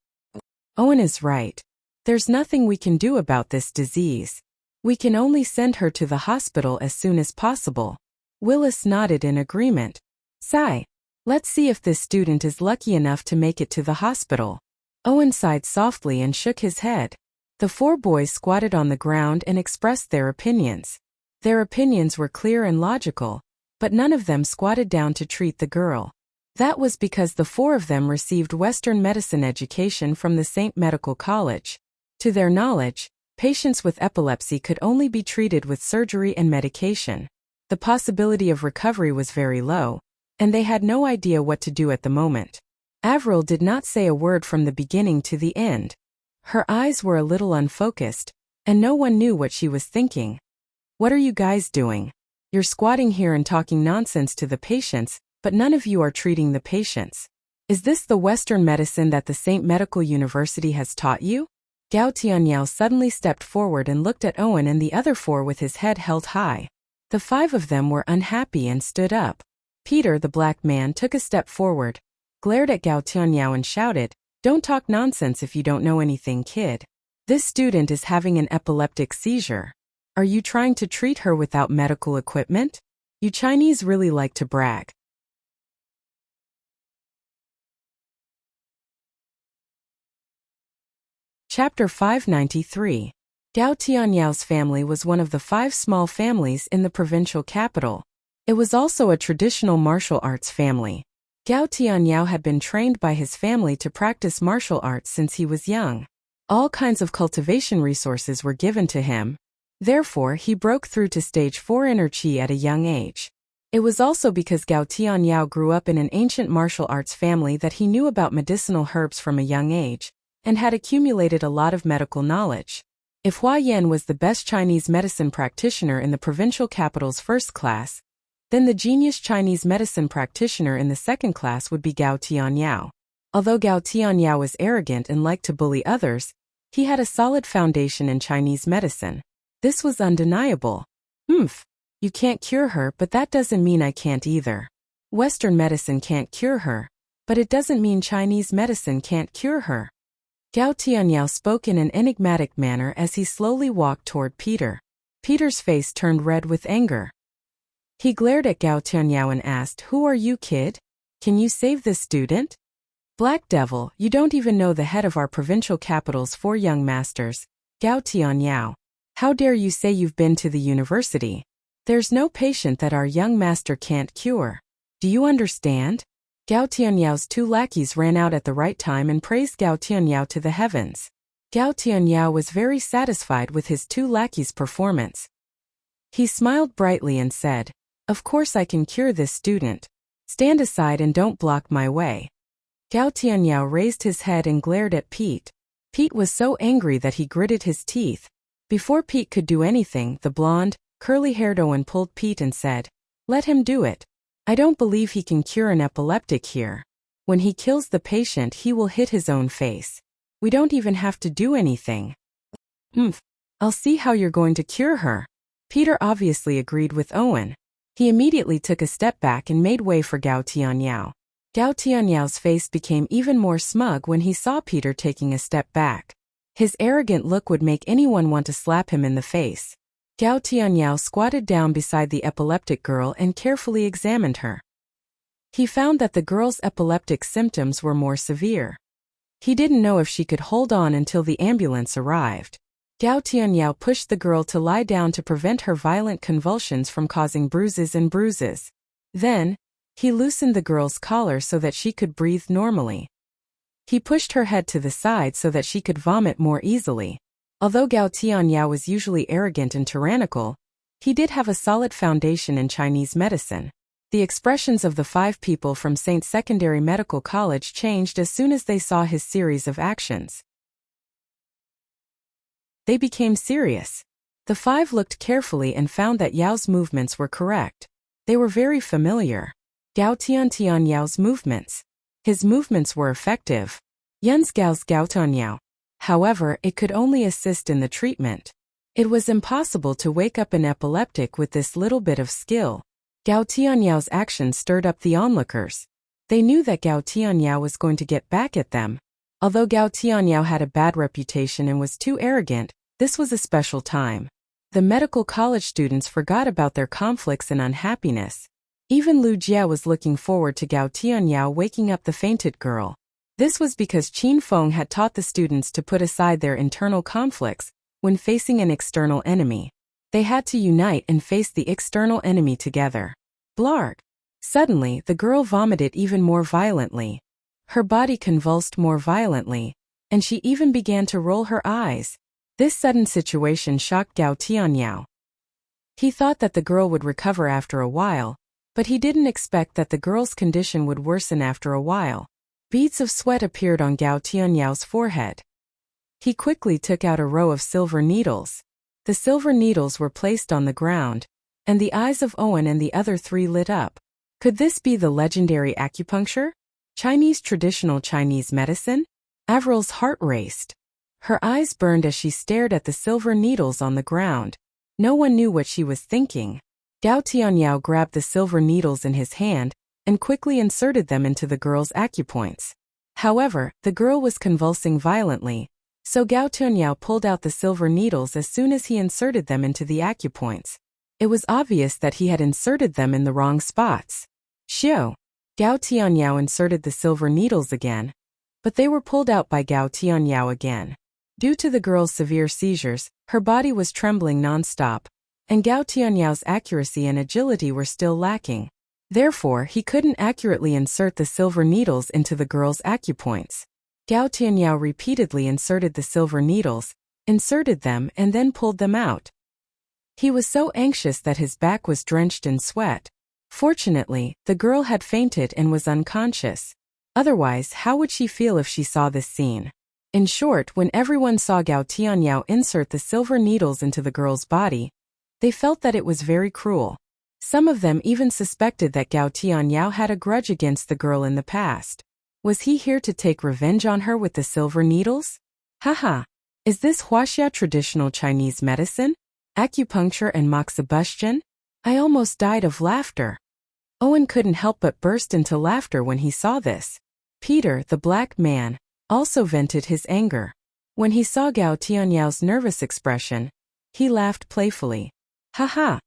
Owen is right. There's nothing we can do about this disease. We can only send her to the hospital as soon as possible. Willis nodded in agreement. Sigh. Let's see if this student is lucky enough to make it to the hospital. Owen sighed softly and shook his head. The 4 boys squatted on the ground and expressed their opinions. Their opinions were clear and logical, but none of them squatted down to treat the girl. That was because the 4 of them received Western medicine education from the St. Medical College. To their knowledge, patients with epilepsy could only be treated with surgery and medication. The possibility of recovery was very low, and they had no idea what to do at the moment. Avril did not say a word from the beginning to the end. Her eyes were a little unfocused, and no one knew what she was thinking. What are you guys doing? You're squatting here and talking nonsense to the patients, but none of you are treating the patients. Is this the Western medicine that the St. Medical University has taught you? Gao Tianyao suddenly stepped forward and looked at Owen and the other 4 with his head held high. The 5 of them were unhappy and stood up. Peter, the black man, took a step forward, glared at Gao Tianyao and shouted, Don't talk nonsense if you don't know anything, kid. This student is having an epileptic seizure. Are you trying to treat her without medical equipment? You Chinese really like to brag. Chapter 593. Gao Tianyao's family was one of the 5 small families in the provincial capital. It was also a traditional martial arts family. Gao Tianyao had been trained by his family to practice martial arts since he was young. All kinds of cultivation resources were given to him. Therefore, he broke through to stage 4 inner qi at a young age. It was also because Gao Tianyao grew up in an ancient martial arts family that he knew about medicinal herbs from a young age, and had accumulated a lot of medical knowledge. If Hua Yan was the best Chinese medicine practitioner in the provincial capital's first class, then the genius Chinese medicine practitioner in the second class would be Gao Tianyao. Although Gao Tianyao was arrogant and liked to bully others, he had a solid foundation in Chinese medicine. This was undeniable. You can't cure her, but that doesn't mean I can't either. Western medicine can't cure her, but it doesn't mean Chinese medicine can't cure her. Gao Tianyao spoke in an enigmatic manner as he slowly walked toward Peter. Peter's face turned red with anger. He glared at Gao Tianyao and asked, "Who are you, kid? Can you save this student?" "Black devil, you don't even know the head of our provincial capital's 4 young masters, Gao Tianyao. How dare you say you've been to the university? There's no patient that our young master can't cure. Do you understand?" Gao Tianyao's 2 lackeys ran out at the right time and praised Gao Tianyao to the heavens. Gao Tianyao was very satisfied with his 2 lackeys' performance. He smiled brightly and said, "Of course I can cure this student. Stand aside and don't block my way." Gao Tianyao raised his head and glared at Pete. Pete was so angry that he gritted his teeth. Before Pete could do anything, the blonde, curly-haired Owen pulled Pete and said, "Let him do it. I don't believe he can cure an epileptic here. When he kills the patient, he will hit his own face. We don't even have to do anything." I'll see how you're going to cure her." Peter obviously agreed with Owen. He immediately took a step back and made way for Gao Tianyao. Gao Tianyao's face became even more smug when he saw Peter taking a step back. His arrogant look would make anyone want to slap him in the face. Gao Tianyao squatted down beside the epileptic girl and carefully examined her. He found that the girl's epileptic symptoms were more severe. He didn't know if she could hold on until the ambulance arrived. Gao Tianyao pushed the girl to lie down to prevent her violent convulsions from causing bruises and bruises. Then, he loosened the girl's collar so that she could breathe normally. He pushed her head to the side so that she could vomit more easily. Although Gao Tianyao was usually arrogant and tyrannical, he did have a solid foundation in Chinese medicine. The expressions of the 5 people from St. Secondary Medical College changed as soon as they saw his series of actions. They became serious. The 5 looked carefully and found that Yao's movements were correct. They were very familiar. Gao Tianyao's movements. His movements were effective. Yan's Gao's Gao Tianyao. However, it could only assist in the treatment. It was impossible to wake up an epileptic with this little bit of skill. Gao Tianyao's actions stirred up the onlookers. They knew that Gao Tianyao was going to get back at them. Although Gao Tianyao had a bad reputation and was too arrogant, this was a special time. The medical college students forgot about their conflicts and unhappiness. Even Lu Jia was looking forward to Gao Tianyao waking up the fainted girl. This was because Qin Feng had taught the students to put aside their internal conflicts when facing an external enemy. They had to unite and face the external enemy together. Blarg! Suddenly, the girl vomited even more violently. Her body convulsed more violently, and she even began to roll her eyes. This sudden situation shocked Gao Tianyao. He thought that the girl would recover after a while, but he didn't expect that the girl's condition would worsen after a while. Beads of sweat appeared on Gao Tianyao's forehead. He quickly took out a row of silver needles. The silver needles were placed on the ground, and the eyes of Owen and the other 3 lit up. Could this be the legendary acupuncture? Chinese traditional Chinese medicine? Avril's heart raced. Her eyes burned as she stared at the silver needles on the ground. No one knew what she was thinking. Gao Tianyao grabbed the silver needles in his hand and quickly inserted them into the girl's acupoints. However, the girl was convulsing violently, so Gao Tianyao pulled out the silver needles as soon as he inserted them into the acupoints. It was obvious that he had inserted them in the wrong spots. Xiao! Gao Tianyao inserted the silver needles again, but they were pulled out by Gao Tianyao again. Due to the girl's severe seizures, her body was trembling non-stop, and Gao Tianyao's accuracy and agility were still lacking. Therefore, he couldn't accurately insert the silver needles into the girl's acupoints. Gao Tianyao repeatedly inserted the silver needles, inserted them and then pulled them out. He was so anxious that his back was drenched in sweat. Fortunately, the girl had fainted and was unconscious. Otherwise, how would she feel if she saw this scene? In short, when everyone saw Gao Tianyao insert the silver needles into the girl's body, they felt that it was very cruel. Some of them even suspected that Gao Tianyao had a grudge against the girl in the past. Was he here to take revenge on her with the silver needles? Haha. Is this Wuxia traditional Chinese medicine? Acupuncture and moxibustion? I almost died of laughter. Owen couldn't help but burst into laughter when he saw this. Peter, the black man, also vented his anger. When he saw Gao Tianyao's nervous expression, he laughed playfully. Haha.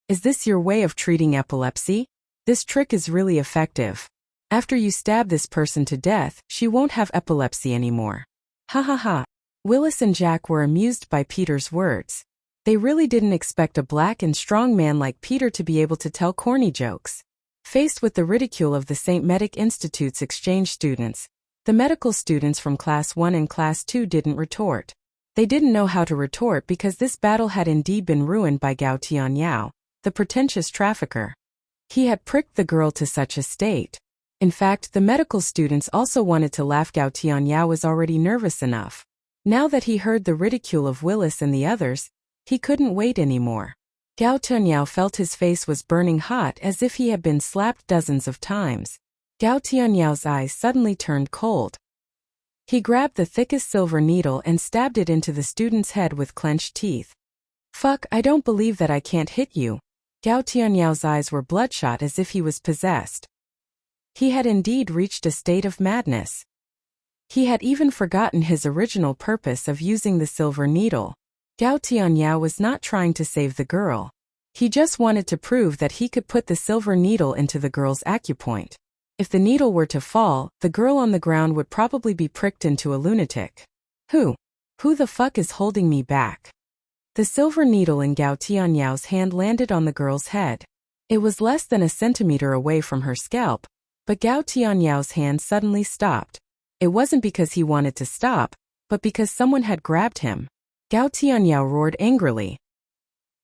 Is this your way of treating epilepsy? This trick is really effective. After you stab this person to death, she won't have epilepsy anymore. Ha ha ha. Willis and Jack were amused by Peter's words. They really didn't expect a black and strong man like Peter to be able to tell corny jokes. Faced with the ridicule of the St. Medic Institute's exchange students, the medical students from Class 1 and Class 2 didn't retort. They didn't know how to retort because this battle had indeed been ruined by Gao Tianyao, the pretentious trafficker. He had pricked the girl to such a state. In fact, the medical students also wanted to laugh. Gao Tianyao was already nervous enough. Now that he heard the ridicule of Willis and the others, he couldn't wait anymore. Gao Tianyao felt his face was burning hot as if he had been slapped dozens of times. Gao Tianyao's eyes suddenly turned cold. He grabbed the thickest silver needle and stabbed it into the student's head with clenched teeth. Fuck, I don't believe that I can't hit you. Gao Tianyao's eyes were bloodshot as if he was possessed. He had indeed reached a state of madness. He had even forgotten his original purpose of using the silver needle. Gao Tianyao was not trying to save the girl. He just wanted to prove that he could put the silver needle into the girl's acupoint. If the needle were to fall, the girl on the ground would probably be pricked into a lunatic. Who the fuck is holding me back? The silver needle in Gao Tianyao's hand landed on the girl's head. It was less than a centimeter away from her scalp, but Gao Tianyao's hand suddenly stopped. It wasn't because he wanted to stop, but because someone had grabbed him. Gao Tianyao roared angrily.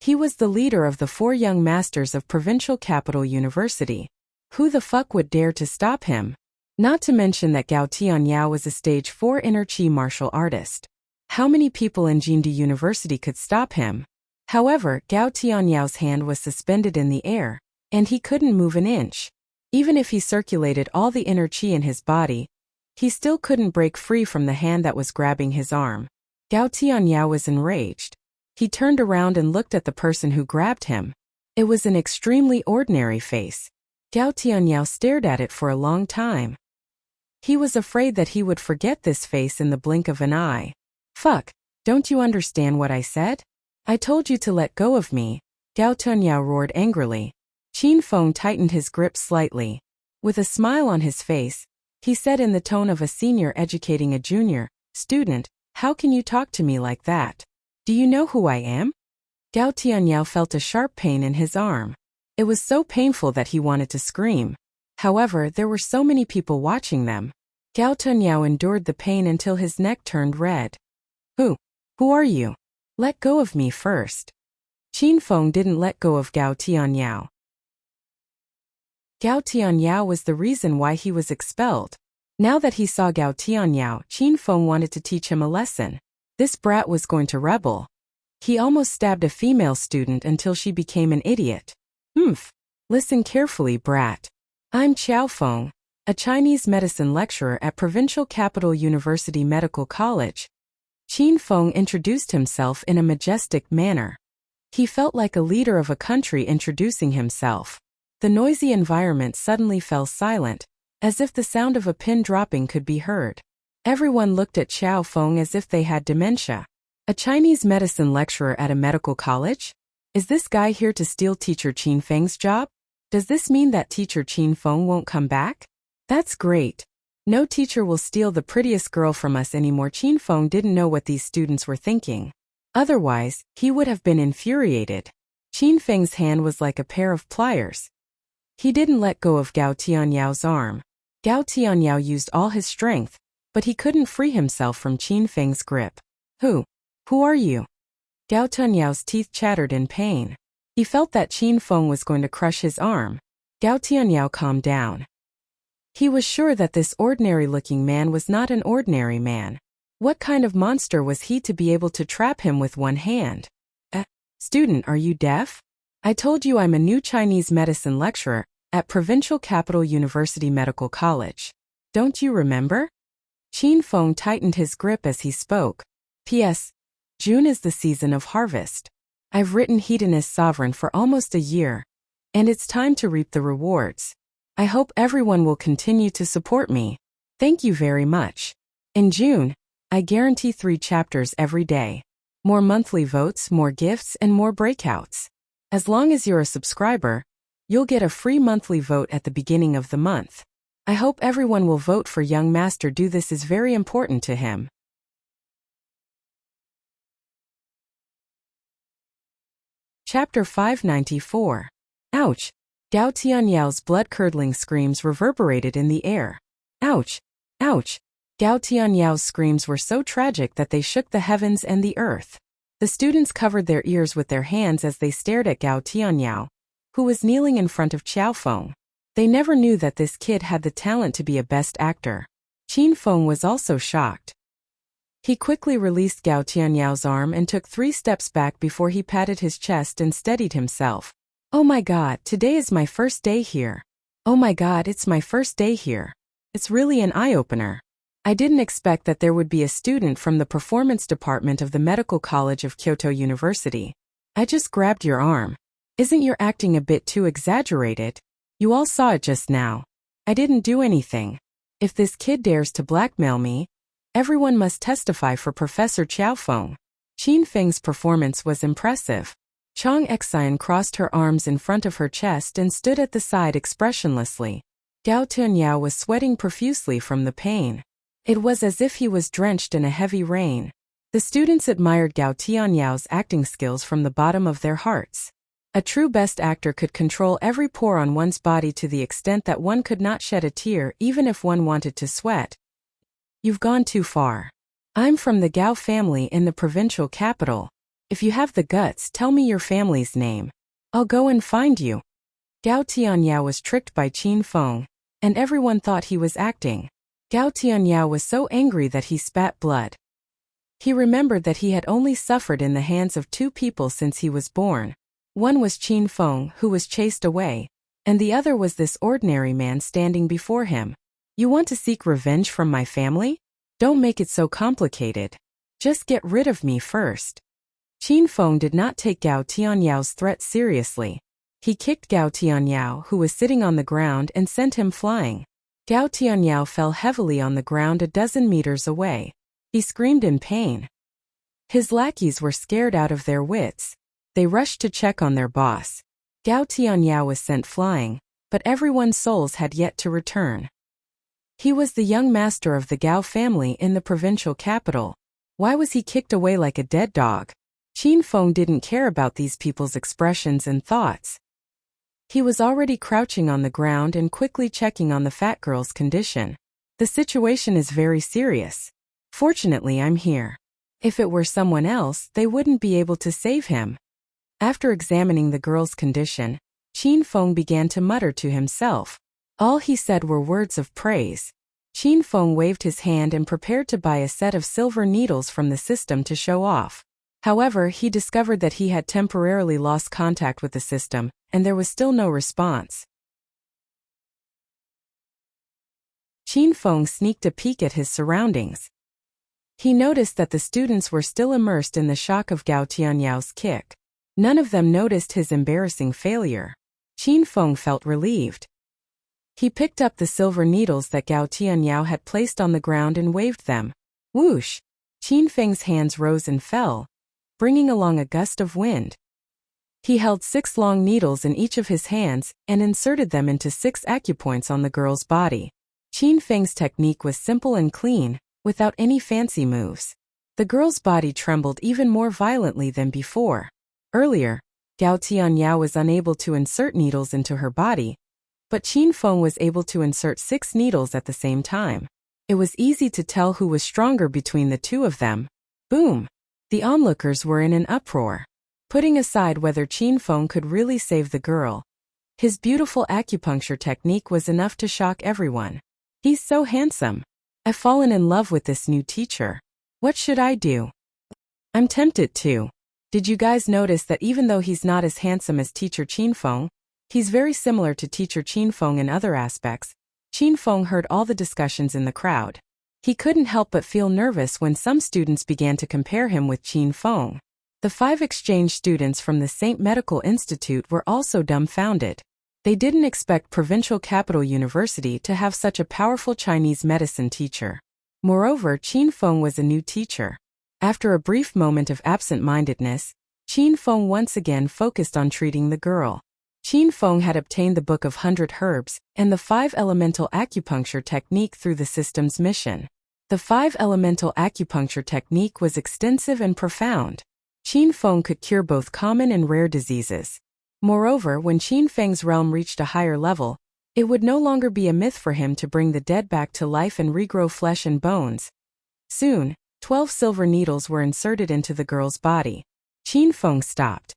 He was the leader of the 4 young masters of Provincial Capital University. Who the fuck would dare to stop him? Not to mention that Gao Tianyao was a stage 4 inner chi martial artist. How many people in Jindu University could stop him? However, Gao Tianyao's hand was suspended in the air, and he couldn't move an inch. Even if he circulated all the inner chi in his body, he still couldn't break free from the hand that was grabbing his arm. Gao Tianyao was enraged. He turned around and looked at the person who grabbed him. It was an extremely ordinary face. Gao Tianyao stared at it for a long time. He was afraid that he would forget this face in the blink of an eye. Fuck, don't you understand what I said? I told you to let go of me, Gao Tianyao roared angrily. Qin Feng tightened his grip slightly. With a smile on his face, he said in the tone of a senior educating a junior, "Student, how can you talk to me like that? Do you know who I am?" Gao Tianyao felt a sharp pain in his arm. It was so painful that he wanted to scream. However, there were so many people watching them. Gao Tianyao endured the pain until his neck turned red. Who are you? Let go of me first. Qin Feng didn't let go of Gao Tianyao. Gao Tianyao was the reason why he was expelled. Now that he saw Gao Tianyao, Qin Feng wanted to teach him a lesson. This brat was going to rebel. He almost stabbed a female student until she became an idiot. Listen carefully, brat. I'm Qiao Feng, a Chinese medicine lecturer at Provincial Capital University Medical College. Qin Feng introduced himself in a majestic manner. He felt like a leader of a country introducing himself. The noisy environment suddenly fell silent, as if the sound of a pin dropping could be heard. Everyone looked at Qiao Feng as if they had dementia. A Chinese medicine lecturer at a medical college? Is this guy here to steal teacher Qin Feng's job? Does this mean that teacher Qin Feng won't come back? That's great. No teacher will steal the prettiest girl from us anymore. Qin Feng didn't know what these students were thinking. Otherwise, he would have been infuriated. Qin Feng's hand was like a pair of pliers. He didn't let go of Gao Tianyao's arm. Gao Tianyao used all his strength, but he couldn't free himself from Qin Feng's grip. Who are you? Gao Tianyao's teeth chattered in pain. He felt that Qin Feng was going to crush his arm. Gao Tianyao calmed down. He was sure that this ordinary-looking man was not an ordinary man. What kind of monster was he to be able to trap him with one hand? Student, are you deaf? I told you I'm a new Chinese medicine lecturer at Provincial Capital University Medical College. Don't you remember? Qin Feng tightened his grip as he spoke. P.S. June is the season of harvest. I've written Hedonist Sovereign for almost a year, and it's time to reap the rewards. I hope everyone will continue to support me. Thank you very much. In June, I guarantee 3 chapters every day. More monthly votes, more gifts, and more breakouts. As long as you're a subscriber, you'll get a free monthly vote at the beginning of the month. I hope everyone will vote for young master. This is very important to him. Chapter 594. Ouch! Gao Tianyao's blood-curdling screams reverberated in the air. Ouch! Ouch! Gao Tianyao's screams were so tragic that they shook the heavens and the earth. The students covered their ears with their hands as they stared at Gao Tianyao, who was kneeling in front of Qiao Feng. They never knew that this kid had the talent to be a best actor. Qin Feng was also shocked. He quickly released Gao Tianyao's arm and took 3 steps back before he patted his chest and steadied himself. Oh my God, today is my first day here. Oh my God, it's my first day here. It's really an eye-opener. I didn't expect that there would be a student from the performance department of the Medical College of Kyoto University. I just grabbed your arm. Isn't your acting a bit too exaggerated? You all saw it just now. I didn't do anything. If this kid dares to blackmail me, everyone must testify for Professor Qiao Feng. Qin Feng's performance was impressive. Chang Xian crossed her arms in front of her chest and stood at the side expressionlessly. Gao Tianyao was sweating profusely from the pain. It was as if he was drenched in a heavy rain. The students admired Gao Tianyao's acting skills from the bottom of their hearts. A true best actor could control every pore on one's body to the extent that one could not shed a tear even if one wanted to sweat. You've gone too far. I'm from the Gao family in the provincial capital. If you have the guts, tell me your family's name. I'll go and find you. Gao Tianyao was tricked by Qin Feng, and everyone thought he was acting. Gao Tianyao was so angry that he spat blood. He remembered that he had only suffered in the hands of 2 people since he was born. One was Qin Feng, who was chased away, and the other was this ordinary man standing before him. You want to seek revenge from my family? Don't make it so complicated. Just get rid of me first. Qin Feng did not take Gao Tianyao's threat seriously. He kicked Gao Tianyao, who was sitting on the ground, and sent him flying. Gao Tianyao fell heavily on the ground a dozen meters away. He screamed in pain. His lackeys were scared out of their wits. They rushed to check on their boss. Gao Tianyao was sent flying, but everyone's souls had yet to return. He was the young master of the Gao family in the provincial capital. Why was he kicked away like a dead dog? Qin Feng didn't care about these people's expressions and thoughts. He was already crouching on the ground and quickly checking on the fat girl's condition. The situation is very serious. Fortunately, I'm here. If it were someone else, they wouldn't be able to save him. After examining the girl's condition, Qin Feng began to mutter to himself. All he said were words of praise. Qin Feng waved his hand and prepared to buy a set of silver needles from the system to show off. However, he discovered that he had temporarily lost contact with the system, and there was still no response. Qin Feng sneaked a peek at his surroundings. He noticed that the students were still immersed in the shock of Gao Tianyao's kick. None of them noticed his embarrassing failure. Qin Feng felt relieved. He picked up the silver needles that Gao Tianyao had placed on the ground and waved them. Whoosh! Qin Feng's hands rose and fell, bringing along a gust of wind. He held 6 long needles in each of his hands and inserted them into 6 acupoints on the girl's body. Qin Feng's technique was simple and clean, without any fancy moves. The girl's body trembled even more violently than before. Earlier, Gao Tianyao was unable to insert needles into her body, but Qin Feng was able to insert 6 needles at the same time. It was easy to tell who was stronger between the 2 of them. Boom! The onlookers were in an uproar. putting aside whether Qin Feng could really save the girl. His beautiful acupuncture technique was enough to shock everyone. He's so handsome. I've fallen in love with this new teacher. What should I do? I'm tempted to. Did you guys notice that even though he's not as handsome as Teacher Qin Feng, he's very similar to Teacher Qin Feng in other aspects? Qin Feng heard all the discussions in the crowd. He couldn't help but feel nervous when some students began to compare him with Qin Feng. The 5 exchange students from the St. Medical Institute were also dumbfounded. They didn't expect Provincial Capital University to have such a powerful Chinese medicine teacher. Moreover, Qin Feng was a new teacher. After a brief moment of absent-mindedness, Qin Feng once again focused on treating the girl. Qin Feng had obtained the Book of 100 Herbs and the 5-elemental acupuncture technique through the system's mission. The 5-elemental acupuncture technique was extensive and profound. Qin Feng could cure both common and rare diseases. Moreover, when Qin Feng's realm reached a higher level, it would no longer be a myth for him to bring the dead back to life and regrow flesh and bones. Soon, 12 silver needles were inserted into the girl's body. Qin Feng stopped.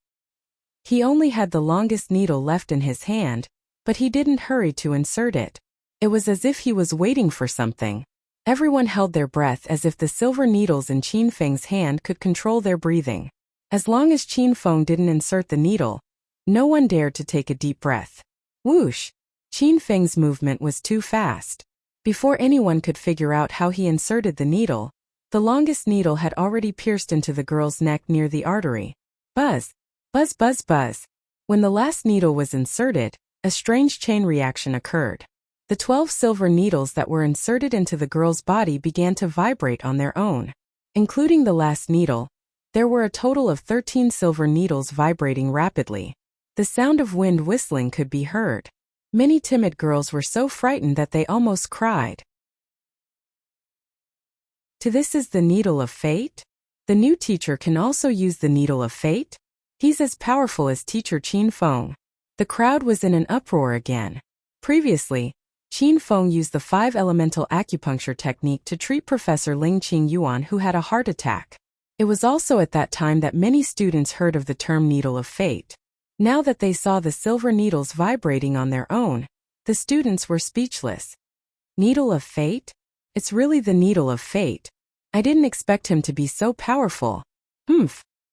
He only had the longest needle left in his hand, but he didn't hurry to insert it. It was as if he was waiting for something. Everyone held their breath as if the silver needles in Qin Feng's hand could control their breathing. As long as Qin Feng didn't insert the needle, no one dared to take a deep breath. Whoosh! Qin Feng's movement was too fast. Before anyone could figure out how he inserted the needle, the longest needle had already pierced into the girl's neck near the artery. Buzz! Buzz buzz buzz. When the last needle was inserted, a strange chain reaction occurred. The 12 silver needles that were inserted into the girl's body began to vibrate on their own. Including the last needle, there were a total of 13 silver needles vibrating rapidly. The sound of wind whistling could be heard. Many timid girls were so frightened that they almost cried. This is the needle of fate? The new teacher can also use the needle of fate? He's as powerful as Teacher Qin Feng. The crowd was in an uproar again. Previously, Qin Feng used the 5-elemental acupuncture technique to treat Professor Ling Qing Yuan, who had a heart attack. It was also at that time that many students heard of the term needle of fate. Now that they saw the silver needles vibrating on their own, the students were speechless. Needle of fate? It's really the needle of fate. I didn't expect him to be so powerful.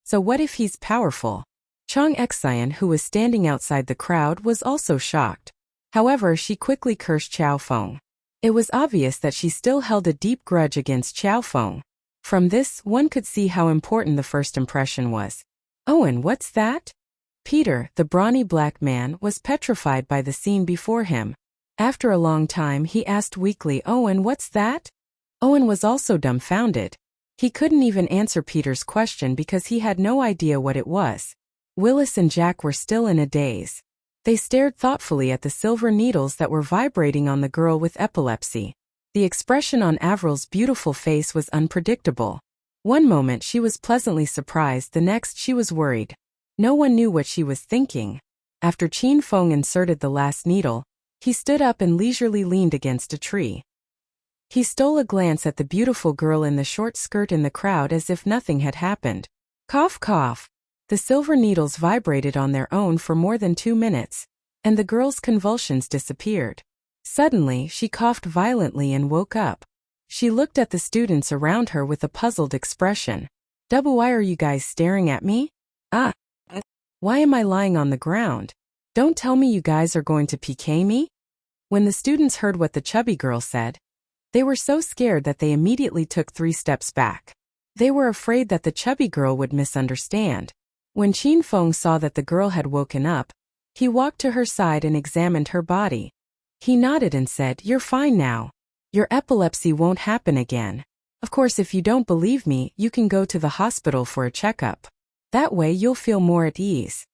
So what if he's powerful? Chang Xian, who was standing outside the crowd, was also shocked. However, she quickly cursed Qiao Feng. It was obvious that she still held a deep grudge against Qiao Feng. From this, one could see how important the first impression was. Owen, what's that? Peter, the brawny black man, was petrified by the scene before him. After a long time, he asked weakly, Owen, what's that? Owen was also dumbfounded. He couldn't even answer Peter's question because he had no idea what it was. Willis and Jack were still in a daze. They stared thoughtfully at the silver needles that were vibrating on the girl with epilepsy. The expression on Avril's beautiful face was unpredictable. One moment she was pleasantly surprised, the next she was worried. No one knew what she was thinking. After Qin Feng inserted the last needle, he stood up and leisurely leaned against a tree. He stole a glance at the beautiful girl in the short skirt in the crowd as if nothing had happened. Cough cough. The silver needles vibrated on their own for more than 2 minutes, and the girl's convulsions disappeared. Suddenly, she coughed violently and woke up. She looked at the students around her with a puzzled expression. Why are you guys staring at me? Why am I lying on the ground? Don't tell me you guys are going to PK me? When the students heard what the chubby girl said, they were so scared that they immediately took 3 steps back. They were afraid that the chubby girl would misunderstand. When Qin Feng saw that the girl had woken up, he walked to her side and examined her body. He nodded and said, You're fine now. Your epilepsy won't happen again. Of course, if you don't believe me, you can go to the hospital for a checkup. That way you'll feel more at ease.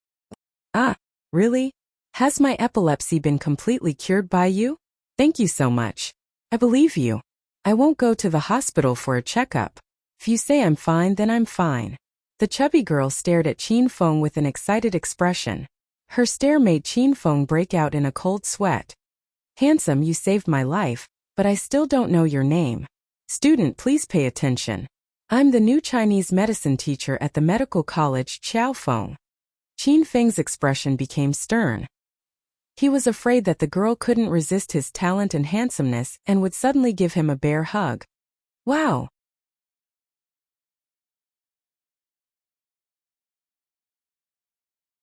Really? Has my epilepsy been completely cured by you? Thank you so much. I believe you. I won't go to the hospital for a checkup. If you say I'm fine, then I'm fine. The chubby girl stared at Qin Feng with an excited expression. Her stare made Qin Feng break out in a cold sweat. Handsome, you saved my life, but I still don't know your name. Student, please pay attention. I'm the new Chinese medicine teacher at the medical college Qiaofeng. Qin Feng's expression became stern. He was afraid that the girl couldn't resist his talent and handsomeness and would suddenly give him a bear hug. Wow,